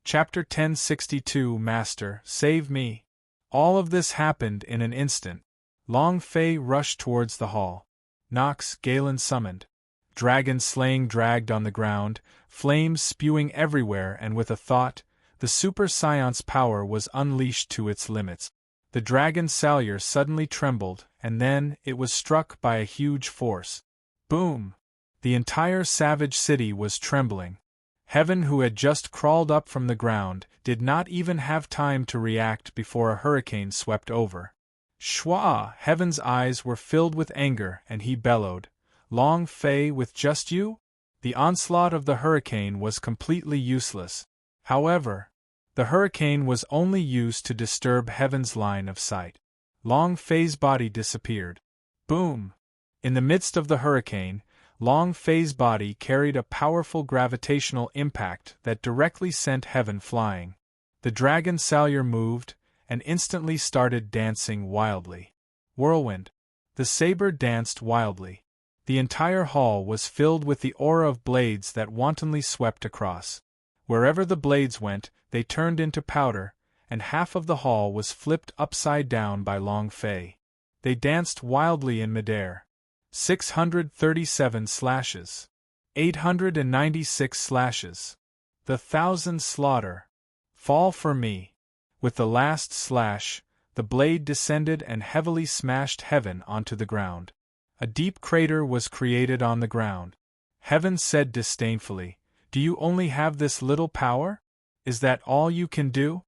Chapter 1062 Master, save me. All of this happened in an instant. Long Fei rushed towards the hall. Nox, Galen summoned. Dragon slaying dragged on the ground, flames spewing everywhere, and with a thought, the super science power was unleashed to its limits. The dragon salure suddenly trembled, and then it was struck by a huge force. Boom! The entire savage city was trembling. Heaven, who had just crawled up from the ground, did not even have time to react before a hurricane swept over. Shwa! Heaven's eyes were filled with anger, and he bellowed, "Long Fei, with just you?" The onslaught of the hurricane was completely useless. However, the hurricane was only used to disturb Heaven's line of sight. Long Fei's body disappeared. Boom! In the midst of the hurricane, Long Fei's body carried a powerful gravitational impact that directly sent Heaven flying. The dragon salure moved, and instantly started dancing wildly. Whirlwind. The saber danced wildly. The entire hall was filled with the aura of blades that wantonly swept across. Wherever the blades went, they turned into powder, and half of the hall was flipped upside down by Long Fei. They danced wildly in midair. 637 slashes. 896 slashes. The 1,000 slaughter. Fall for me. With the last slash, the blade descended and heavily smashed Heaven onto the ground. A deep crater was created on the ground. Heaven said disdainfully, "Do you only have this little power? Is that all you can do?"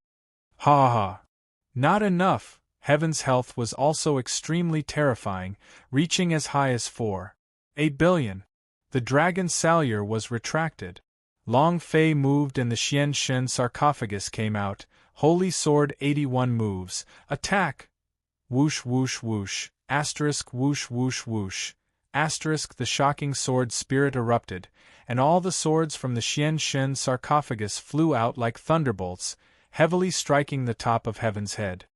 Ha ha! Not enough! Heaven's health was also extremely terrifying, reaching as high as 4.8 billion. The dragon salure was retracted. Long Fei moved and the Xian Shen sarcophagus came out. Holy Sword 81 moves. Attack! Whoosh whoosh whoosh. Asterisk whoosh whoosh whoosh. Asterisk the shocking sword spirit erupted, and all the swords from the Xian Shen sarcophagus flew out like thunderbolts, heavily striking the top of Heaven's head.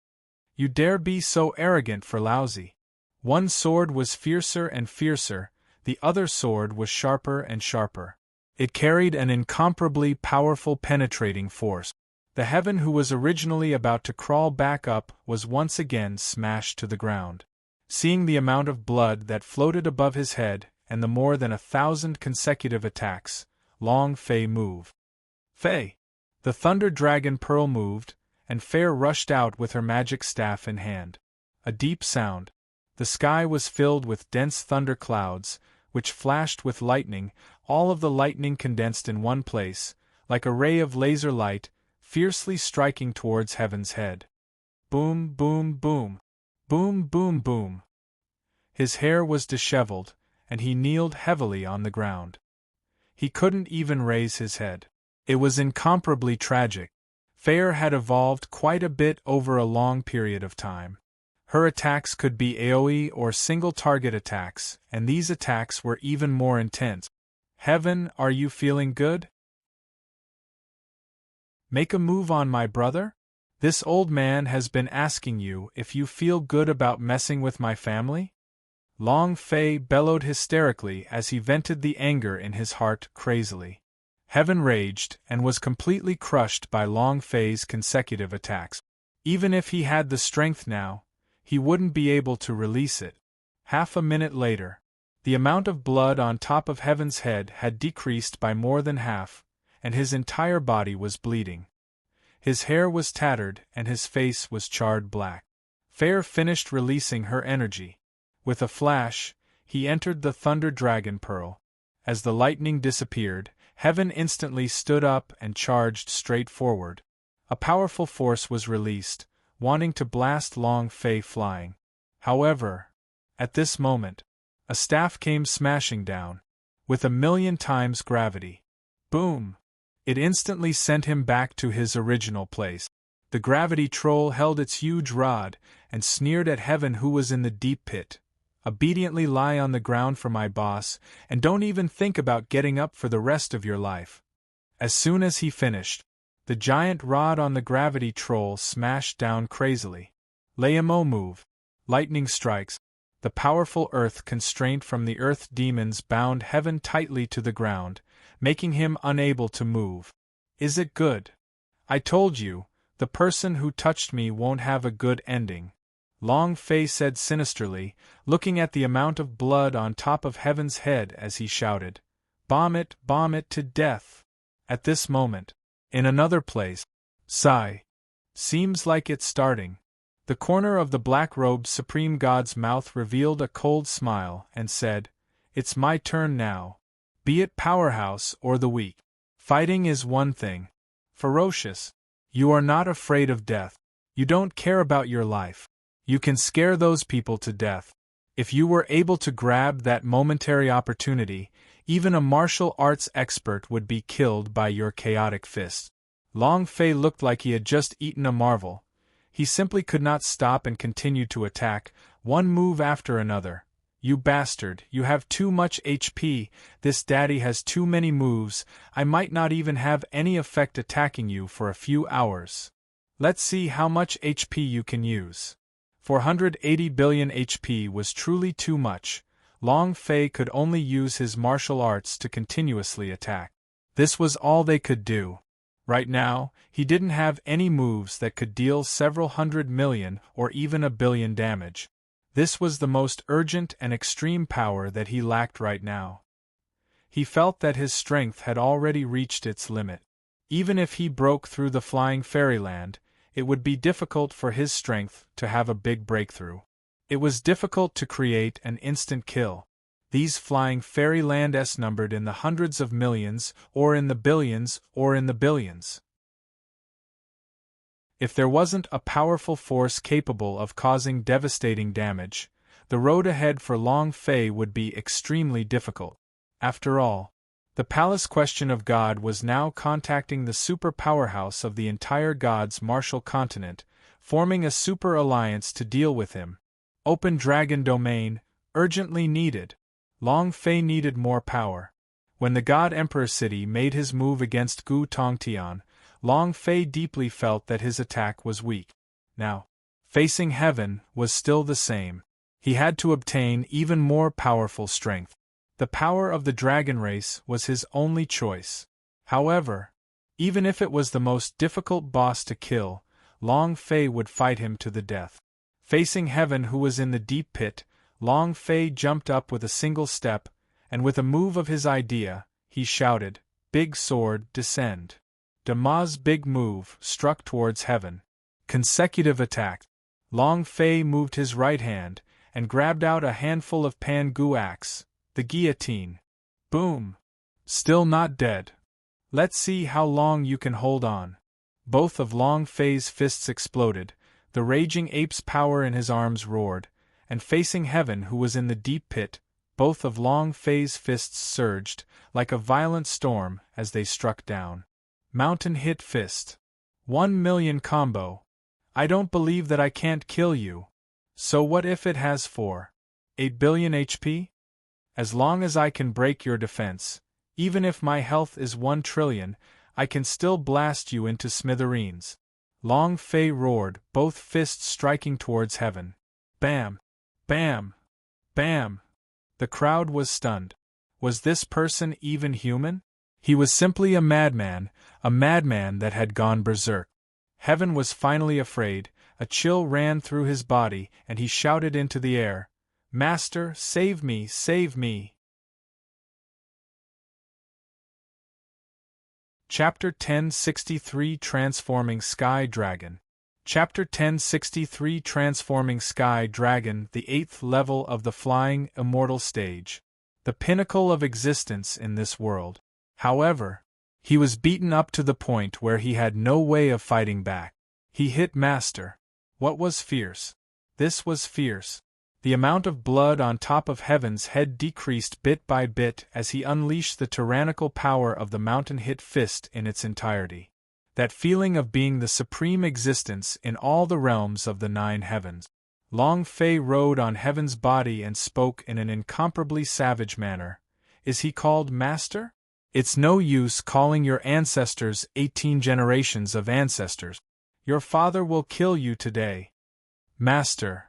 You dare be so arrogant for lousy. One sword was fiercer and fiercer, the other sword was sharper and sharper. It carried an incomparably powerful penetrating force. The Heaven who was originally about to crawl back up was once again smashed to the ground. Seeing the amount of blood that floated above his head, and the more than 1,000 consecutive attacks, Long Fei moved. Fei! The Thunder Dragon Pearl moved, and Fair rushed out with her magic staff in hand. A deep sound. The sky was filled with dense thunder clouds, which flashed with lightning, all of the lightning condensed in one place, like a ray of laser light, fiercely striking towards Heaven's head. Boom, boom, boom. Boom, boom, boom. His hair was disheveled, and he kneeled heavily on the ground. He couldn't even raise his head. It was incomparably tragic. Fair had evolved quite a bit over a long period of time. Her attacks could be AoE or single-target attacks, and these attacks were even more intense. Heaven, are you feeling good? Make a move on my brother? This old man has been asking you if you feel good about messing with my family? Long Fei bellowed hysterically as he vented the anger in his heart crazily. Heaven raged and was completely crushed by Long Fei's consecutive attacks. Even if he had the strength now, he wouldn't be able to release it. Half a minute later, the amount of blood on top of Heaven's head had decreased by more than half, and his entire body was bleeding. His hair was tattered and his face was charred black. Fair finished releasing her energy. With a flash, he entered the Thunder Dragon Pearl. As the lightning disappeared, Heaven instantly stood up and charged straight forward. A powerful force was released, wanting to blast Long Fei flying. However, at this moment, a staff came smashing down, with 1,000,000 times gravity. Boom! It instantly sent him back to his original place. The gravity troll held its huge rod and sneered at Heaven, who was in the deep pit. Obediently lie on the ground for my boss, and don't even think about getting up for the rest of your life. As soon as he finished, the giant rod on the gravity troll smashed down crazily. Layamo move. Lightning strikes. The powerful earth constraint from the earth demons bound Heaven tightly to the ground, making him unable to move. Is it good? I told you, the person who touched me won't have a good ending. Long Fei said sinisterly, looking at the amount of blood on top of Heaven's head as he shouted, bomb it to death. At this moment, in another place, sigh. Seems like it's starting. The corner of the black-robed Supreme God's mouth revealed a cold smile and said, it's my turn now. Be it powerhouse or the weak. Fighting is one thing. Ferocious. You are not afraid of death. You don't care about your life. You can scare those people to death. If you were able to grab that momentary opportunity, even a martial arts expert would be killed by your chaotic fists. Long Fei looked like he had just eaten a marvel. He simply could not stop and continued to attack, one move after another. You bastard, you have too much HP, this daddy has too many moves, I might not even have any effect attacking you for a few hours. Let's see how much HP you can use. 480 billion HP was truly too much. Long Fei could only use his martial arts to continuously attack. This was all they could do. Right now, he didn't have any moves that could deal several 100,000,000 or even 1,000,000,000 damage. This was the most urgent and extreme power that he lacked right now. He felt that his strength had already reached its limit. Even if he broke through the flying fairyland, it would be difficult for his strength to have a big breakthrough. It was difficult to create an instant kill. These flying fairylands numbered in the hundreds of millions, or in the billions, or in the billions. If there wasn't a powerful force capable of causing devastating damage, the road ahead for Long Fei would be extremely difficult. After all, the palace question of God was now contacting the super powerhouse of the entire God's martial continent, forming a super alliance to deal with him. Open Dragon Domain, urgently needed. Long Fei needed more power. When the God Emperor City made his move against Gu Tongtian, Long Fei deeply felt that his attack was weak. Now, facing Heaven was still the same. He had to obtain even more powerful strength. The power of the dragon race was his only choice. However, even if it was the most difficult boss to kill, Long Fei would fight him to the death. Facing Heaven, who was in the deep pit, Long Fei jumped up with a single step, and with a move of his idea, he shouted, "Big sword, descend." Dama's big move struck towards Heaven. Consecutive attack. Long Fei moved his right hand, and grabbed out a handful of Pan Gu axe, the guillotine. Boom! Still not dead. Let's see how long you can hold on. Both of Long Fei's fists exploded, the raging ape's power in his arms roared, and facing Heaven, who was in the deep pit, both of Long Fei's fists surged, like a violent storm, as they struck down. Mountain hit fist. 1,000,000 combo. I don't believe that I can't kill you. So what if it has 8 billion HP? As long as I can break your defense, even if my health is 1 trillion, I can still blast you into smithereens. Long Fei roared, both fists striking towards heaven. Bam! Bam! Bam! The crowd was stunned. Was this person even human? He was simply a madman that had gone berserk. Heaven was finally afraid, a chill ran through his body, and he shouted into the air, "Master, save me, save me!" Chapter 1063 Transforming Sky Dragon. Chapter 1063 Transforming Sky Dragon, the 8th level of the Flying Immortal stage. The pinnacle of existence in this world. However, he was beaten up to the point where he had no way of fighting back. He hit Master. What was fierce? This was fierce. The amount of blood on top of Heaven's head decreased bit by bit as he unleashed the tyrannical power of the mountain-hit fist in its entirety. That feeling of being the supreme existence in all the realms of the 9 heavens. Long Fei rode on Heaven's body and spoke in an incomparably savage manner. Is he called Master? It's no use calling your ancestors 18 generations of ancestors. Your father will kill you today. Master.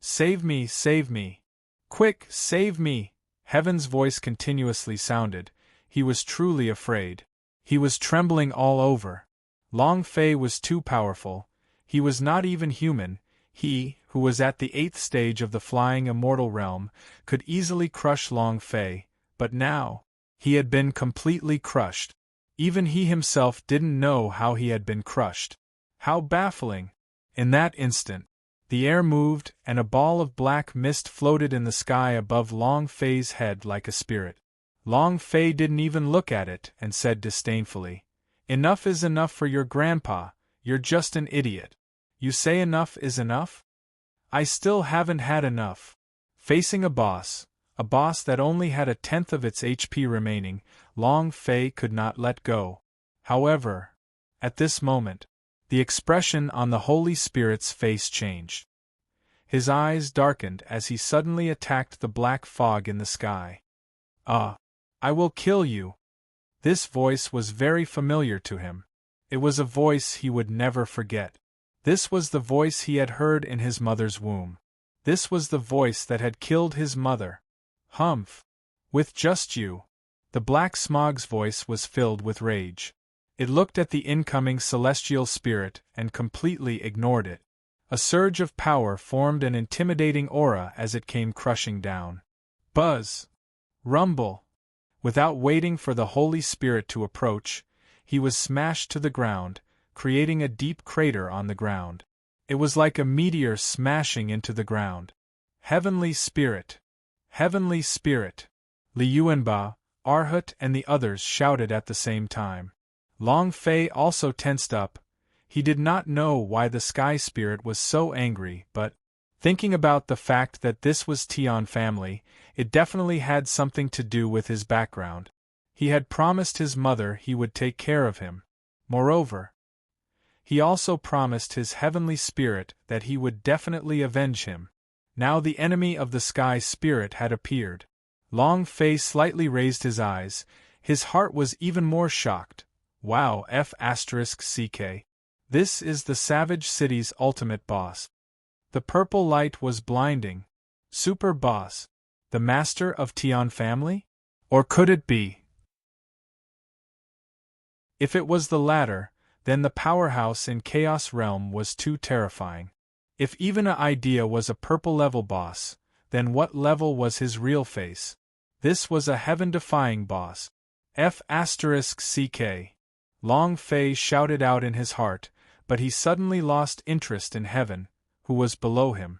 Save me, save me. Quick, save me! Heaven's voice continuously sounded. He was truly afraid. He was trembling all over. Long Fei was too powerful. He was not even human. He, who was at the 8th stage of the Flying Immortal realm, could easily crush Long Fei, but now, he had been completely crushed. Even he himself didn't know how he had been crushed. How baffling! In that instant, the air moved and a ball of black mist floated in the sky above Long Fei's head like a spirit. Long Fei didn't even look at it and said disdainfully, "Enough is enough for your grandpa, you're just an idiot. You say enough is enough? I still haven't had enough." Facing a boss that only had 1/10 of its HP remaining, Long Fei could not let go. However, at this moment, the expression on the Holy Spirit's face changed. His eyes darkened as he suddenly attacked the black fog in the sky. I will kill you." This voice was very familiar to him. It was a voice he would never forget. This was the voice he had heard in his mother's womb. This was the voice that had killed his mother. Humph! With just you. The black smog's voice was filled with rage. It looked at the incoming celestial spirit and completely ignored it. A surge of power formed an intimidating aura as it came crushing down. Buzz! Rumble! Without waiting for the Holy Spirit to approach, he was smashed to the ground, creating a deep crater on the ground. It was like a meteor smashing into the ground. Heavenly Spirit! Heavenly Spirit! Li Yuanba, Arhut and the others shouted at the same time. Long Fei also tensed up. He did not know why the Sky Spirit was so angry, but, thinking about the fact that this was Tian family, it definitely had something to do with his background. He had promised his mother he would take care of him. Moreover, he also promised his heavenly spirit that he would definitely avenge him. Now the enemy of the Sky Spirit had appeared. Long Fei slightly raised his eyes. His heart was even more shocked. Wow! F***ck. This is the Savage City's ultimate boss. The purple light was blinding. Super boss? The master of Tian family? Or could it be? If it was the latter, then the powerhouse in Chaos Realm was too terrifying. If even an idea was a purple level boss, then what level was his real face? This was a heaven-defying boss. F***ck. Long Fei shouted out in his heart, but he suddenly lost interest in Heaven, who was below him.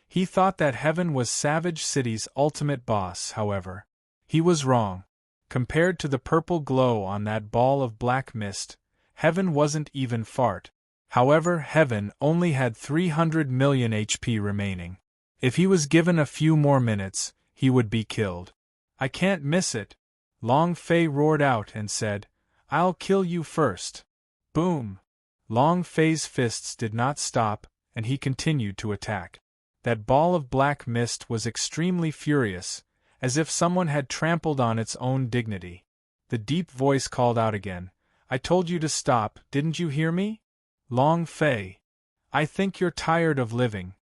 He thought that Heaven was Savage City's ultimate boss, however. He was wrong. Compared to the purple glow on that ball of black mist, Heaven wasn't even fart. However, Heaven only had 300 million HP remaining. If he was given a few more minutes, he would be killed. I can't miss it. Long Fei roared out and said, I'll kill you first. Boom! Long Fei's fists did not stop, and he continued to attack. That ball of black mist was extremely furious, as if someone had trampled on its own dignity. The deep voice called out again, I told you to stop, didn't you hear me? Long Fei. I think you're tired of living.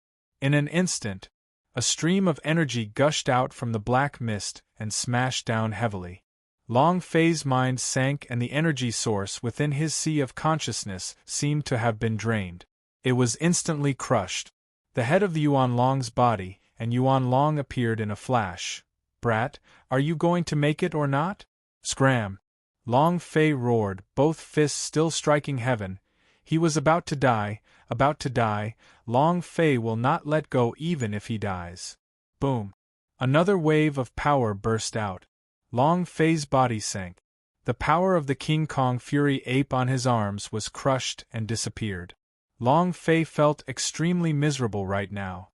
In an instant, a stream of energy gushed out from the black mist and smashed down heavily. Long Fei's mind sank and the energy source within his sea of consciousness seemed to have been drained. It was instantly crushed. The head of the Yuan Long's body, and Yuan Long appeared in a flash. Brat, are you going to make it or not? Scram! Long Fei roared, both fists still striking heaven. He was about to die, about to die. Long Fei will not let go even if he dies. Boom! Another wave of power burst out. Long Fei's body sank. The power of the King Kong Fury ape on his arms was crushed and disappeared. Long Fei felt extremely miserable right now.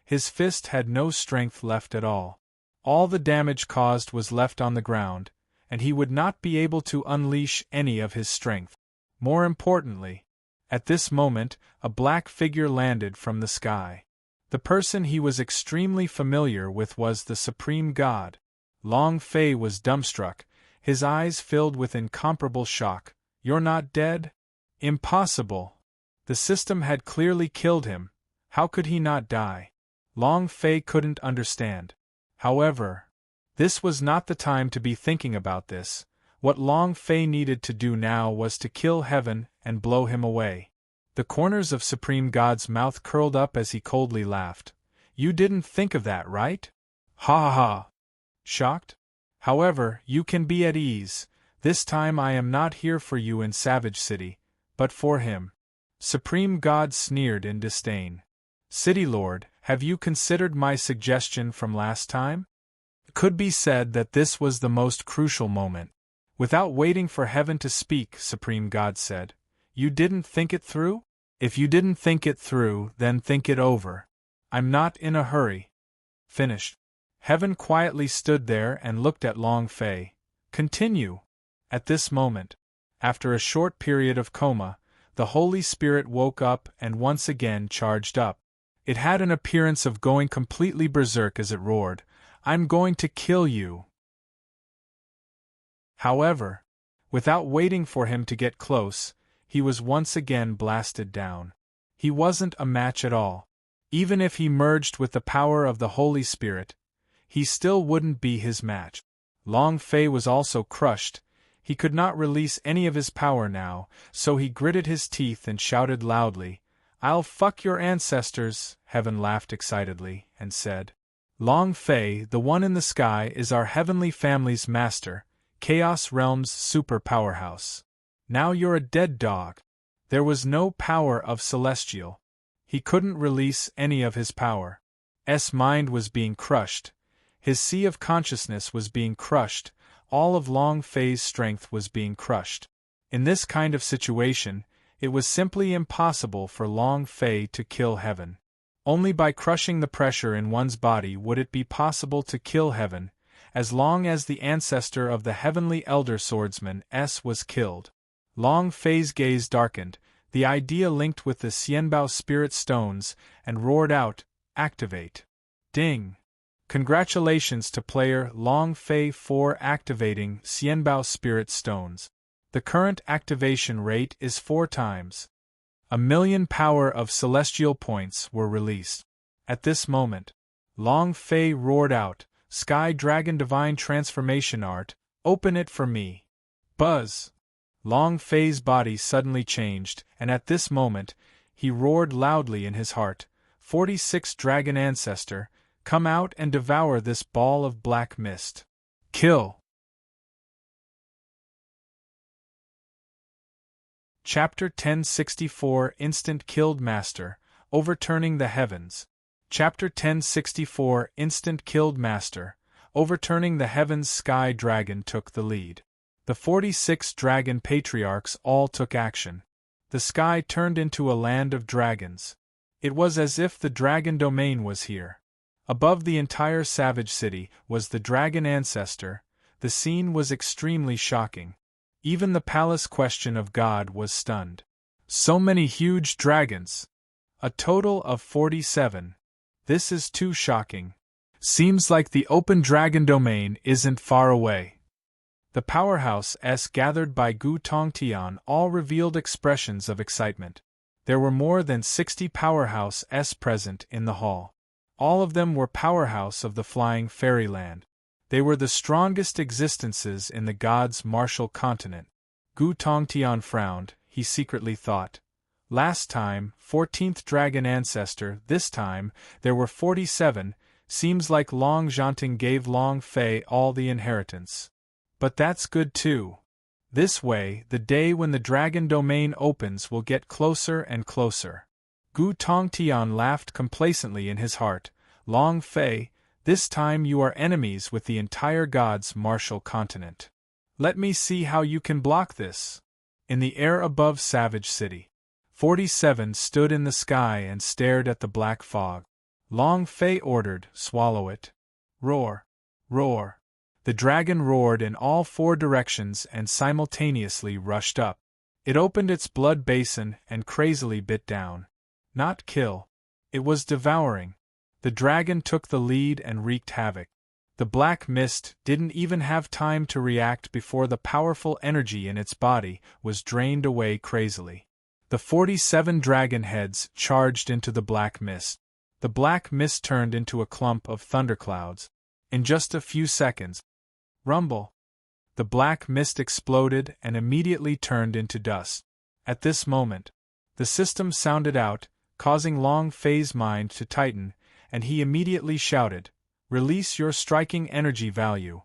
His fist had no strength left at all. All the damage caused was left on the ground, and he would not be able to unleash any of his strength. More importantly, at this moment, a black figure landed from the sky. The person he was extremely familiar with was the Supreme God. Long Fei was dumbstruck, his eyes filled with incomparable shock. You're not dead? Impossible! The system had clearly killed him. How could he not die? Long Fei couldn't understand. However, this was not the time to be thinking about this. What Long Fei needed to do now was to kill Heaven and blow him away. The corners of Supreme God's mouth curled up as he coldly laughed. You didn't think of that, right? Ha ha ha! Shocked? However, you can be at ease. This time I am not here for you in Savage City, but for him. Supreme God sneered in disdain. City Lord, have you considered my suggestion from last time? It could be said that this was the most crucial moment. Without waiting for Heaven to speak, Supreme God said, You didn't think it through? If you didn't think it through, then think it over. I'm not in a hurry. Finished. Heaven quietly stood there and looked at Long Fei. Continue. At this moment, after a short period of coma, the Holy Spirit woke up and once again charged up. It had an appearance of going completely berserk as it roared, I'm going to kill you. However, without waiting for him to get close, he was once again blasted down. He wasn't a match at all. Even if he merged with the power of the Holy Spirit, he still wouldn't be his match. Long Fei was also crushed. He could not release any of his power now, so he gritted his teeth and shouted loudly, I'll fuck your ancestors. Heaven laughed excitedly, and said, Long Fei, the one in the sky, is our heavenly family's master, Chaos Realm's super powerhouse. Now you're a dead dog. There was no power of Celestial. He couldn't release any of his power. S mind was being crushed. His sea of consciousness was being crushed. All of Long Fei's strength was being crushed. In this kind of situation, it was simply impossible for Long Fei to kill Heaven. Only by crushing the pressure in one's body would it be possible to kill Heaven, as long as the ancestor of the heavenly elder swordsman S was killed. Long Fei's gaze darkened, the idea linked with the Xianbao spirit stones, and roared out, Activate. Ding! Congratulations to player Long Fei for activating Xianbao spirit stones. The current activation rate is 4 times. 1,000,000 power of celestial points were released. At this moment, Long Fei roared out, Sky Dragon Divine Transformation Art, open it for me. Buzz! Long Fei's body suddenly changed, and at this moment, he roared loudly in his heart, 46 Dragon Ancestor, come out and devour this ball of black mist. Kill! Chapter 1064 Instant Killed Master, Overturning the Heavens. Chapter 1064 Instant Killed Master, Overturning the Heavens. Sky Dragon took the lead. The 46 Dragon Patriarchs all took action. The sky turned into a land of dragons. It was as if the dragon domain was here. Above the entire Savage City was the Dragon Ancestor. The scene was extremely shocking. Even the Palace Question of God was stunned. So many huge dragons! A total of 47. This is too shocking. Seems like the open dragon domain isn't far away. The powerhouse S gathered by Gu Tongtian all revealed expressions of excitement. There were more than 60 powerhouses present in the hall. All of them were powerhouse of the flying fairyland. They were the strongest existences in the gods' martial continent. Gu Tongtian frowned, he secretly thought. Last time, 14th dragon ancestor, this time, there were 47, seems like Long Zhanting gave Long Fei all the inheritance. But that's good too. This way, the day when the dragon domain opens will get closer and closer. Gu Tongtian laughed complacently in his heart. Long Fei, this time you are enemies with the entire gods' martial continent. Let me see how you can block this. In the air above Savage City, 47 stood in the sky and stared at the black fog. Long Fei ordered, swallow it. Roar. Roar. The dragon roared in all 4 directions and simultaneously rushed up. It opened its blood basin and crazily bit down. Not kill. It was devouring. The dragon took the lead and wreaked havoc. The black mist didn't even have time to react before the powerful energy in its body was drained away crazily. The 47 dragon heads charged into the black mist. The black mist turned into a clump of thunderclouds. In just a few seconds, rumble! The black mist exploded and immediately turned into dust. At this moment, the system sounded out, causing Long Fei's mind to tighten, and he immediately shouted, "Release your striking energy value."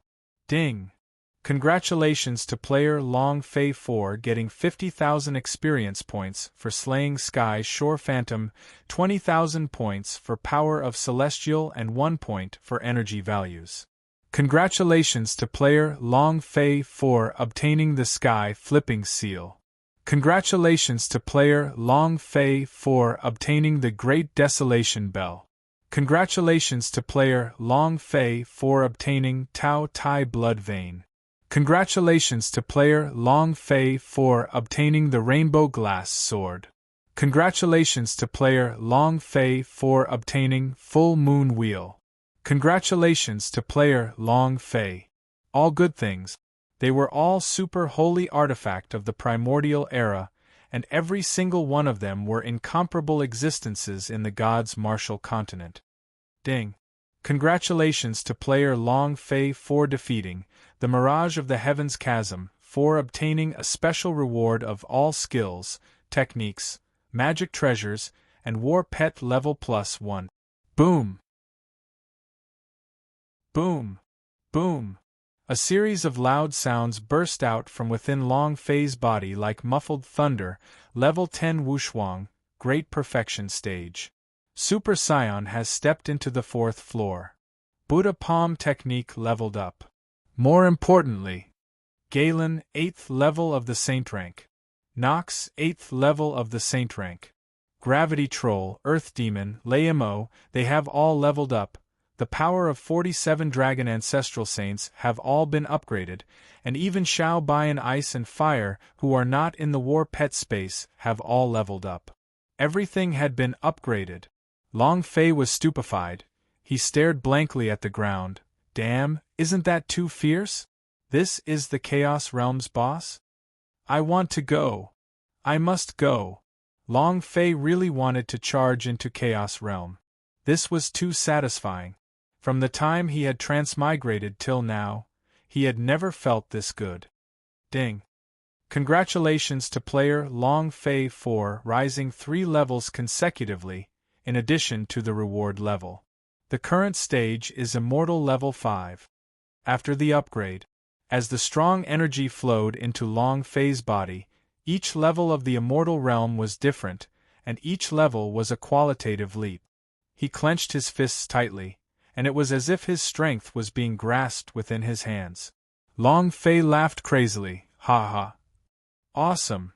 Ding! Congratulations to player Long Fei for getting 50,000 experience points for slaying Sky Shore Phantom, 20,000 points for Power of Celestial and 1 point for energy values. Congratulations to player Long Fei for obtaining the Sky Flipping Seal. Congratulations to player Long Fei for obtaining the Great Desolation Bell. Congratulations to player Long Fei for obtaining Tao Tai Blood Vein. Congratulations to player Long Fei for obtaining the Rainbow Glass Sword. Congratulations to player Long Fei for obtaining Full Moon Wheel. Congratulations to player Long Fei. All good things. They were all super holy artifact of the primordial era, and every single one of them were incomparable existences in the gods' martial continent. Ding! Congratulations to player Long Fei for defeating the Mirage of the Heavens Chasm, for obtaining a special reward of all skills, techniques, magic treasures, and war pet level +1. Boom! Boom! Boom! A series of loud sounds burst out from within Long Fei's body like muffled thunder. Level 10 Wushuang, Great Perfection Stage. Super Scion has stepped into the 4th floor. Buddha Palm Technique leveled up. More importantly, Galen, 8th level of the Saint rank. Nox, 8th level of the Saint rank. Gravity Troll, Earth Demon, Layamo, they have all leveled up. The power of 47 Dragon Ancestral Saints have all been upgraded, and even Xiao Bai and Ice and Fire, who are not in the War Pet space, have all leveled up. Everything had been upgraded. Long Fei was stupefied. He stared blankly at the ground. Damn, isn't that too fierce? This is the Chaos Realm's boss? I want to go. I must go. Long Fei really wanted to charge into Chaos Realm. This was too satisfying. From the time he had transmigrated till now, he had never felt this good. Ding! Congratulations to player Long Fei for rising 3 levels consecutively, in addition to the reward level. The current stage is Immortal Level 5. After the upgrade, as the strong energy flowed into Long Fei's body, each level of the Immortal Realm was different, and each level was a qualitative leap. He clenched his fists tightly, and it was as if his strength was being grasped within his hands. Long Fei laughed crazily, ha ha. Awesome.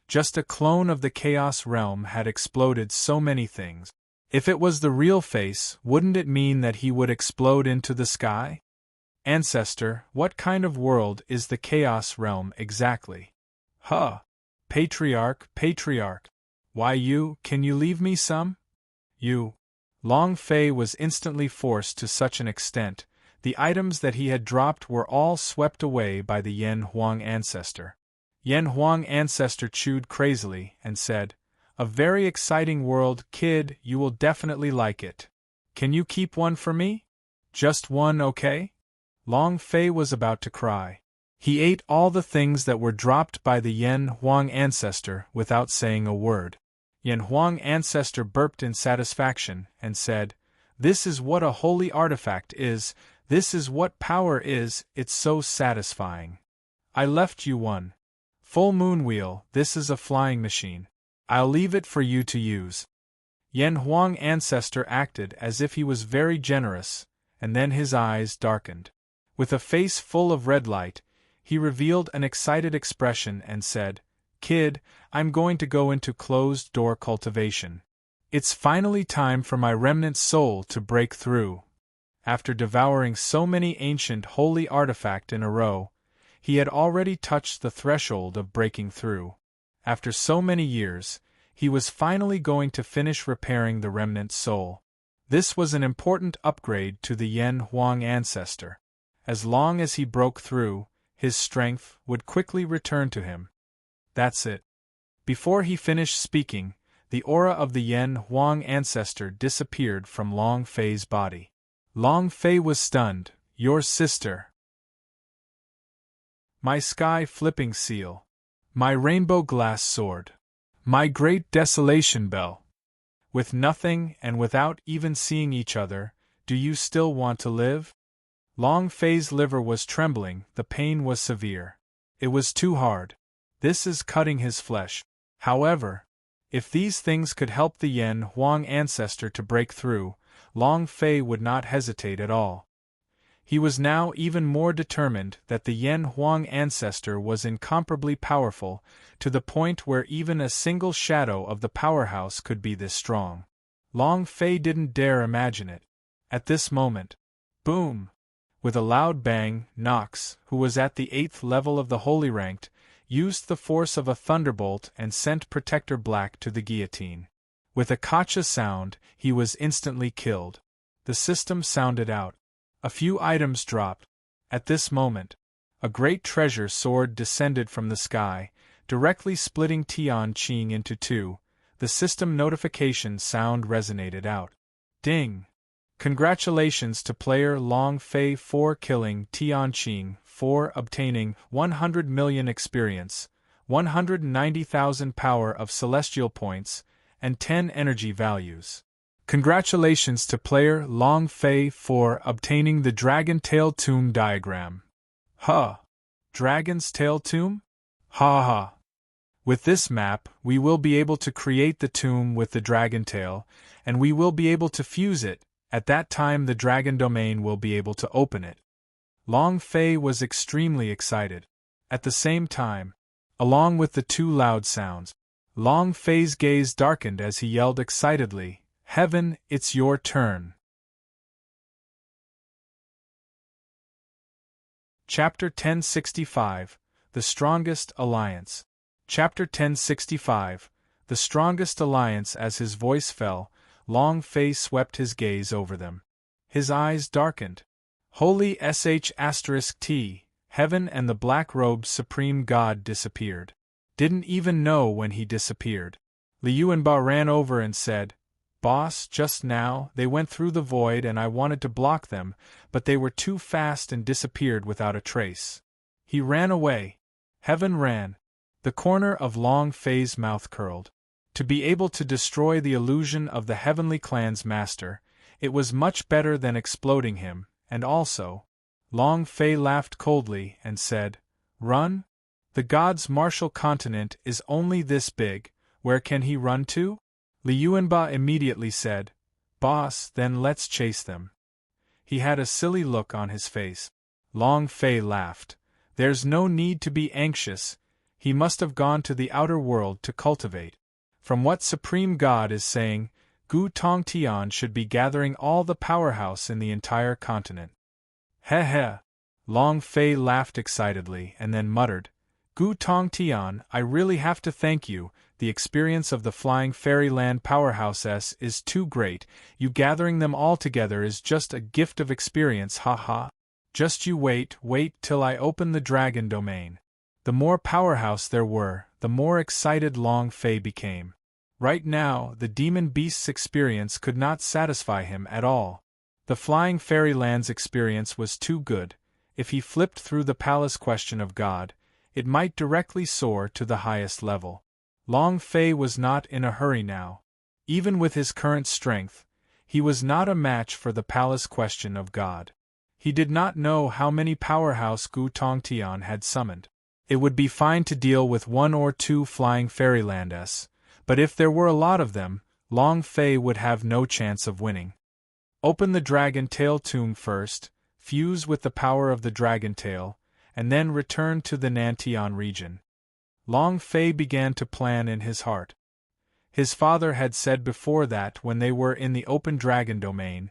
Just a clone of the Chaos Realm had exploded so many things. If it was the real face, wouldn't it mean that he would explode into the sky? Ancestor, what kind of world is the Chaos Realm exactly? Huh. Patriarch, Patriarch. Why can you leave me some? You. Long Fei was instantly forced to such an extent, the items that he had dropped were all swept away by the Yen Huang ancestor. Yen Huang ancestor chewed crazily and said, A very exciting world, kid, you will definitely like it. Can you keep one for me? Just one, okay? Long Fei was about to cry. He ate all the things that were dropped by the Yen Huang ancestor without saying a word. Yen Huang ancestor burped in satisfaction and said, "This is what a holy artifact is, this is what power is, it's so satisfying. I left you one. Full moon wheel, this is a flying machine. I'll leave it for you to use." Yen Huang ancestor acted as if he was very generous, and then his eyes darkened. With a face full of red light, he revealed an excited expression and said, "Kid, I'm going to go into closed-door cultivation. It's finally time for my remnant soul to break through." After devouring so many ancient holy artifacts in a row, he had already touched the threshold of breaking through. After so many years, he was finally going to finish repairing the remnant soul. This was an important upgrade to the Yen Huang ancestor. As long as he broke through, his strength would quickly return to him. That's it. Before he finished speaking, the aura of the Yen Huang ancestor disappeared from Long Fei's body. Long Fei was stunned. "Your sister. My sky flipping seal. My rainbow glass sword. My great desolation bell. With nothing and without even seeing each other, do you still want to live?" Long Fei's liver was trembling, the pain was severe. It was too hard. This is cutting his flesh. However, if these things could help the Yen Huang ancestor to break through, Long Fei would not hesitate at all. He was now even more determined that the Yen Huang ancestor was incomparably powerful, to the point where even a single shadow of the powerhouse could be this strong. Long Fei didn't dare imagine it. At this moment, boom! With a loud bang, Nox, who was at the 8th level of the Holy Ranked, used the force of a thunderbolt and sent Protector Black to the guillotine. With a kacha sound, he was instantly killed. The system sounded out. A few items dropped. At this moment, a great treasure sword descended from the sky, directly splitting Tian Qing into two. The system notification sound resonated out. Ding! Congratulations to player Long Fei for killing Tian Qing, for obtaining 100 million experience, 190,000 power of celestial points, and 10 energy values. Congratulations to player Long Fei for obtaining the Dragon Tail Tomb diagram. Huh! Dragon's Tail Tomb? Ha ha! With this map, we will be able to create the tomb with the dragon tail, and we will be able to fuse it. At that time the dragon domain will be able to open it. Long Fei was extremely excited. At the same time, along with the two loud sounds, Long Fei's gaze darkened as he yelled excitedly, "Heaven, it's your turn!" Chapter 1065, The Strongest Alliance. Chapter 1065, The Strongest Alliance. As his voice fell, Long Fei swept his gaze over them. His eyes darkened. Holy *T, Heaven and the black-robed supreme god disappeared. Didn't even know when he disappeared. Liu Yuanba ran over and said, "Boss, just now, they went through the void and I wanted to block them, but they were too fast and disappeared without a trace." He ran away. Heaven ran. The corner of Long Fei's mouth curled. To be able to destroy the illusion of the Heavenly Clan's master, it was much better than exploding him, and also, Long Fei laughed coldly and said, "Run? The god's martial continent is only this big, where can he run to?" Liu Yuanba immediately said, "Boss, then let's chase them." He had a silly look on his face. Long Fei laughed. "There's no need to be anxious, he must have gone to the outer world to cultivate. From what Supreme God is saying, Gu Tong Tian should be gathering all the powerhouse in the entire continent." "Heh heh." Long Fei laughed excitedly and then muttered, "Gu Tong Tian, I really have to thank you, the experience of the Flying Fairyland Powerhouses is too great, you gathering them all together is just a gift of experience, ha. Just you wait till I open the dragon domain." The more powerhouse there were, the more excited Long Fei became. Right now, the demon beast's experience could not satisfy him at all. The flying fairyland's experience was too good. If he flipped through the palace question of God, it might directly soar to the highest level. Long Fei was not in a hurry now. Even with his current strength, he was not a match for the palace question of God. He did not know how many powerhouse Gu Tongtian had summoned. It would be fine to deal with 1 or 2 flying fairylands, but if there were a lot of them, Long Fei would have no chance of winning. Open the dragon tail tomb first, fuse with the power of the dragon tail, and then return to the Nantian region. Long Fei began to plan in his heart. His father had said before that when they were in the open dragon domain,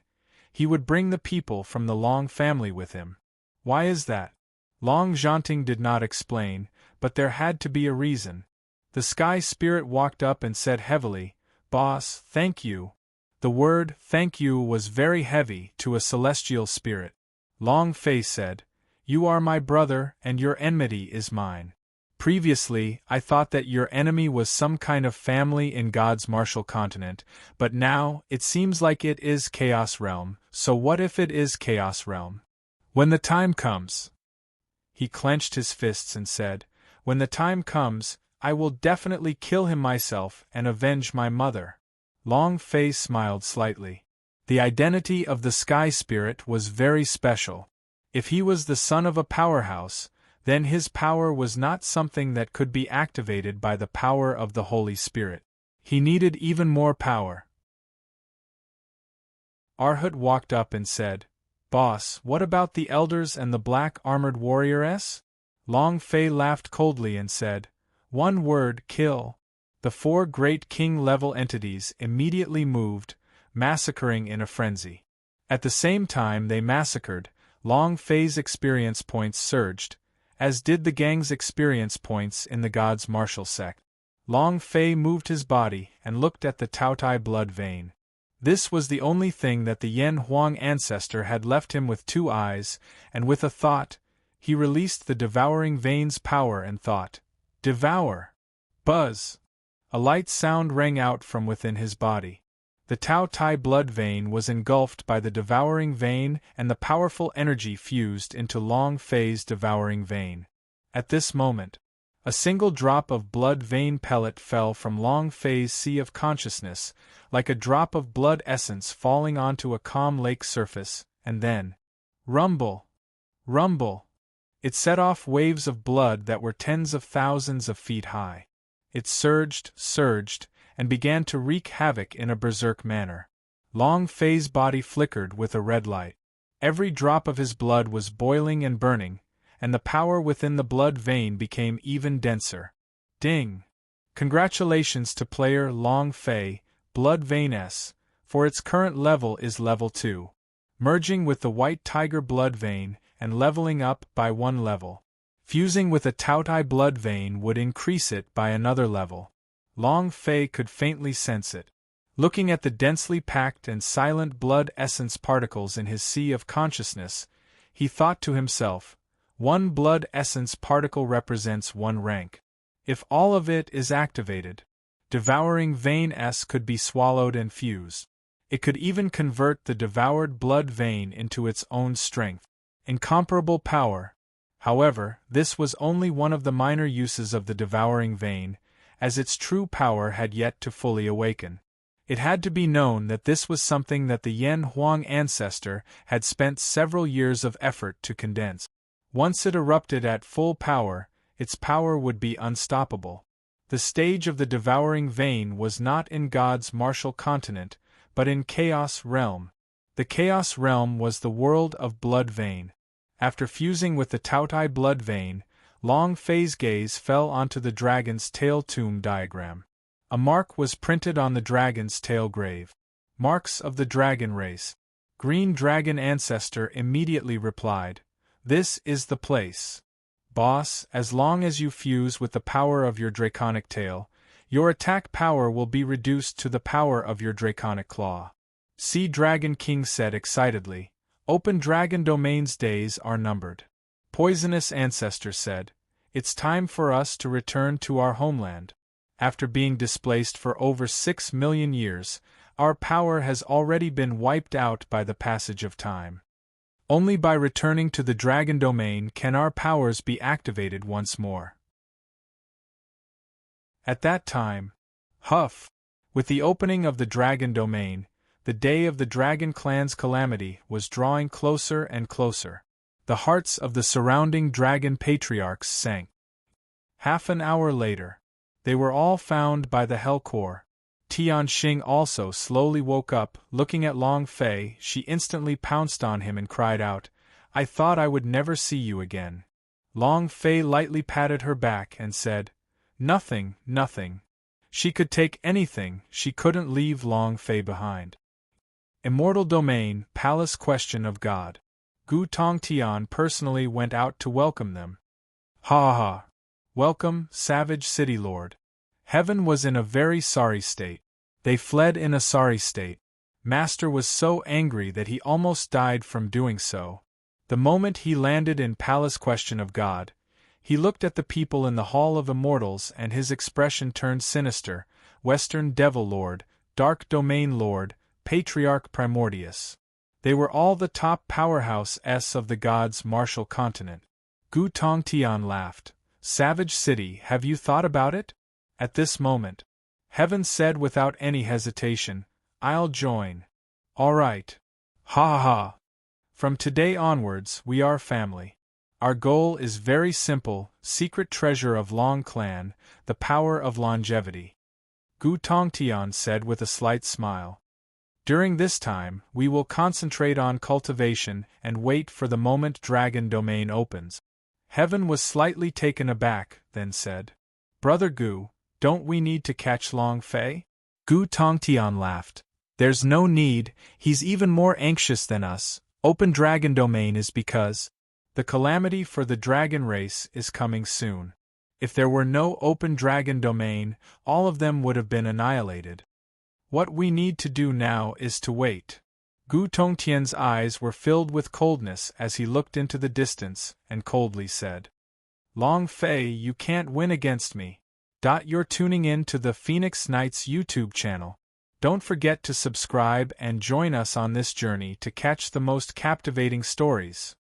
he would bring the people from the Long family with him. Why is that? Long Zhanting did not explain, but there had to be a reason. The sky spirit walked up and said heavily, "Boss, thank you." The word "thank you" was very heavy to a celestial spirit. Long Fei said, "You are my brother and your enmity is mine. Previously, I thought that your enemy was some kind of family in God's martial continent, but now, it seems like it is Chaos Realm, so what if it is Chaos Realm? When the time comes." He clenched his fists and said, "When the time comes, I will definitely kill him myself and avenge my mother." Long Fei smiled slightly. The identity of the Sky Spirit was very special. If he was the son of a powerhouse, then his power was not something that could be activated by the power of the Holy Spirit. He needed even more power. Arhut walked up and said, "Boss, what about the elders and the black-armored warriors?" Long Fei laughed coldly and said, "One word, kill." The 4 great king-level entities immediately moved, massacring in a frenzy. At the same time they massacred, Long Fei's experience points surged, as did the gang's experience points in the God's martial sect. Long Fei moved his body and looked at the Taotai blood vein. This was the only thing that the Yen Huang ancestor had left him with 2 eyes, and with a thought, he released the devouring vein's power and thought, "Devour!" Buzz! A light sound rang out from within his body. The Taotai blood vein was engulfed by the devouring vein and the powerful energy fused into Long Fei's devouring vein. At this moment, a single drop of blood vein pellet fell from Long Fei's sea of consciousness, like a drop of blood essence falling onto a calm lake surface, and then, rumble! Rumble! It set off waves of blood that were tens of thousands of feet high. It surged, and began to wreak havoc in a berserk manner. Long Fei's body flickered with a red light. Every drop of his blood was boiling and burning, and the power within the blood vein became even denser. Ding! Congratulations to player Long Fei, Blood Vein S, for its current level is level 2. Merging with the White Tiger blood vein and leveling up by 1 level. Fusing with a Taotai blood vein would increase it by another level. Long Fei could faintly sense it. Looking at the densely packed and silent blood essence particles in his sea of consciousness, he thought to himself, 1 blood essence particle represents 1 rank. If all of it is activated, devouring vein S could be swallowed and fused. It could even convert the devoured blood vein into its own strength. Incomparable power. However, this was only one of the minor uses of the devouring vein, as its true power had yet to fully awaken. It had to be known that this was something that the Yen Huang ancestor had spent several years of effort to condense. Once it erupted at full power, its power would be unstoppable. The stage of the devouring vein was not in God's martial continent, but in Chaos Realm. The Chaos Realm was the world of blood vein. After fusing with the Taotai blood vein, Long Fei's gaze fell onto the dragon's tail tomb diagram. A mark was printed on the dragon's tail grave. Marks of the dragon race. Green Dragon Ancestor immediately replied, "This is the place. Boss, as long as you fuse with the power of your draconic tail, your attack power will be reduced to the power of your draconic claw." Sea Dragon King said excitedly, "Open Dragon Domain's days are numbered." Poisonous Ancestor said, "It's time for us to return to our homeland." After being displaced for over 6 million years, our power has already been wiped out by the passage of time. Only by returning to the dragon domain can our powers be activated once more. At that time, Huff, with the opening of the dragon domain, the day of the dragon clan's calamity was drawing closer and closer. The hearts of the surrounding dragon patriarchs sank. Half an hour later, they were all found by the Hellcore. Tianxing also slowly woke up. Looking at Long Fei, she instantly pounced on him and cried out, "I thought I would never see you again." Long Fei lightly patted her back and said, "Nothing, nothing." She could take anything, she couldn't leave Long Fei behind. Immortal Domain, Palace Question of God. Gu Tongtian personally went out to welcome them. Ha ha! Welcome, Savage City Lord. Heaven was in a very sorry state. They fled in a sorry state. Master was so angry that he almost died from doing so. The moment he landed in Palace Question of God, he looked at the people in the Hall of Immortals and his expression turned sinister. Western Devil Lord, Dark Domain Lord, Patriarch Primordius. They were all the top powerhouses of the gods' martial continent. Gu Tongtian laughed. Savage City, have you thought about it? At this moment, Heaven said without any hesitation, "I'll join." All right. Ha ha ha. From today onwards, we are family. Our goal is very simple, secret treasure of Long Clan, the power of longevity. Gu Tongtian said with a slight smile. During this time, we will concentrate on cultivation and wait for the moment Dragon Domain opens. Heaven was slightly taken aback, then said, "Brother Gu, don't we need to catch Long Fei?" Gu Tongtian laughed. "There's no need, he's even more anxious than us. Open Dragon Domain is because the calamity for the dragon race is coming soon. If there were no open Dragon Domain, all of them would have been annihilated. What we need to do now is to wait." Gu Tongtian's eyes were filled with coldness as he looked into the distance and coldly said, "Long Fei, you can't win against me. You're tuning in to the Phoenix Knights YouTube channel. Don't forget to subscribe and join us on this journey to catch the most captivating stories.